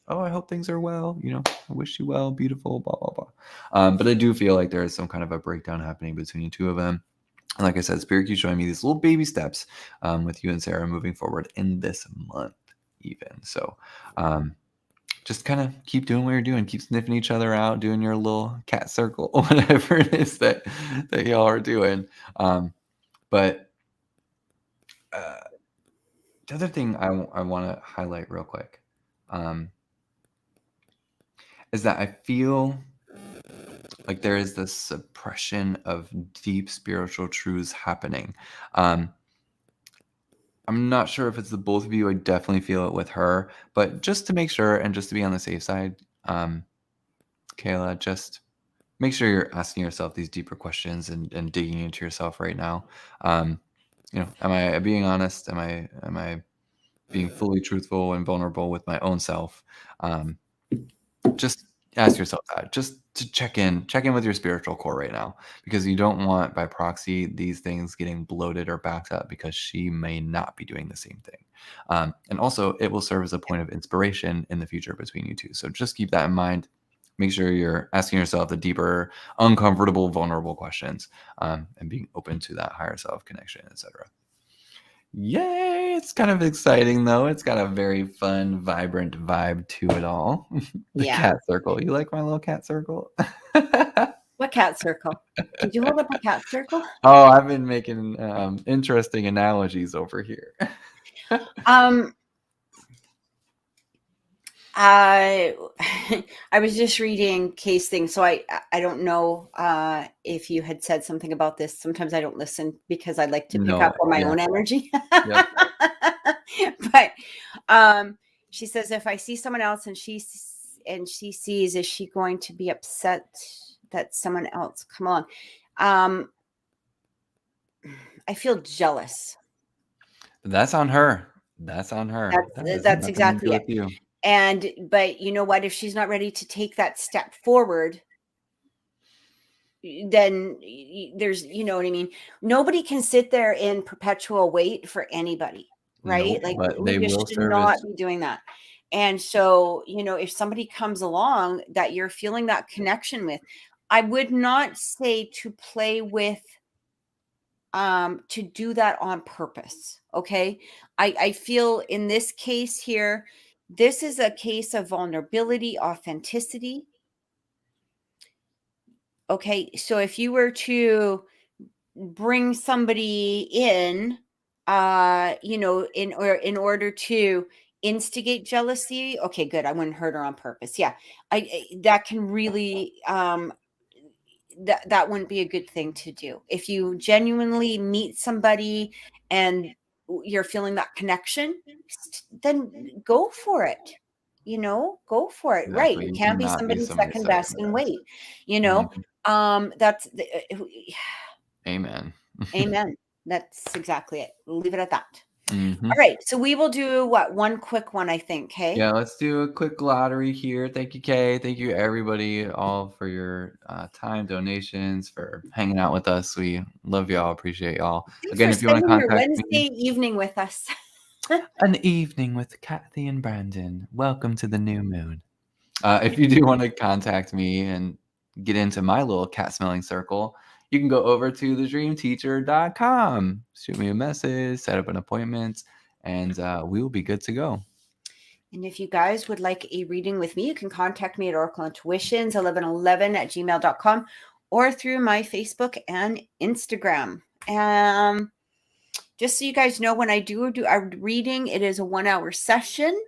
oh, I hope things are well. I wish you well, beautiful, blah, blah, blah. But I do feel like there is some kind of a breakdown happening between the two of them. And like I said, Spirit keeps showing me these little baby steps with you and Sarah moving forward in this month even. So just kind of keep doing what you're doing. Keep sniffing each other out, doing your little cat circle, whatever it is that y'all are doing. But the other thing I want to highlight real quick is that I feel like there is this suppression of deep spiritual truths happening. I'm not sure if it's the both of you. I definitely feel it with her, but just to make sure and just to be on the safe side, Kayla, just make sure you're asking yourself these deeper questions and digging into yourself right now. Am I being honest? Am I being fully truthful and vulnerable with my own self? Just ask yourself that, just to check in with your spiritual core right now, because you don't want by proxy these things getting bloated or backed up, because she may not be doing the same thing. And also it will serve as a point of inspiration in the future between you two. So just keep that in mind. Make sure you're asking yourself the deeper, uncomfortable, vulnerable questions, and being open to that higher self connection, etc. Yay! It's kind of exciting, though. It's got a very fun, vibrant vibe to it all. The cat circle. You like my little cat circle? What cat circle? Did you hold up a cat circle? Oh, I've been making interesting analogies over here. I was just reading case things, so I don't know if you had said something about this. Sometimes I don't listen because I like to pick up on my own energy. Yep. But she says, if I see someone else and she sees, is she going to be upset that someone else come on? I feel jealous. That's on her. That's on her. That's exactly it. But you know what? If she's not ready to take that step forward, then there's, you know what I mean? Nobody can sit there in perpetual wait for anybody, right? Nope, like we should not be doing that. And so, if somebody comes along that you're feeling that connection with, I would not say to play with, to do that on purpose. Okay. I feel in this case here, this is a case of vulnerability, authenticity. Okay. So if you were to bring somebody in, in order to instigate jealousy, okay, good. I wouldn't hurt her on purpose. Yeah. That can really, that wouldn't be a good thing to do. If you genuinely meet somebody and you're feeling that connection, then go for it. Go for it. Right. Exactly. You can't be somebody's second best and wait. That's Amen. Amen. That's exactly it. Leave it at that. All right. So we will do one quick one, I think. Hey. Yeah, let's do a quick lottery here. Thank you, Kay. Thank you, everybody, all for your time, donations, for hanging out with us. We love y'all. Appreciate y'all. Thanks Again, for if you want to spending your contact Wednesday me, evening with us. an evening with Kathy and Brandon. Welcome to the new moon. If you do want to contact me and get into my little cat smelling circle, you can go over to thedreamteacher.com. Shoot me a message, set up an appointment, and we will be good to go. And if you guys would like a reading with me, you can contact me at oracleintuitions1111@gmail.com or through my Facebook and Instagram. Just so you guys know, when I do a reading, it is a 1-hour session.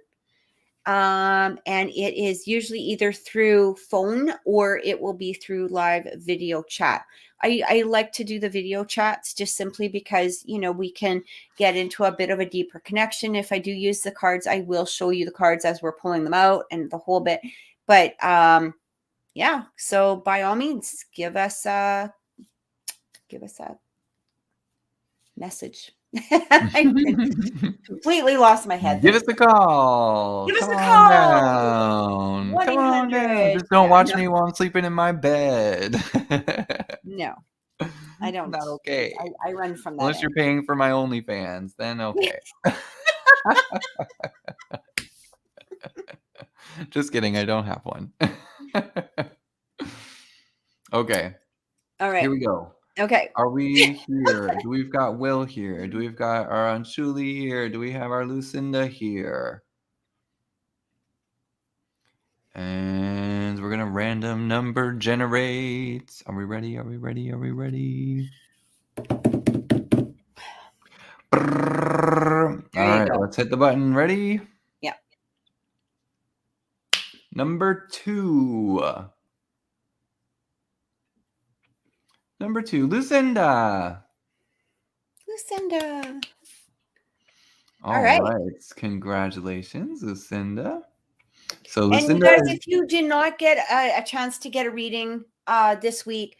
And it is usually either through phone or it will be through live video chat. I like to do the video chats just simply because, we can get into a bit of a deeper connection. If I do use the cards, I will show you the cards as we're pulling them out and the whole bit. But yeah, so by all means, give us a message. I completely lost my head. Give us a call. Give us Come a on call. down. Come on down. 1-800. Just don't Yeah, watch no. me while I'm sleeping in my bed. No, I don't. Not okay. I run from that. Unless you're paying for my OnlyFans, then okay. Just kidding. I don't have one. Okay. All right. Here we go. Okay. Are we here? Do we've got Will here? Do we've got our Anshuli here? Do we have our Lucinda here? And we're gonna random number generate. Are we ready? Are we ready? Are we ready? All right, let's hit the button. Ready? Yeah. Number 2. Number 2, Lucinda. Lucinda. All right. Congratulations, Lucinda. So Lucinda, and you guys, if you did not get a chance to get a reading this week,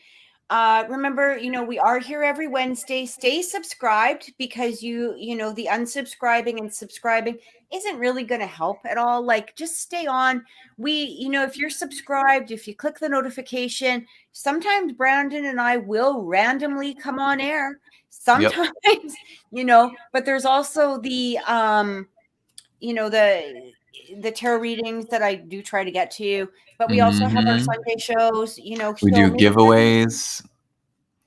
remember, we are here every Wednesday. Stay subscribed because the unsubscribing and subscribing isn't really going to help at all. Like, just stay on. If you're subscribed, if you click the notification, sometimes Brandon and I will randomly come on air. Sometimes, but there's also the tarot readings that I do try to get to, but we also have our Sunday shows, we do giveaways.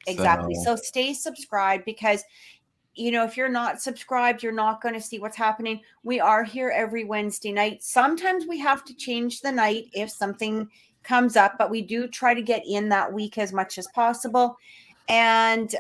Exactly. So stay subscribed because, if you're not subscribed, you're not going to see what's happening. We are here every Wednesday night. Sometimes we have to change the night if something comes up, but we do try to get in that week as much as possible. And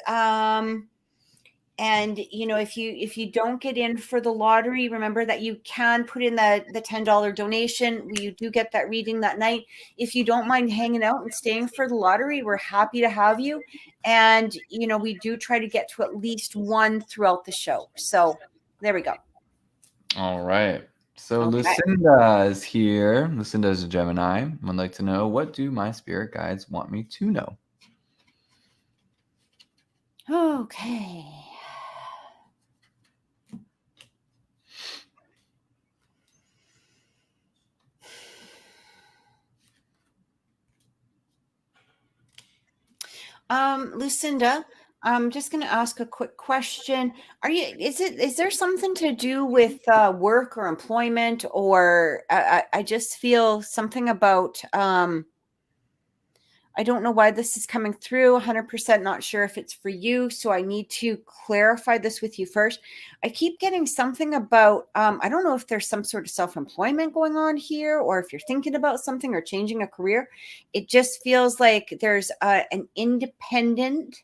if you don't get in for the lottery, remember that you can put in the $10 donation. You do get that reading that night. If you don't mind hanging out and staying for the lottery, we're happy to have you. And, we do try to get to at least one throughout the show. So there we go. All right. So Lucinda is here. Lucinda is a Gemini. I would like to know, what do my spirit guides want me to know? Okay. Lucinda, I'm just going to ask a quick question. Is there something to do with work or employment, or I just feel something about, I don't know why this is coming through, 100% not sure if it's for you. So I need to clarify this with you first. I keep getting something about, I don't know if there's some sort of self-employment going on here, or if you're thinking about something or changing a career. It just feels like there's an independent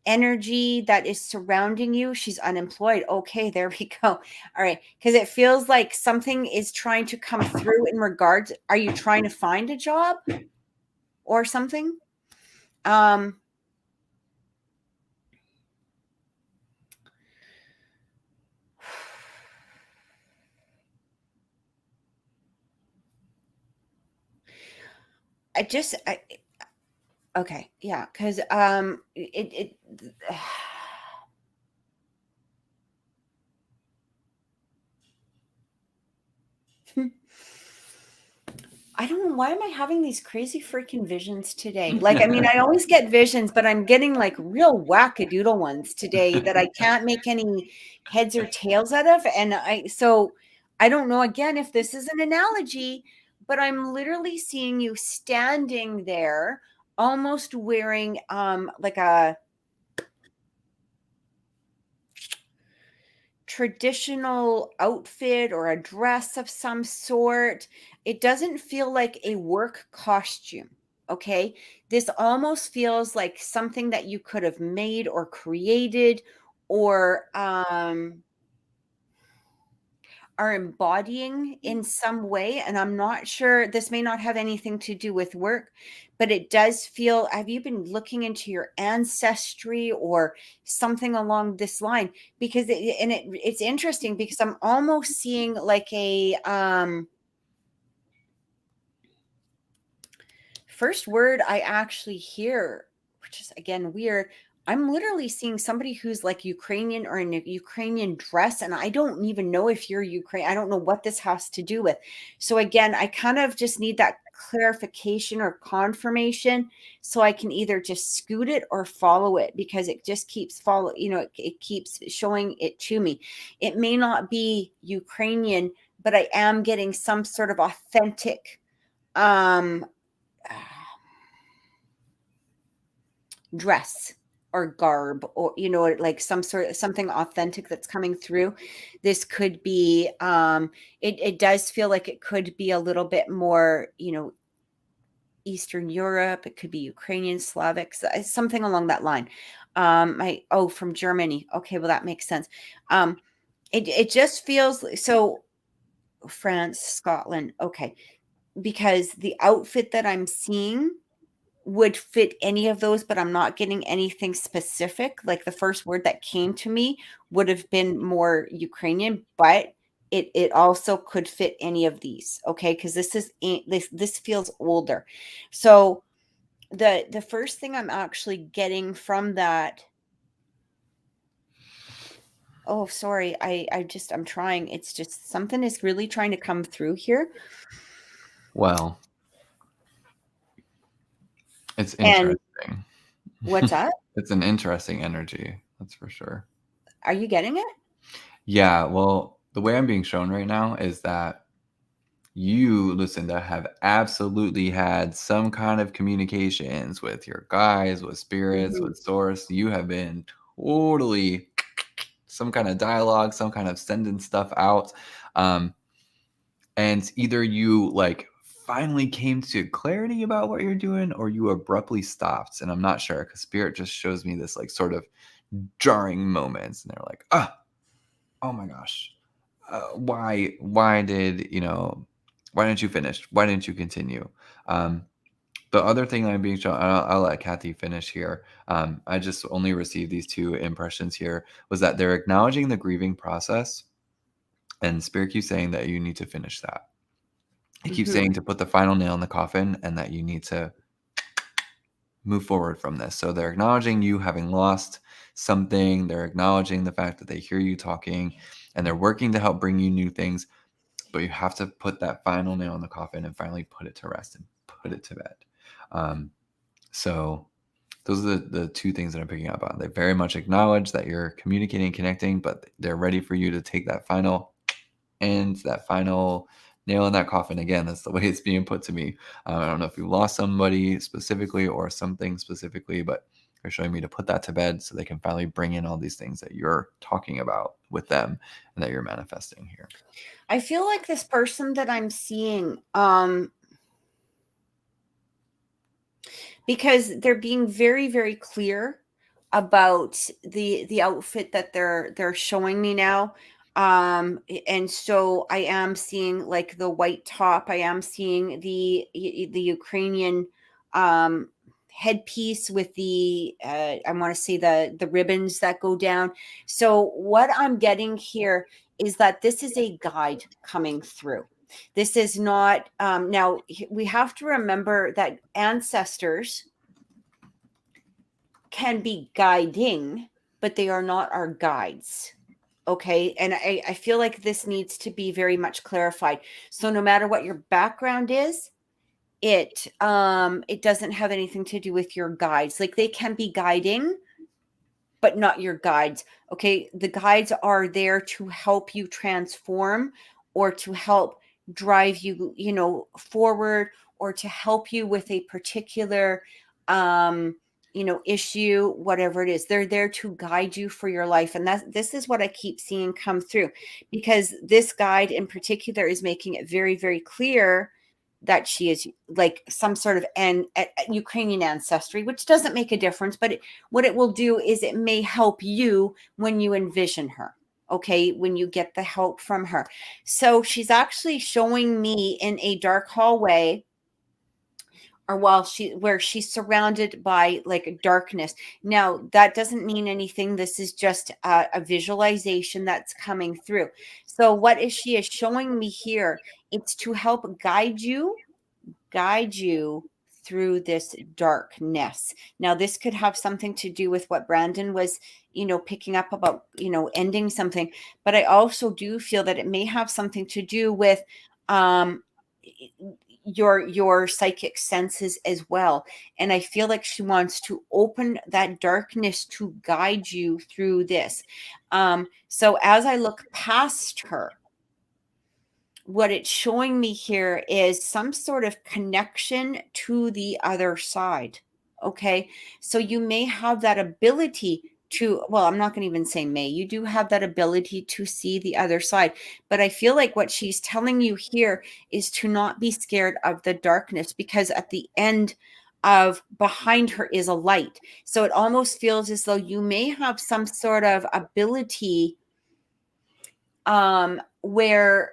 energy that is surrounding you. She's unemployed. Okay, there we go. All right. Because it feels like something is trying to come through in regards. Are you trying to find a job or something? I okay. Yeah. Because I don't know, why am I having these crazy freaking visions today? Like, I mean, I always get visions, but I'm getting like real wackadoodle ones today that I can't make any heads or tails out of. And so I don't know again if this is an analogy, but I'm literally seeing you standing there almost wearing like a traditional outfit or a dress of some sort. It doesn't feel like a work costume. Okay. This almost feels like something that you could have made or created or are embodying in some way. And I'm not sure, this may not have anything to do with work, but it does feel, have you been looking into your ancestry or something along this line? Because it's interesting because I'm almost seeing like a first word I actually hear, which is again weird. I'm literally seeing somebody who's like Ukrainian or in a Ukrainian dress, and I don't even know if you're Ukraine. I don't know what this has to do with. So again, I kind of just need that clarification or confirmation so I can either just scoot it or follow it, because it just keeps it keeps showing it to me. It may not be Ukrainian, but I am getting some sort of authentic um dress or garb, or like some sort of something authentic that's coming through. This could be it does feel like it could be a little bit more Eastern Europe. It could be Ukrainian, Slavic, something along that line. From Germany. Okay, well, that makes sense. It just feels so. France, Scotland. Okay, because the outfit that I'm seeing would fit any of those, but I'm not getting anything specific. Like the first word that came to me would have been more Ukrainian, but it also could fit any of these. Okay, because this feels older. So the first thing I'm actually getting from that. Oh, sorry. I'm trying. It's just something is really trying to come through here. Well, it's And interesting. what's that? It's an interesting energy, that's for sure. Are you getting it? Yeah, well, the way I'm being shown right now is that you, Lucinda, have absolutely had some kind of communications with your guides, with spirits, Mhm. with source. You have been totally some kind of dialogue, some kind of sending stuff out. And either you like finally came to clarity about what you're doing or you abruptly stopped. And I'm not sure because spirit just shows me this like sort of jarring moments. And they're like, oh my gosh, why didn't you finish? Why didn't you continue? The other thing I'm being shown, I'll let Kathy finish here. I just only received these two impressions here, was that they're acknowledging the grieving process, and Spirit keeps saying that you need to finish that. It keeps Mhm. saying to put the final nail in the coffin and that you need to move forward from this. So they're acknowledging you having lost something. They're acknowledging the fact that they hear you talking and they're working to help bring you new things. But you have to put that final nail in the coffin and finally put it to rest and put it to bed. So those are the two things that I'm picking up on. They very much acknowledge that you're communicating and connecting, but they're ready for you to take that final nail in that coffin. Again, that's the way it's being put to me. I don't know if you lost somebody specifically or something specifically, but they're showing me to put that to bed so they can finally bring in all these things that you're talking about with them and that you're manifesting here. I feel like this person that I'm seeing, because they're being very, very clear about the outfit that they're showing me now. And so I am seeing like the white top. I am seeing the Ukrainian headpiece with the I want to say the ribbons that go down. So what I'm getting here is that this is a guide coming through. This is not now we have to remember that ancestors can be guiding, but they are not our guides. Okay. And I feel like this needs to be very much clarified. So no matter what your background is, it doesn't have anything to do with your guides. Like, they can be guiding, but not your guides. Okay. The guides are there to help you transform, or to help drive you, forward, or to help you with a particular, issue, whatever it is. They're there to guide you for your life. And this is what I keep seeing come through, because this guide in particular is making it very, very clear that she is like some sort of Ukrainian ancestry, which doesn't make a difference, but what it will do is it may help you when you envision her. Okay. When you get the help from her. So she's actually showing me in a dark hallway, or where she's surrounded by like darkness. Now, that doesn't mean anything. This is just a visualization that's coming through. So what is she is showing me here? It's to help guide you through this darkness. Now, this could have something to do with what Brandon was, picking up about, ending something. But I also do feel that it may have something to do with your psychic senses as well. And I feel like she wants to open that darkness to guide you through this. So as I look past her, what it's showing me here is some sort of connection to the other side. Okay. So you may have that ability to, well, I'm not going to even say may, you do have that ability to see the other side. But I feel like what she's telling you here is to not be scared of the darkness, because at the end of behind her is a light. So it almost feels as though you may have some sort of ability where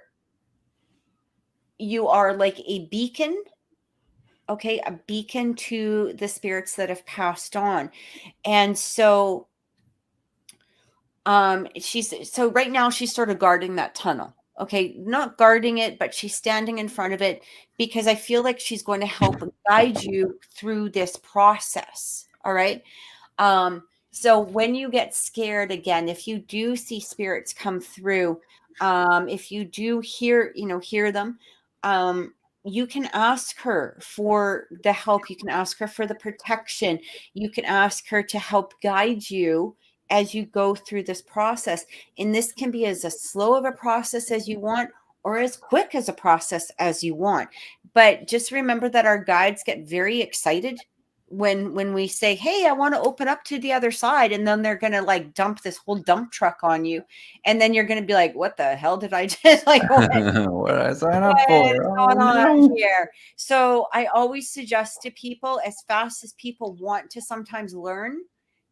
you are like a beacon, okay, a beacon to the spirits that have passed on. And so so right now she's sort of guarding that tunnel. Okay, not guarding it, but she's standing in front of it, because I feel like she's going to help guide you through this process. All right. So when you get scared again, if you do see spirits come through, if you do hear them, you can ask her for the help. You can ask her for the protection. You can ask her to help guide you as you go through this process. And this can be as a slow of a process as you want, or as quick as a process as you want. But just remember that our guides get very excited when we say, hey, I want to open up to the other side, and then they're going to like dump this whole dump truck on you. And then you're going to be like, what the hell did I just like, what did I sign up is for? going on No. here? So I always suggest to people, as fast as people want to sometimes learn,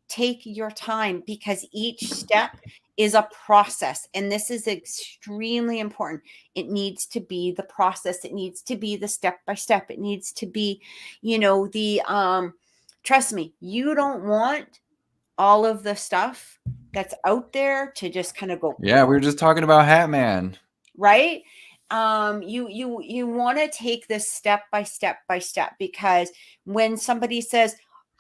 take your time, because each step is a process. And this is extremely important. It needs to be the process. It needs to be the step by step. It needs to be, trust me, you don't want all of the stuff that's out there to just kind of go. Yeah, we were just talking about Hat Man. Right? You want to take this step by step by step, because when somebody says,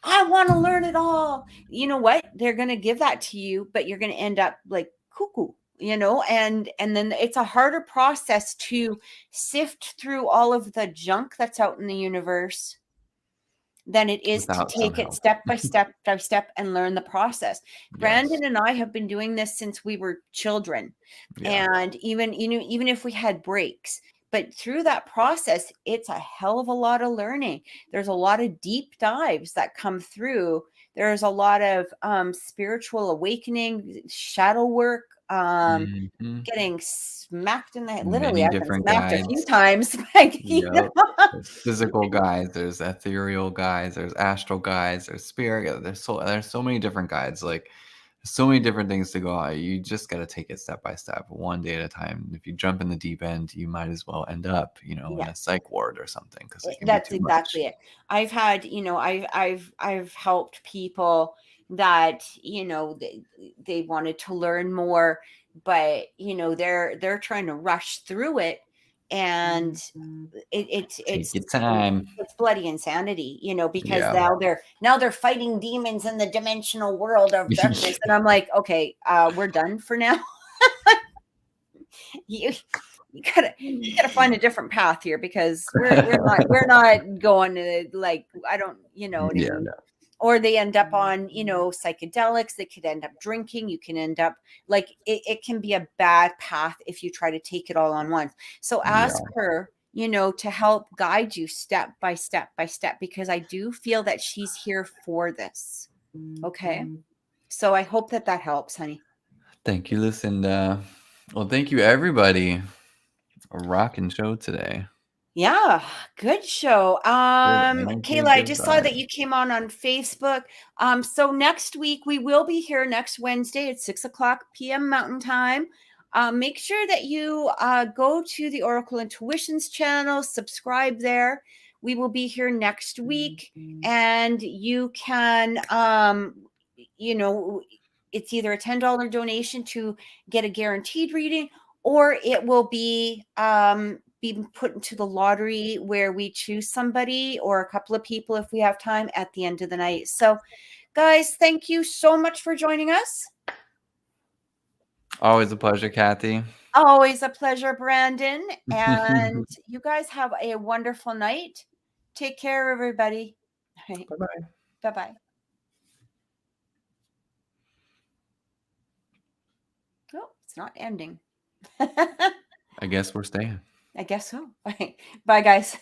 I want to learn it all, you know what? They're going to give that to you, but you're going to end up like cuckoo, and then it's a harder process to sift through all of the junk that's out in the universe than it is Without to take some it help. step by step by step and learn the process. Yes. Brandon and I have been doing this since we were children. Yeah. And even if we had breaks, but through that process, it's a hell of a lot of learning. There's a lot of deep dives that come through. There's a lot of spiritual awakening, shadow work, getting smacked in the head. Literally, Many I've been different smacked a few guides. times. Like, Yep. There's physical guides, there's ethereal guides, there's astral guides, there's spirit. There's so many different guides. Like, so many different things to go on. You just got to take it step by step, one day at a time. If you jump in the deep end, you might as well end up, in a psych ward or something, because it can That's be too much. exactly it. I've had, I've helped people that, they wanted to learn more, but they're trying to rush through it, and it's Take your time. it's bloody insanity, because Yeah. now they're fighting demons in the dimensional world of darkness, and I'm like, okay, we're done for now. you gotta find a different path here, because we're not going to, like, I don't, you know what I Yeah, mean? no. Or they end up on, you know, psychedelics. They could end up drinking. You can end up, like, it can be a bad path if you try to take it all on once. So ask Yeah. her, you know, to help guide you step by step by step, because I do feel that she's here for this. Okay. So I hope that helps, honey. Thank you, Lucinda. Well, thank you, everybody. A rocking show today. Yeah, good show. Good energy, Kayla, I good just saw that vibe. you came on Facebook. So next week we will be here next Wednesday at 6:00 p.m. Mountain Time. Make sure that you go to the Oracle Intuitions channel, subscribe there. We will be here next week, and you can, you know, it's either a $10 donation to get a guaranteed reading, or it will be put into the lottery where we choose somebody or a couple of people if we have time at the end of the night. So guys, thank you so much for joining us. Always a pleasure, Kathy. Always a pleasure, Brandon. And you guys have a wonderful night. Take care, everybody. All right. Bye-bye. Bye-bye. Oh, it's not ending. I guess we're staying. I guess so. Bye, guys.